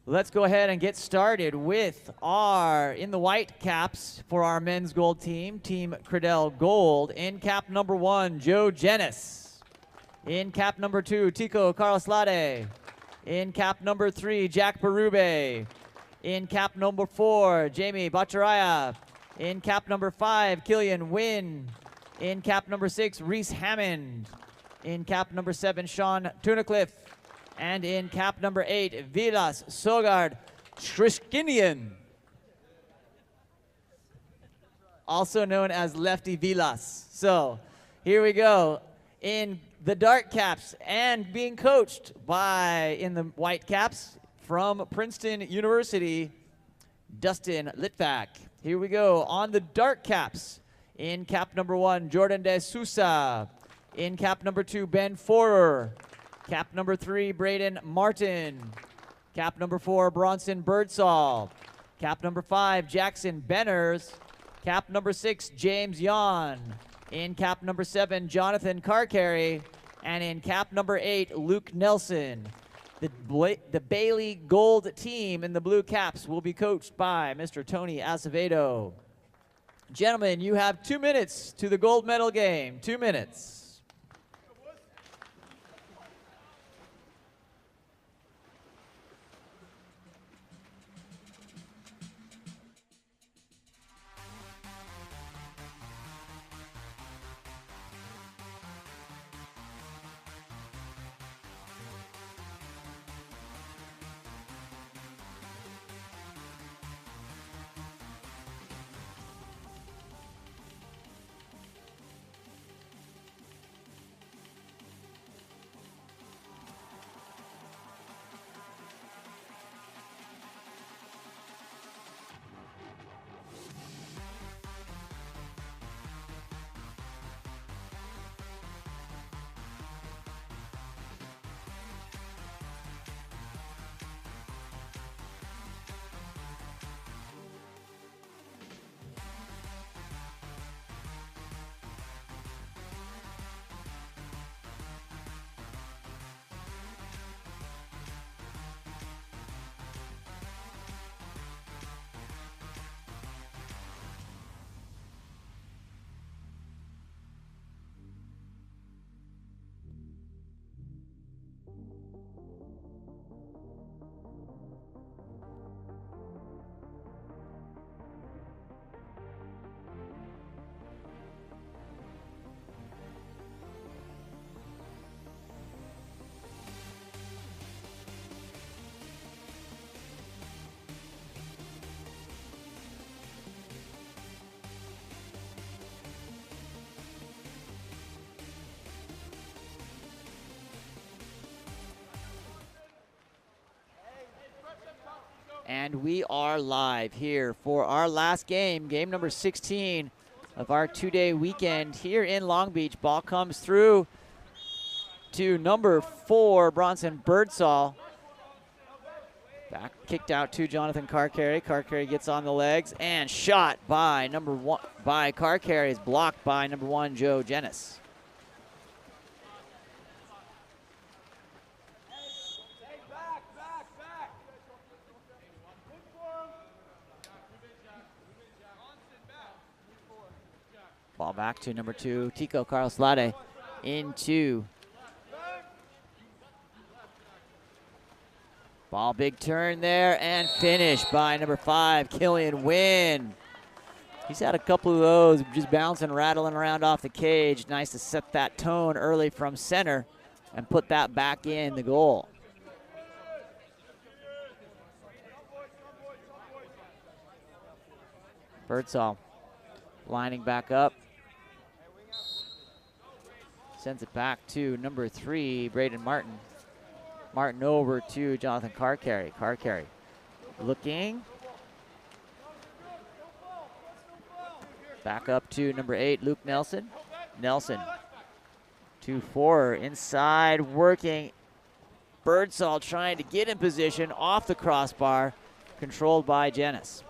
Let's go ahead and get started with in the white caps for our men's gold team, Team Credell Gold. In cap number 1, Joe Jenis. In cap number 2, Tico Carloslade. In cap number 3, Jack Berube. In cap number 4, Jamie Bacharaya. In cap number 5, Killian Wynn. In cap number 6, Reese Hammond. In cap number 7, Sean Tunacliffe. And in cap number 8, Vilas Sogard Shriskinian. Also known as Lefty Vilas. So here we go. In the dark caps and being coached in the white caps from Princeton University, Dustin Litvak. Here we go on the dark caps. In cap number 1, Jordan De Sousa. In cap number 2, Ben Forer. Cap number 3, Braden Martin. Cap number 4, Bronson Birdsall. Cap number 5, Jackson Benners. Cap number 6, James Yon. In cap number 7, Jonathan Carcarry. And in cap number 8, Luke Nelson. The Bailey Gold team in the blue caps will be coached by Mr. Tony Acevedo. Gentlemen, you have 2 minutes to the gold medal game. 2 minutes. And we are live here for our last game, game number 16 of our 2-day weekend here in Long Beach. Ball comes through to number 4, Bronson Birdsall. Back kicked out to Jonathan Carcarry. Carcarry gets on the legs and shot by number 1 by Carcarry is blocked by number 1, Joe Jenis. Ball back to number 2, Tico Carloslade into. Ball big turn there and finished by number 5, Killian Wynn. He's had a couple of those just bouncing, rattling around off the cage. Nice to set that tone early from center and put that back in the goal. Birdsall lining back up. Sends it back to number 3, Braden Martin. Martin over to Jonathan Carcarry. Carcarry looking. Back up to number 8, Luke Nelson. Nelson 2-4 inside working. Birdsall trying to get in position off the crossbar, controlled by Jenis.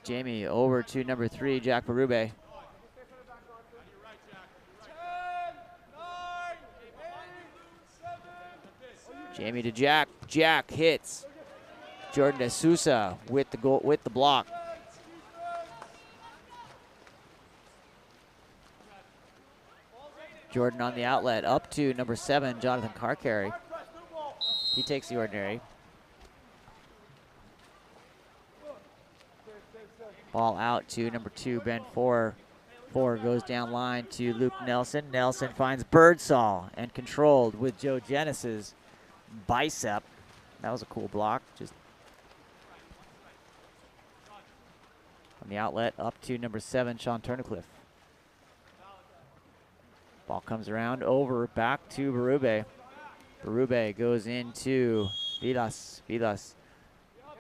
Jamie over to number 3, Jack Berube. Jamie to Jack. Jack hits. Jordan De Sousa with the goal, with the block. Jordan on the outlet, up to number 7, Jonathan Carcarry. He takes the ordinary. Ball out to number 2, Ben Four. Four goes down line to Luke Nelson. Nelson finds Birdsall and controlled with Joe Genis's bicep. That was a cool block. Just on the outlet, up to number 7, Sean Turnicliffe. Ball comes around, over, back to Berube. Berube goes into Vilas. Vilas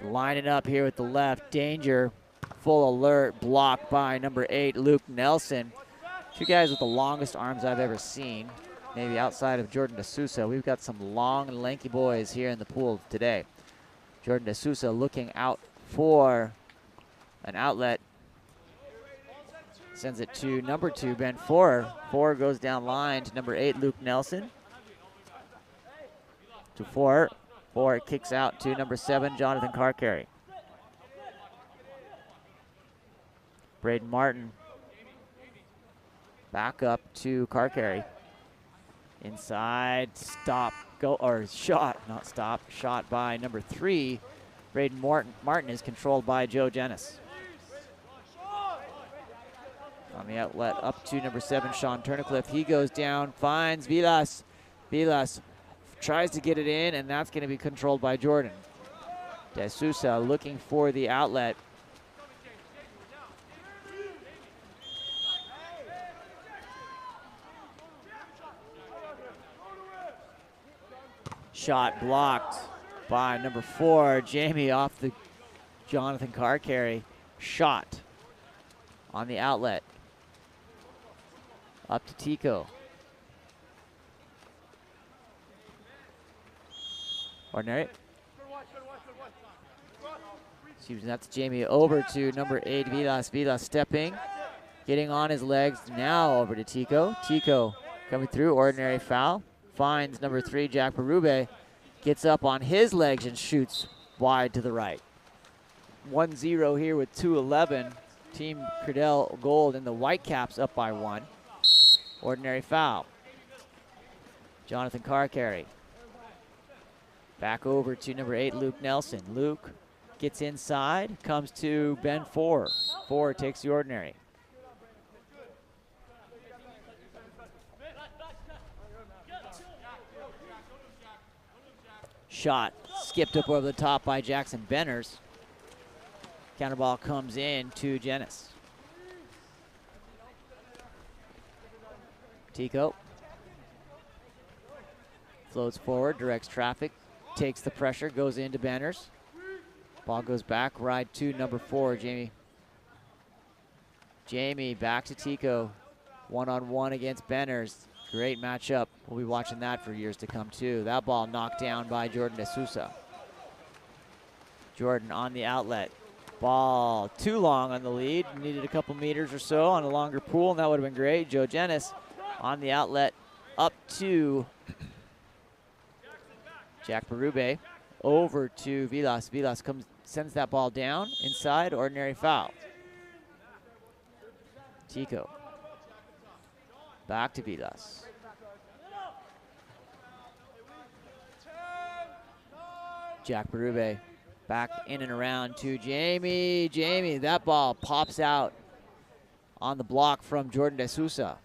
lining up here with the left. Danger, full alert, blocked by number 8, Luke Nelson. Two guys with the longest arms I've ever seen, maybe outside of Jordan De Sousa. We've got some long and lanky boys here in the pool today. Jordan De Sousa looking out for an outlet. Sends it to number 2, Ben Four. Four goes down line to number 8, Luke Nelson. To Four. Four kicks out to number 7, Jonathan Carcarry. Braden Martin back up to Carcarry. Inside, stop, go, or shot, not stop, shot by number 3. Braden Martin is controlled by Joe Genis. On the outlet, up to number 7, Sean Turnicliffe. He goes down, finds Vilas. Vilas tries to get it in, and that's going to be controlled by Jordan. De Sousa looking for the outlet. Shot blocked by number 4, Jamie, off the Jonathan Carcarry. Shot on the outlet. Up to Tico. Ordinary. Excuse me, that's Jamie over to number 8, Vilas. Vilas stepping, getting on his legs. Now over to Tico. Tico coming through, ordinary foul. Finds number 3, Jack Berube. Gets up on his legs and shoots wide to the right. 1-0 here with 2:11. Team Credell Gold and the Whitecaps up by 1. Ordinary foul. Jonathan Carcarry. Back over to number 8, Luke Nelson. Luke gets inside, comes to Ben Four. Four takes the ordinary. Shot skipped up over the top by Jackson Benners. Counter ball comes in to Genis. Tico floats forward, directs traffic, takes the pressure, goes into Banners. Ball goes back, ride to number 4, Jamie. Jamie back to Tico. One-on-one against Banners. Great matchup. We'll be watching that for years to come too. That ball knocked down by Jordan De Sousa. Jordan on the outlet. Ball too long on the lead. Needed a couple meters or so on a longer pool, and that would have been great. Joe Genis on the outlet, up to Jack Berube, over to Vilas. Vilas sends that ball down, inside, ordinary foul. Tico, back to Vilas. Jack Berube, back in and around to Jamie. Jamie, that ball pops out on the block from Jordan De Sousa.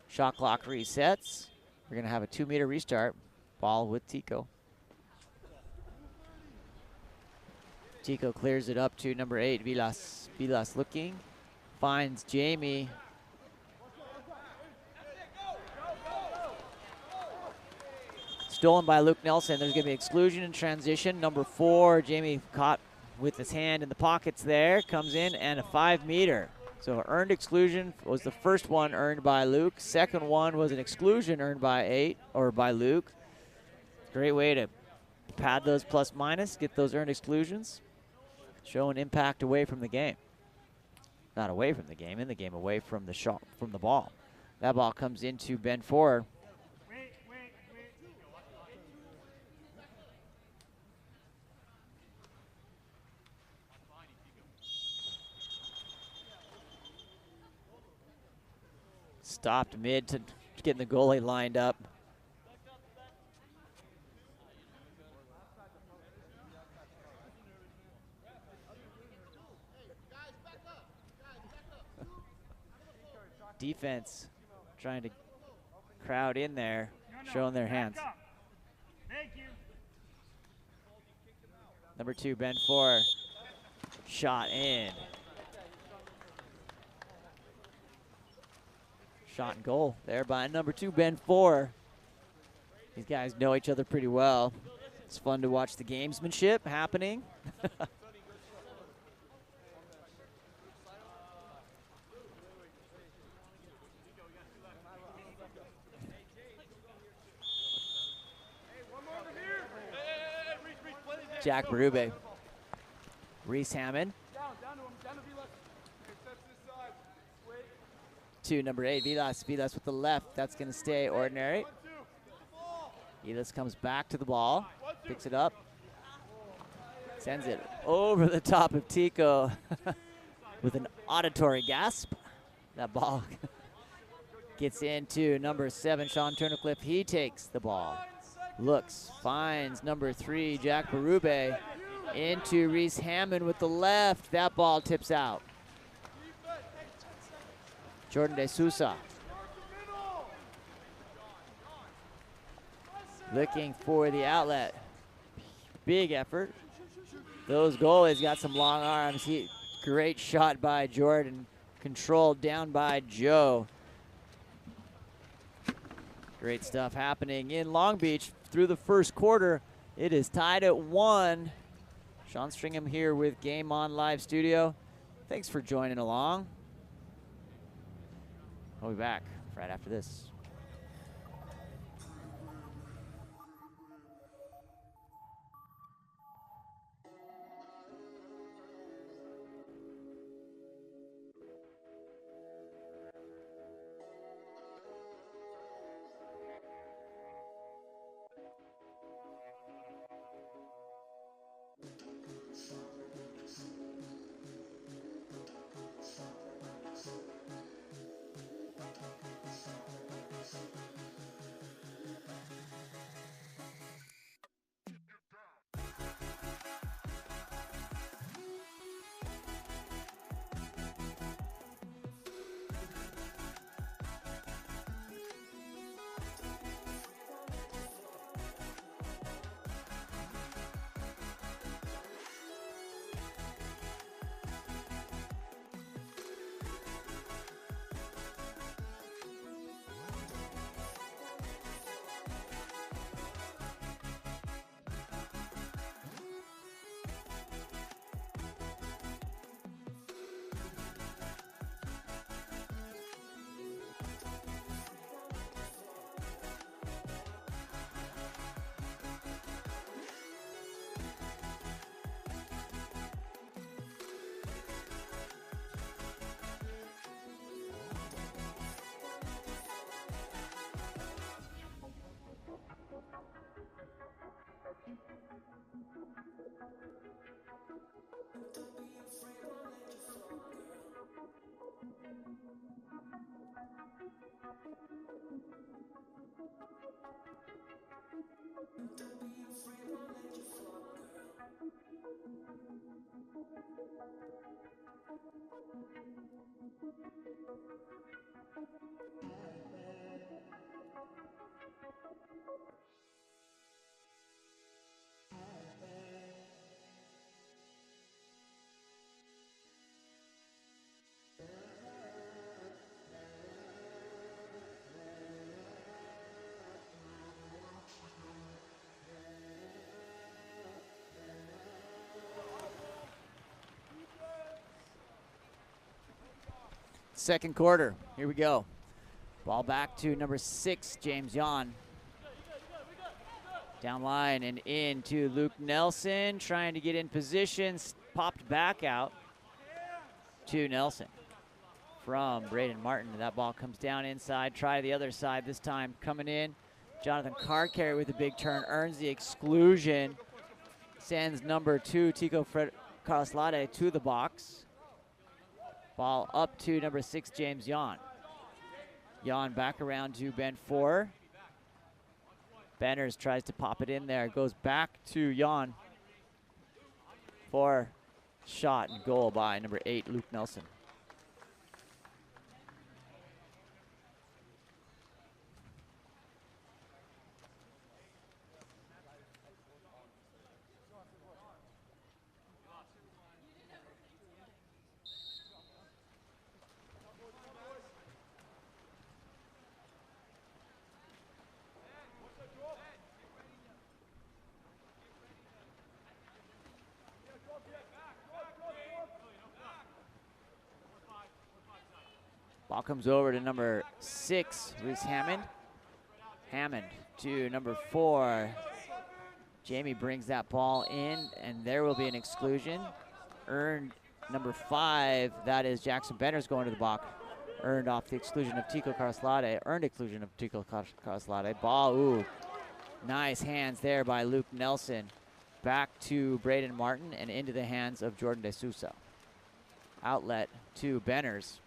Shot clock resets. We're going to have a 2-meter restart. Ball with Tico. Tico clears it up to number 8, Vilas. Vilas looking, finds Jamie. Stolen by Luke Nelson. There's going to be exclusion in transition. Number 4, Jamie caught with his hand in the pockets there. Comes in, and a 5-meter. So earned exclusion was the first one earned by Luke. Second one was an exclusion earned by Luke. Great way to pad those plus minus, get those earned exclusions. showing impact away from the game. Not away from the game, in the game, away from the shot, from the ball. That ball comes into Ben Four. Stopped mid to getting the goalie lined up. Defense trying to crowd in there, showing their hands. Number 2, Ben Four, shot in. Shot and goal there by number 2, Ben Four. These guys know each other pretty well. It's fun to watch the gamesmanship happening. Jack Berube. Reese Hammond. To number 8, Vilas. Vilas with the left. That's going to stay ordinary. Vilas comes back to the ball. Picks it up. Sends it over the top of Tico with an auditory gasp. That ball gets into number 7, Sean Turnacliffe. He takes the ball. Looks, finds number 3, Jack Berube, into Reese Hammond with the left. That ball tips out. Jordan De Sousa looking for the outlet. Big effort. Those goalies got some long arms. Great shot by Jordan, controlled down by Joe. Great stuff happening in Long Beach through the first quarter. It is tied at 1. Sean Stringham here with Game On Live Studio. Thanks for joining along. We'll be back right after this. Second quarter, here we go. Ball back to number 6, James Yon. Down line and into Luke Nelson, trying to get in position. popped back out to Nelson from Braden Martin. That ball comes down inside. Try the other side this time. Coming in, Jonathan Carcarry with a big turn, earns the exclusion. Sends number 2, Tico Carloslade, to the box. Ball up to number 6, James Yon. Yon back around to Ben 4. Benners tries to pop it in there. Goes back to Yon for shot and goal by number 8, Luke Nelson. Ball comes over to number 6, Reese Hammond. Hammond to number 4. Jamie brings that ball in, and there will be an exclusion. Earned number 5, that is Jackson Benners, going to the box. Earned off the exclusion of Tico Carloslade. Earned exclusion of Tico Carloslade. Ball, ooh. Nice hands there by Luke Nelson. Back to Braden Martin and into the hands of Jordan De Sousa. Outlet to Benners.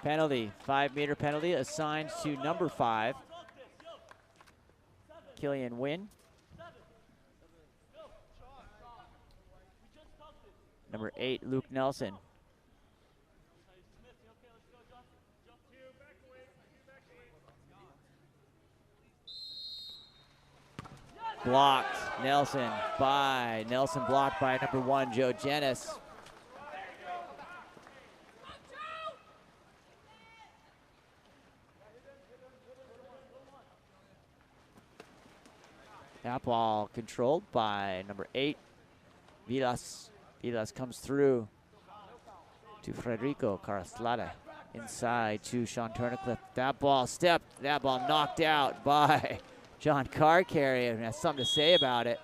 Penalty, 5-meter penalty assigned to number 5, Killian Wynn. Number 8, Luke Nelson. Blocked, Nelson blocked by number 1, Joe Jennis. That ball controlled by number 8, Vilas. Vilas comes through to Federico Carloslade. Inside to Sean Turnercliffe. That ball stepped. That ball knocked out by John Carcarry, and has something to say about it.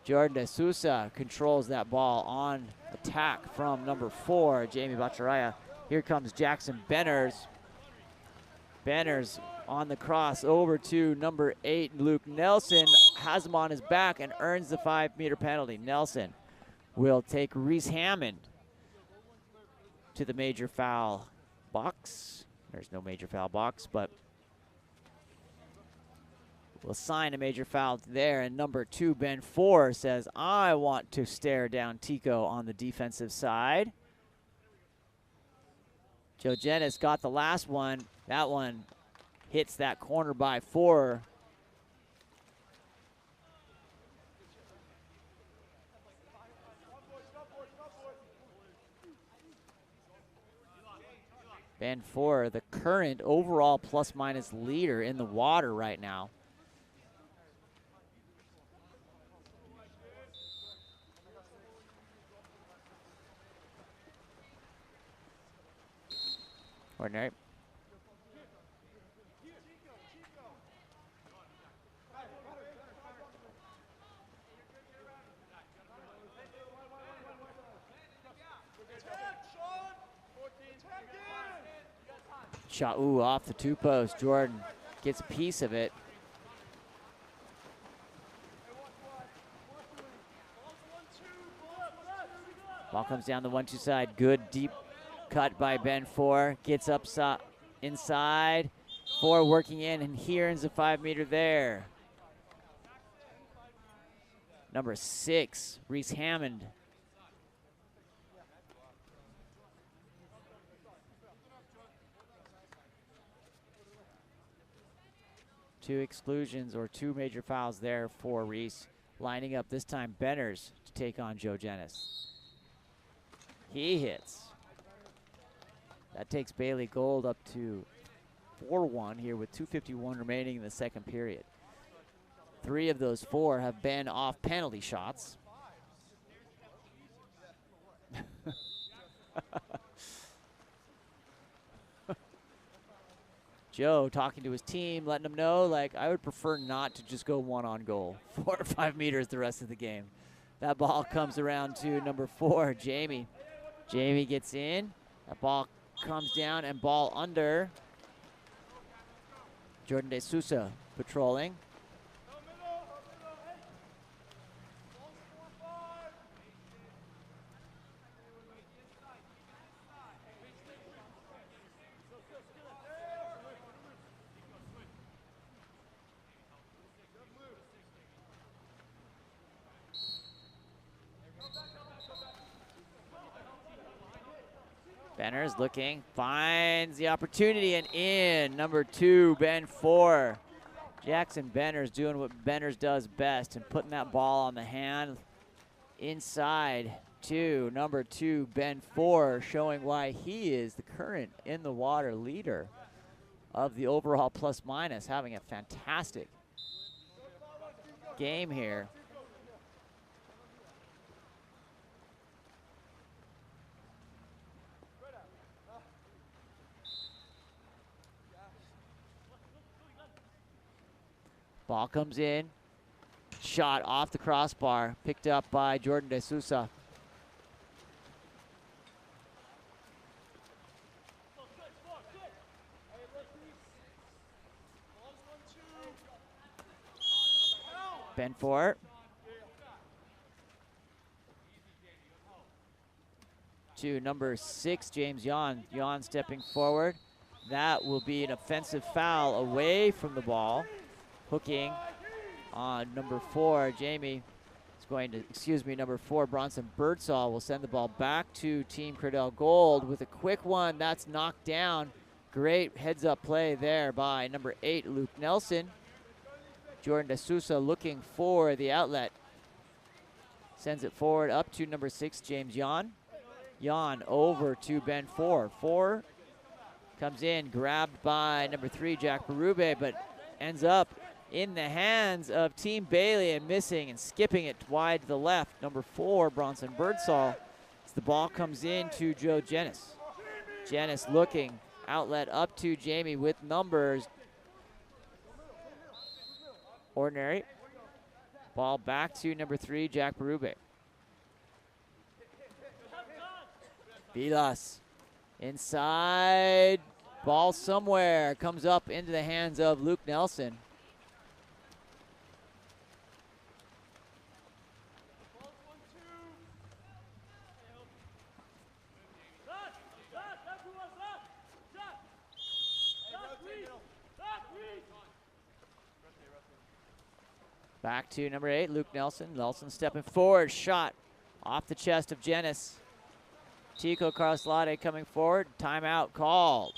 Jordan De Sousa controls that ball on attack from number 4, Jamie Bacharaya. Here comes Jackson Benners. Benners on the cross over to number 8, Luke Nelson. Has him on his back and earns the 5-meter penalty. Nelson will take Reese Hammond to the major foul box. There's no major foul box, but we'll sign a major foul there. And number 2, Ben 4, says, I want to stare down Tico on the defensive side. Joe Jennis got the last one. That one hits that corner by 4. Ben 4, the current overall plus-minus leader in the water right now. Ordinary. Shot, ooh, off the 2-post. Jordan gets a piece of it. Ball comes down the 1-2 side. Good deep cut by Ben 4. Gets up inside. 4 working in, and he earns a 5-meter there. Number 6, Reese Hammond. Two exclusions or 2 major fouls there for Reese. Lining up this time Benners to take on Joe Jennis. He hits. That takes Bailey Gold up to 4-1 here with 2:51 remaining in the second period. 3 of those 4 have been off penalty shots. Joe talking to his team, letting them know, like, I would prefer not to just go 1 on goal, 4 or 5 meters the rest of the game. That ball comes around to number 4, Jamie. Jamie gets in. That ball comes down and ball under. Jordan De Sousa patrolling. Benner's looking, finds the opportunity and in. Number 2, Ben 4. Jackson Benner's doing what Benner's does best and putting that ball on the hand inside to number 2, Ben 4, showing why he is the current in the water leader of the overall plus minus, having a fantastic game here. Ball comes in, shot off the crossbar, picked up by Jordan De Sousa. Ben Fort. To number 6, James Yon. Yon stepping forward. That will be an offensive foul away from the ball. Hooking on number 4, Jamie is going to, number 4, Bronson Birdsall will send the ball back to Team Cradell Gold with a quick one. That's knocked down. Great heads-up play there by number 8, Luke Nelson. Jordan De Sousa looking for the outlet. Sends it forward up to number 6, James Yon. Yon over to Ben 4. 4 comes in, grabbed by number 3, Jack Berube, but ends up in the hands of Team Bailey and missing and skipping it wide to the left. Number 4, Bronson Birdsall. As the ball comes in to Joe Jennis. Jennis looking, outlet up to Jamie with numbers. Ordinary. Ball back to number 3, Jack Berube. Vilas inside, ball somewhere, comes up into the hands of Luke Nelson. Back to number 8, Luke Nelson. Nelson stepping forward, shot off the chest of Jennis. Chico Carlslade coming forward, timeout called.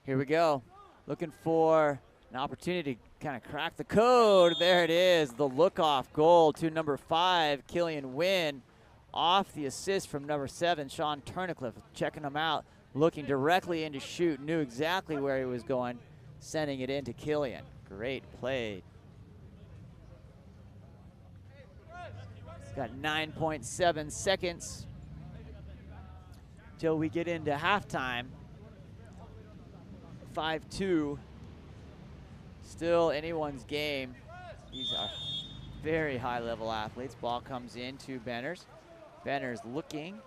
Here we go. Looking for an opportunity to kind of crack the code. There it is, the look-off goal to number 5, Killian Wynn, off the assist from number 7, Sean Turnicliffe. Checking him out, looking directly into shoot, knew exactly where he was going, sending it into Killian. Great play. Got 9.7 seconds till we get into halftime. 5-2, still anyone's game. These are very high-level athletes. Ball comes in to Benners. Benners looking,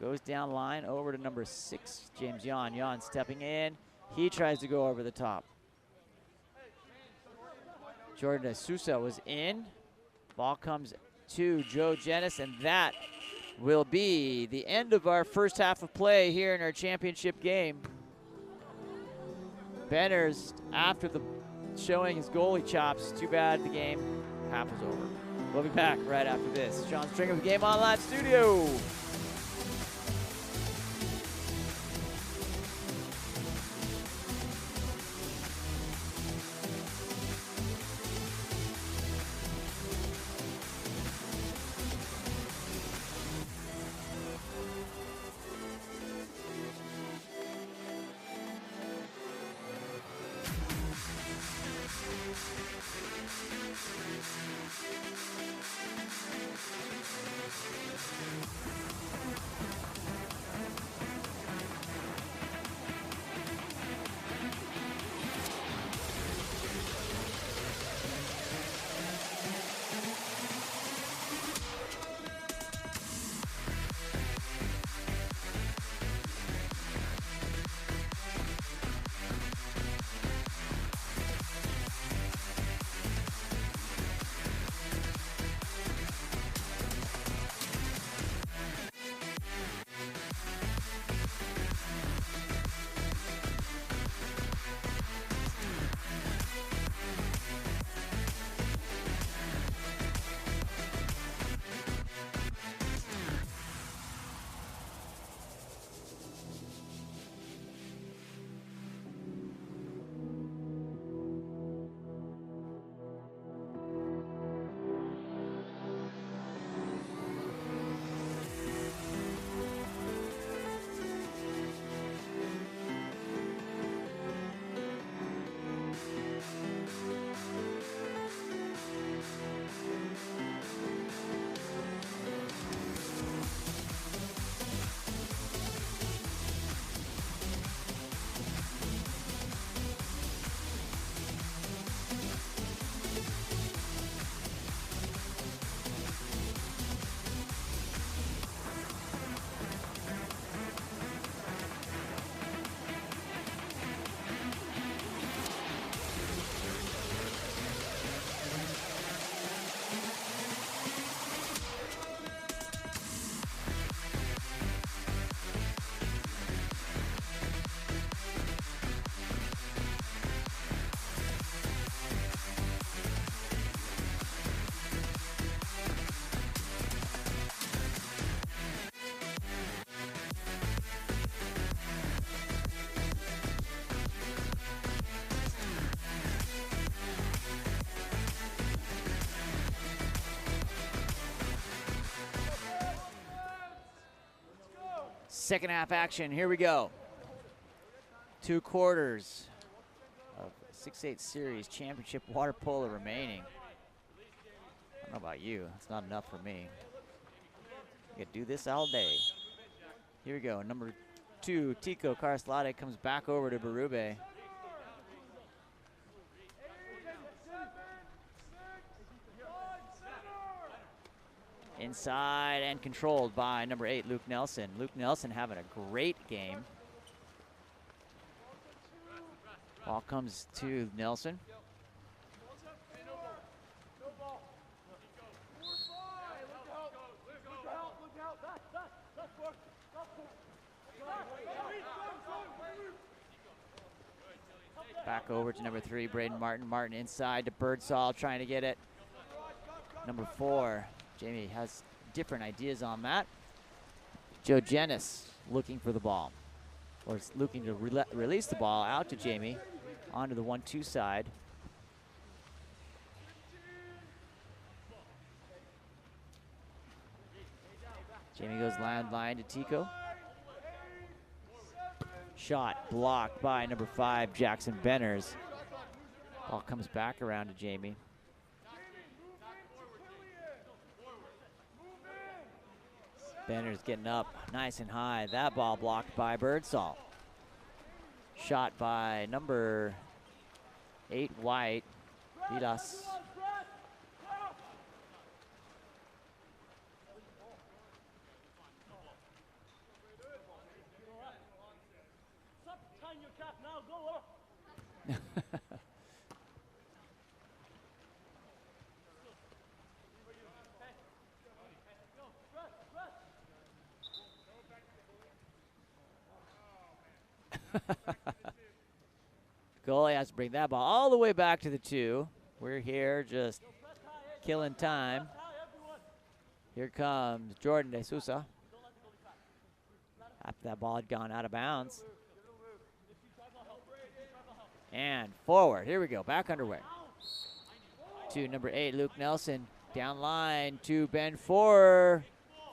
goes down line over to number 6, James Yon. Yon stepping in. He tries to go over the top. Jordan Sousa was in. Ball comes to Joe Jennis, and that will be the end of our first half of play here in our championship game. Benners, after the showing his goalie chops, too bad the game half is over. We'll be back right after this. Sean Stringer with Game Online Studio. Second half action, here we go. 2 quarters of 6-8 series championship water polo remaining. I don't know about you, it's not enough for me. You could do this all day. Here we go, number 2, Tico Karaslade comes back over to Berube. Inside and controlled by number 8, Luke Nelson. Luke Nelson having a great game. Ball comes to Nelson. Back over to number 3, Braden Martin. Martin inside to Birdsall, trying to get it. Number 4, Jamie has different ideas on that. Joe Jennis looking for the ball. or is looking to release the ball out to Jamie onto the 1-2 side. Jamie goes line to Tico. Shot blocked by number 5, Jackson Benners. Ball comes back around to Jamie. Benners getting up nice and high. That ball blocked by Birdsall. Shot by number 8, White, Vilas. Goalie has to bring that ball all the way back to the 2. We're here just killing time. Here comes Jordan De Sousa. After that ball had gone out of bounds. And forward. Here we go. Back underway. To number 8, Luke Nelson. Down line to Ben Four.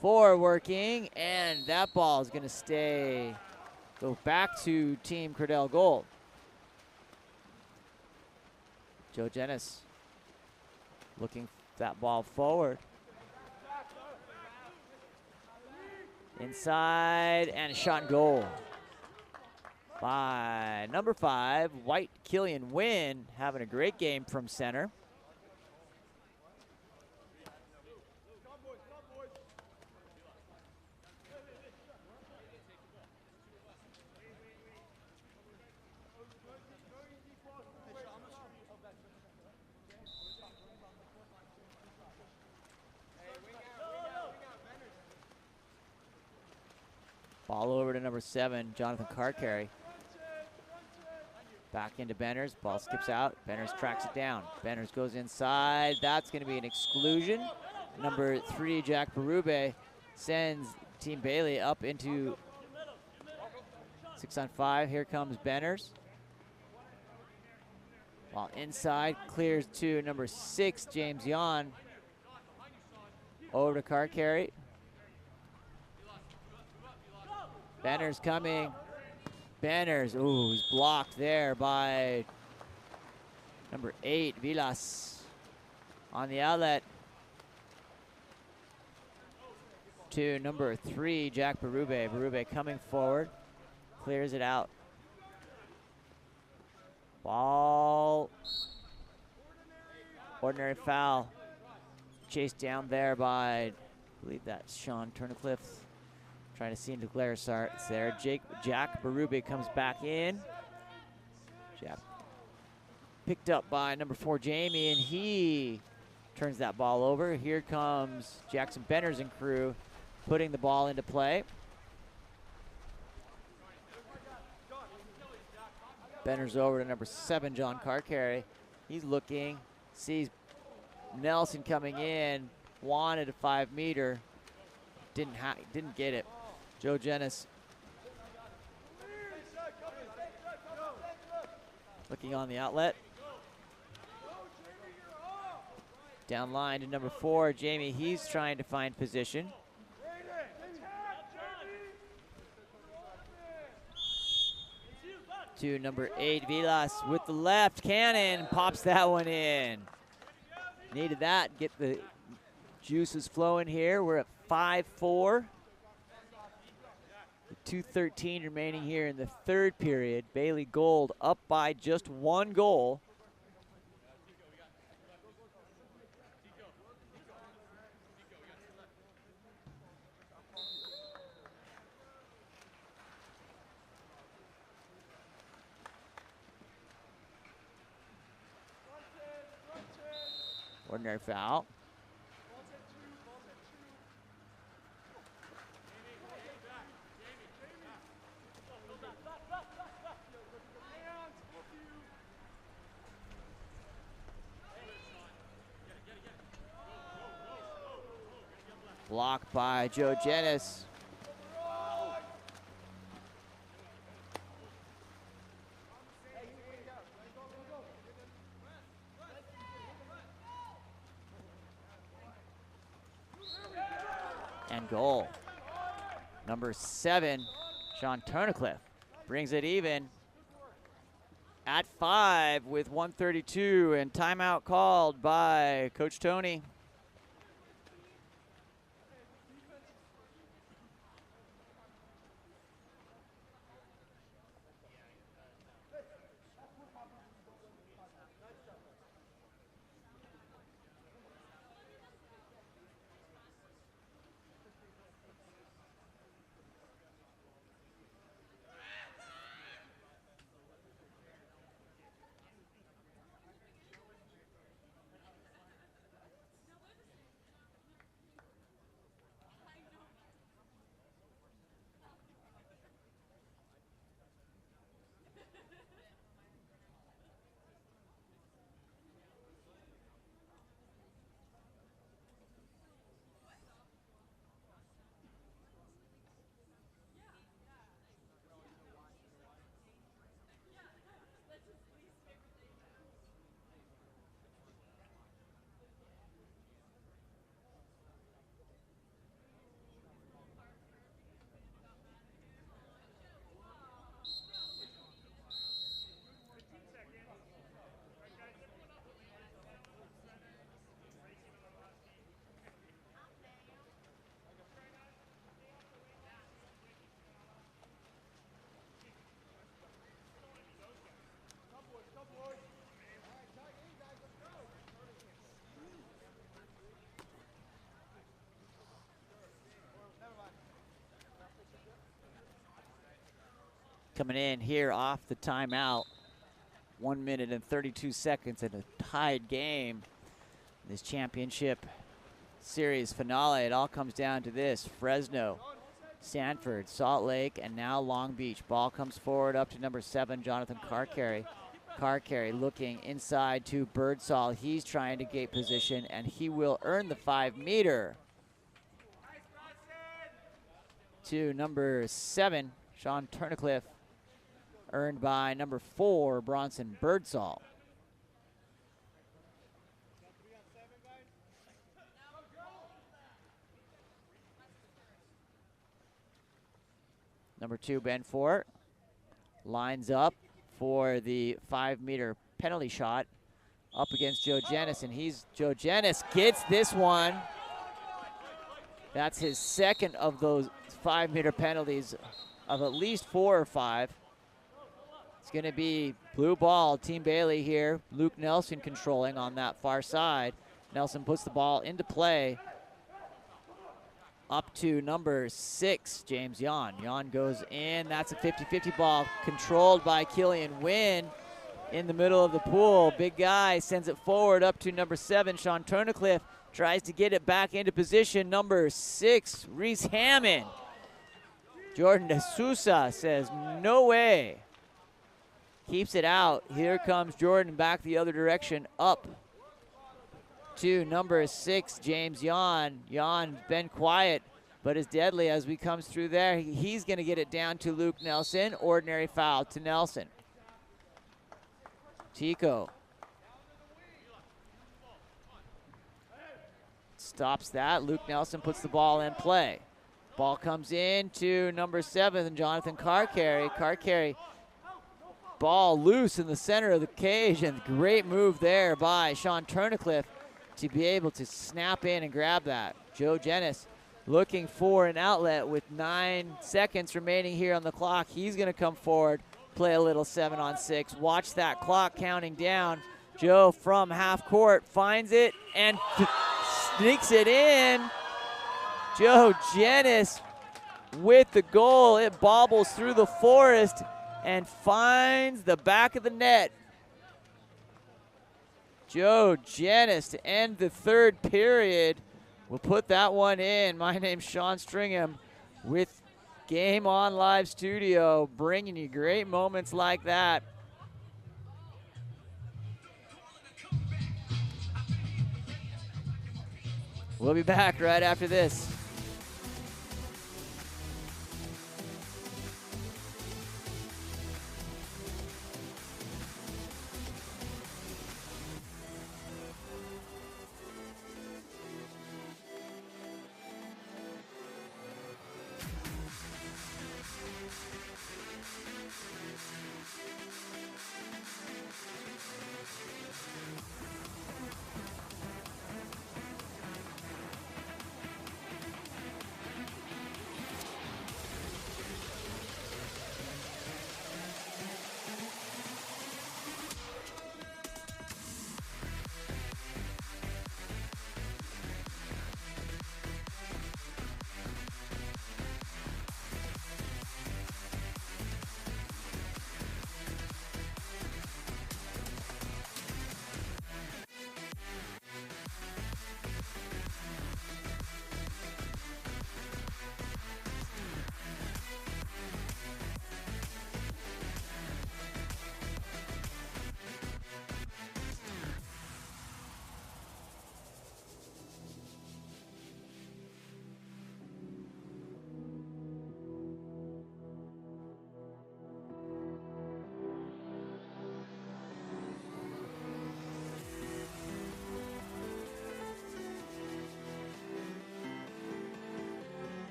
Four working. And that ball is going to go back to Team Cordell Gold. Joe Jennis looking that ball forward. Inside and a shot and goal by number 5, White Killian Wynn, having a great game from center. Ball over to number 7, Jonathan Carcarry. Back into Benners. Ball skips out. Benners tracks it down. Benners goes inside. That's going to be an exclusion. Number 3, Jack Berube, sends Team Bailey up into 6-on-5. Here comes Benners. While inside, clears to number 6, James Yon. Over to Carcarry. Benners coming. Benners, ooh, he's blocked there by number 8, Vilas. On the outlet to number 3, Jack Berube. Berube coming forward, clears it out. Ball, ordinary foul. Chased down there by, I believe that's Sean Turnacliffe. Trying to see into glare starts there. Jack Berube comes back in. Jack picked up by number 4, Jamie, and he turns that ball over. Here comes Jackson Benners and crew putting the ball into play. Benners over to number 7, John Carcarry. He's looking, sees Nelson coming in, wanted a 5-meter, didn't get it. Joe Jennis looking on the outlet. Down line to number 4, Jamie. He's trying to find position. To number 8, Vilas with the left cannon, pops that one in. Needed that, get the juices flowing here. We're at 5-4. 2:13 remaining here in the 3rd period. Bailey Gold up by just 1 goal. Ordinary foul. Blocked by Joe Jennis. and goal. Number 7, Sean Turnicliffe, brings it even at 5 with 1:32, and timeout called by Coach Tony. Coming in here off the timeout, 1 minute and 32 seconds in a tied game. This championship series finale, it all comes down to this: Fresno, Sanford, Salt Lake, and now Long Beach. Ball comes forward up to number 7, Jonathan Carcarry. Carcarry looking inside to Birdsall. He's trying to gate position, and he will earn the 5-meter to number 7, Sean Turnicliffe, earned by number 4, Bronson Birdsall. Number 2, Ben Fort, lines up for the 5-meter penalty shot up against Joe Janis, and Joe Janis gets this one. That's his second of those 5-meter penalties of at least 4 or 5. It's going to be blue ball, Team Bailey here. Luke Nelson controlling on that far side. Nelson puts the ball into play up to number 6, James Yon. Yon goes in. That's a 50-50 ball controlled by Killian Wynn in the middle of the pool. Big guy sends it forward up to number 7, Sean Turnicliffe. Tries to get it back into position. Number 6, Reese Hammond. Jordan De Sousa says, no way. Keeps it out. Here comes Jordan back the other direction, up to number 6, James Yon. Yon been quiet, but is deadly as we comes through there. He's going to get it down to Luke Nelson. Ordinary foul to Nelson. Tico stops that. Luke Nelson puts the ball in play. Ball comes in to number 7, Jonathan Carcarry. Carcarry, ball loose in the center of the cage, and great move there by Sean Turnicliffe to be able to snap in and grab that. Joe Janis looking for an outlet with 9 seconds remaining here on the clock. He's going to come forward, play a little 7-on-6. Watch that clock counting down. Joe from half court finds it and sneaks it in. Joe Janis with the goal. It bobbles through the forest and finds the back of the net. Joe Janis to end the 3rd period. We'll put that one in. My name's Sean Stringham with Game On Live Studio, bringing you great moments like that. We'll be back right after this.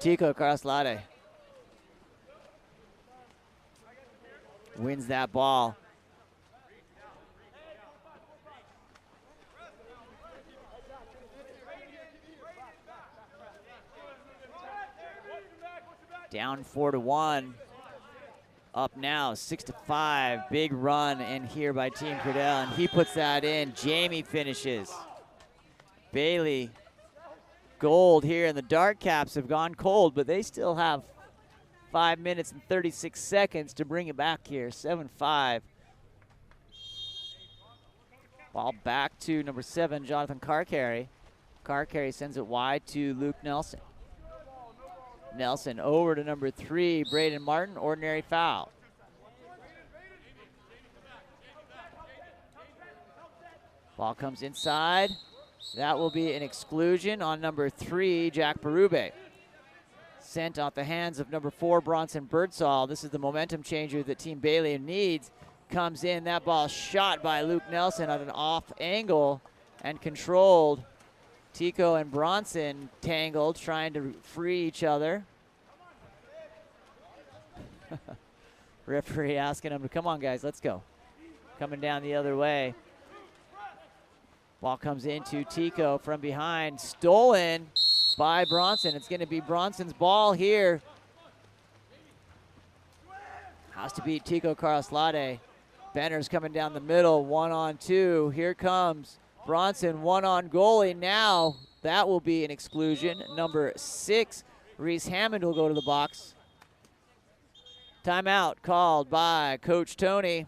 Tico Karaslade wins that ball. Down 4-1. Up now, 6-5. Big run in here by Team Credell, and he puts that in. Jamie finishes. Bailey, gold here, and the Dark Caps have gone cold, but they still have 5 minutes and 36 seconds to bring it back here. 7-5. Ball back to number 7, Jonathan Carcarry. Carcarry sends it wide to Luke Nelson. Nelson over to number 3, Braden Martin, ordinary foul. Ball comes inside. That will be an exclusion on number 3, Jack Berube. Sent off the hands of number 4, Bronson Birdsall. This is the momentum changer that Team Bailey needs. Comes in, that ball shot by Luke Nelson at an off angle and controlled. Tico and Bronson tangled, trying to free each other. Referee asking them to come on, guys, let's go. Coming down the other way. Ball comes into Tico from behind, stolen by Bronson. It's going to be Bronson's ball here. Has to beat Tico Karaslade. Benner's coming down the middle, 1-on-2. Here comes Bronson, 1 on goalie. Now that will be an exclusion. Number 6, Reese Hammond will go to the box. Timeout called by Coach Tony.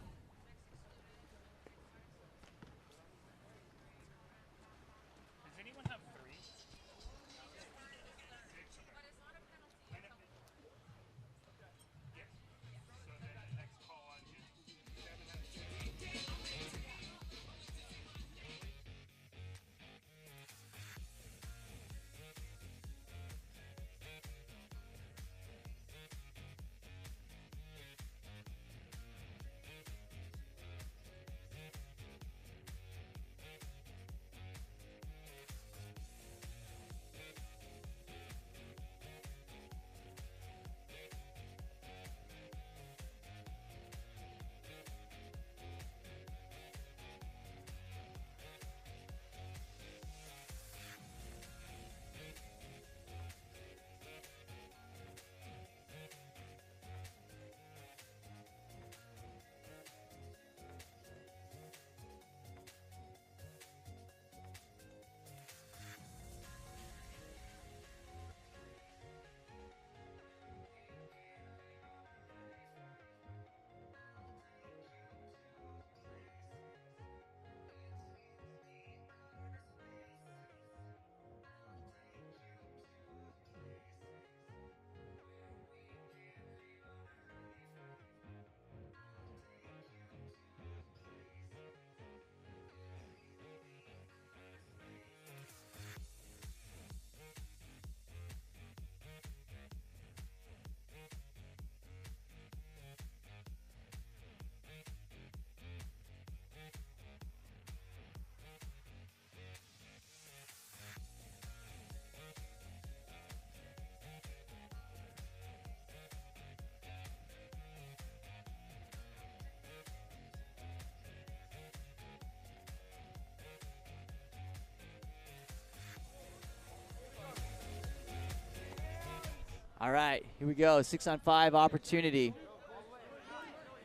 All right, here we go, 6-on-5 opportunity.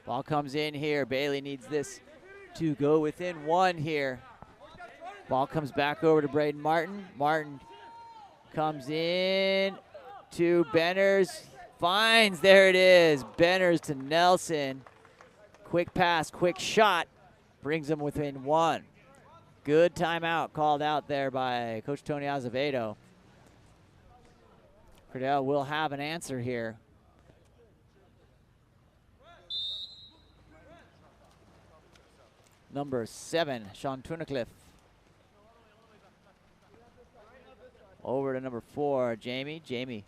Ball comes in here. Bailey needs this to go within 1 here. Ball comes back over to Braden Martin. Martin comes in to Benners. Finds, there it is. Benners to Nelson. Quick pass, quick shot. Brings him within 1. Good timeout called out there by Coach Tony Azevedo. Credell will have an answer here. Number 7, Sean Tunnicliffe. Over to number 4, Jamie. Jamie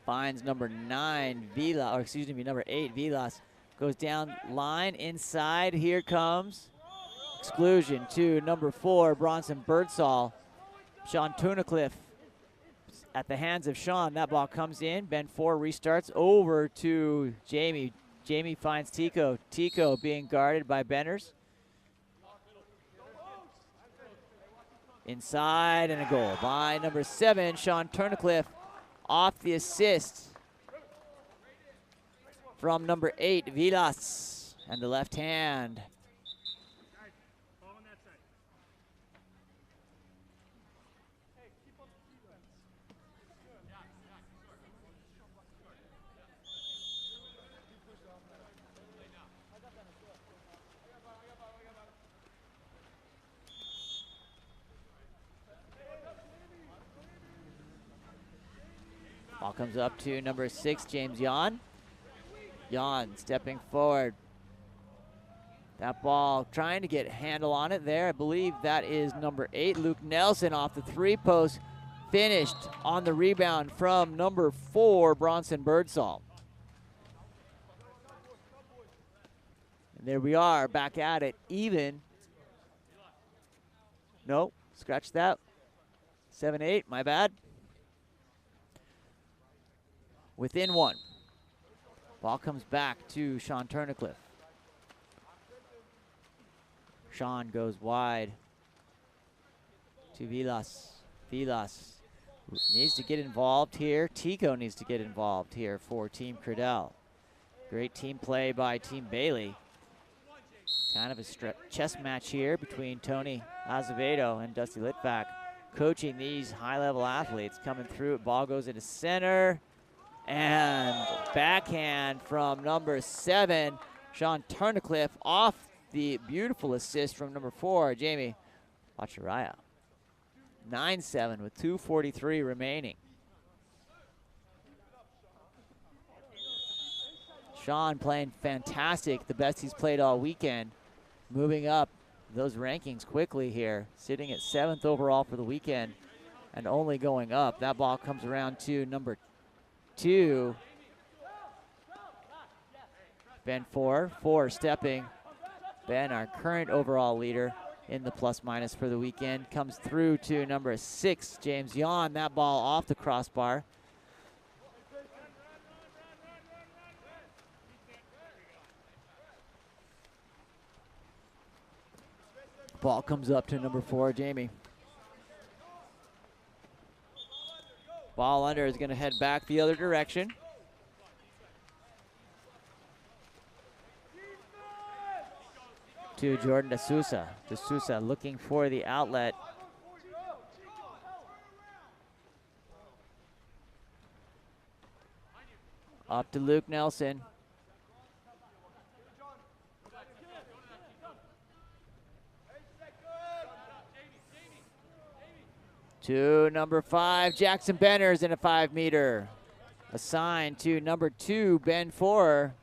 finds number 9, Vila, or excuse me, number 8, Vilas. Goes down line, inside, here comes exclusion to number 4, Bronson Birdsall. Sean Tunnicliffe at the hands of Sean. That ball comes in. Bend 4 restarts over to Jamie. Jamie finds Tico. Tico being guarded by Benners. Inside and a goal by number 7, Sean Tunnicliffe, off the assist from number 8, Vilas, and the left hand. Ball comes up to number 6, James Yon. Yon stepping forward. That ball trying to get a handle on it there. I believe that is number 8, Luke Nelson, off the 3-post. Finished on the rebound from number 4, Bronson Birdsall. And there we are, back at it, even. No, scratch that. 7-8, my bad. Within 1. Ball comes back to Sean Tunnicliffe. Sean goes wide to Vilas. Vilas needs to get involved here. Tico needs to get involved here for Team Cradell. Great team play by Team Bailey. Kind of a chess match here between Tony Azevedo and Dusty Litvak, coaching these high-level athletes. Coming through, ball goes into center. And backhand from number 7, Sean Tunnicliffe, off the beautiful assist from number 4, Jamie Wacharaya. 9-7 with 2:43 remaining. Sean playing fantastic, the best he's played all weekend. Moving up those rankings quickly here, sitting at 7th overall for the weekend and only going up. That ball comes around to number 2. Ben 4 stepping. Ben, our current overall leader in the plus minus for the weekend, comes through to number 6, James Yon. That ball off the crossbar. Ball comes up to number 4, Jamie. Ball under is going to head back the other direction. To Jordan D'Souza. D'Souza looking for the outlet. Up to Luke Nelson. To number 5, Jackson Benners in a 5-meter. Assigned to number 2, Ben 4.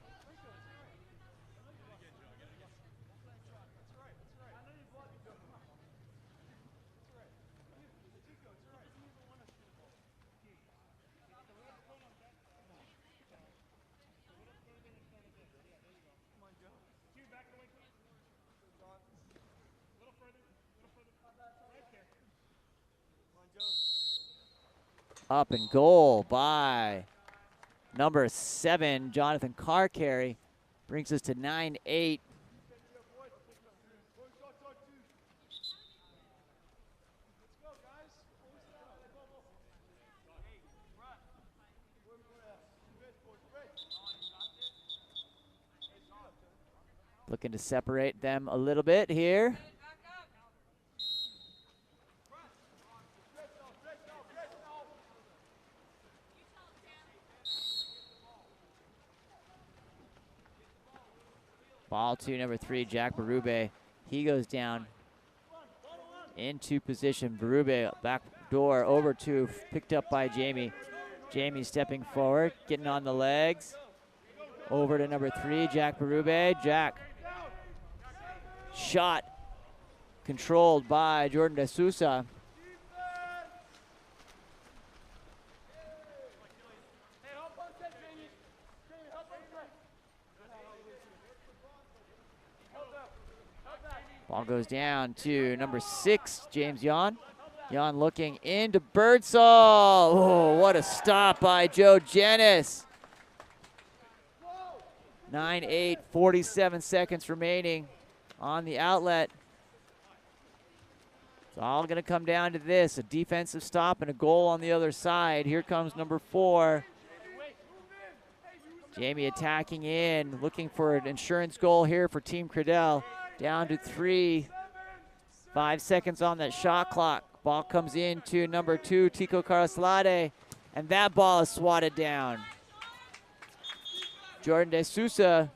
Up and goal by number 7, Jonathan Carcarry. Brings us to 9-8. Looking to separate them a little bit here. Ball to number 3, Jack Berube. He goes down into position. Berube back door over to, picked up by Jamie. Jamie stepping forward, getting on the legs. Over to number 3, Jack Berube. Jack. Shot controlled by Jordan D'Souza. Ball goes down to number 6, James Yon. Jan looking into Birdsall. Oh, what a stop by Joe Janis. 9-8, 47 seconds remaining on the outlet. It's all going to come down to this, a defensive stop and a goal on the other side. Here comes number 4. Jamie attacking in, looking for an insurance goal here for Team Credell. Down to 3. 5 seconds on that shot clock. Ball comes in to number 2, Tico Caraslade, and that ball is swatted down. Jordan De Sousa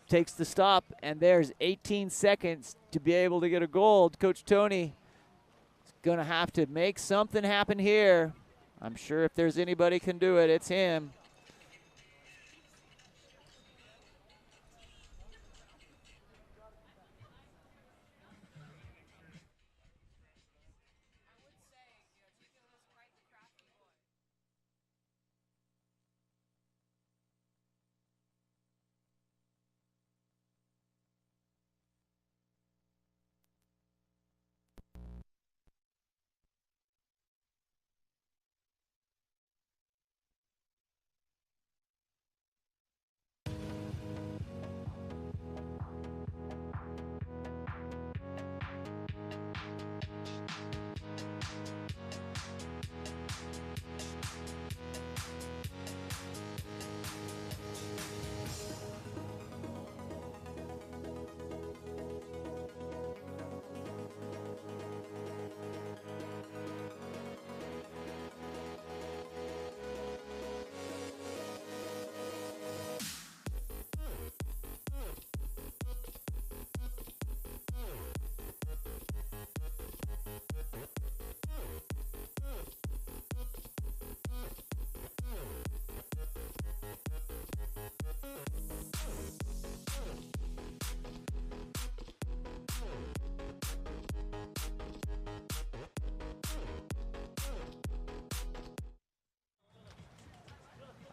takes the stop, and there's 18 seconds to be able to get a goal. Coach Tony is going to have to make something happen here. I'm sure if there's anybody can do it, it's him.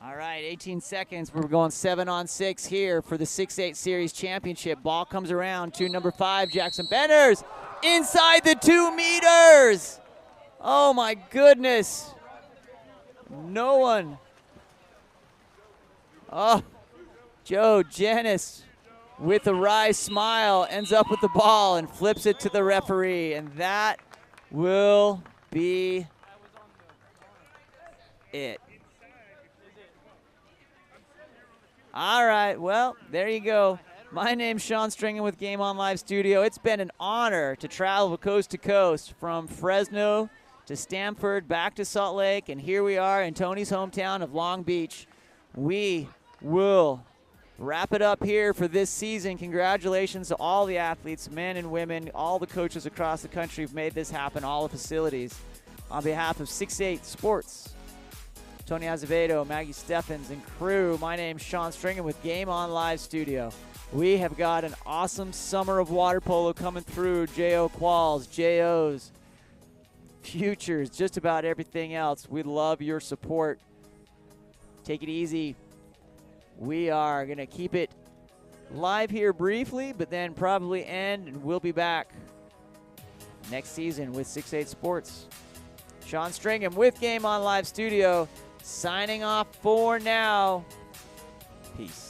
All right, 18 seconds. We're going 7-on-6 here for the 6-8 Series Championship. Ball comes around to number 5, Jackson Benners, inside the 2 meters. Oh my goodness. No one. Oh, Joe Janis with a wry smile ends up with the ball and flips it to the referee, and that will be it. All right, well, there you go. My name's Sean Stringen with Game On Live Studio. It's been an honor to travel coast to coast from Fresno to Stamford, back to Salt Lake, and here we are in Tony's hometown of Long Beach. We will wrap it up here for this season. Congratulations to all the athletes, men and women, all the coaches across the country who've made this happen, all the facilities. On behalf of 6-8 Sports, Tony Azevedo, Maggie Steffens, and crew, my name's Sean Stringen with Game On Live Studio. We have got an awesome summer of water polo coming through. J.O. Qualls, J.O.'s, Futures, just about everything else. We love your support. Take it easy. We are going to keep it live here briefly, but then probably end, and we'll be back next season with 6-8 Sports. Sean Stringen with Game On Live Studio, signing off for now. Peace.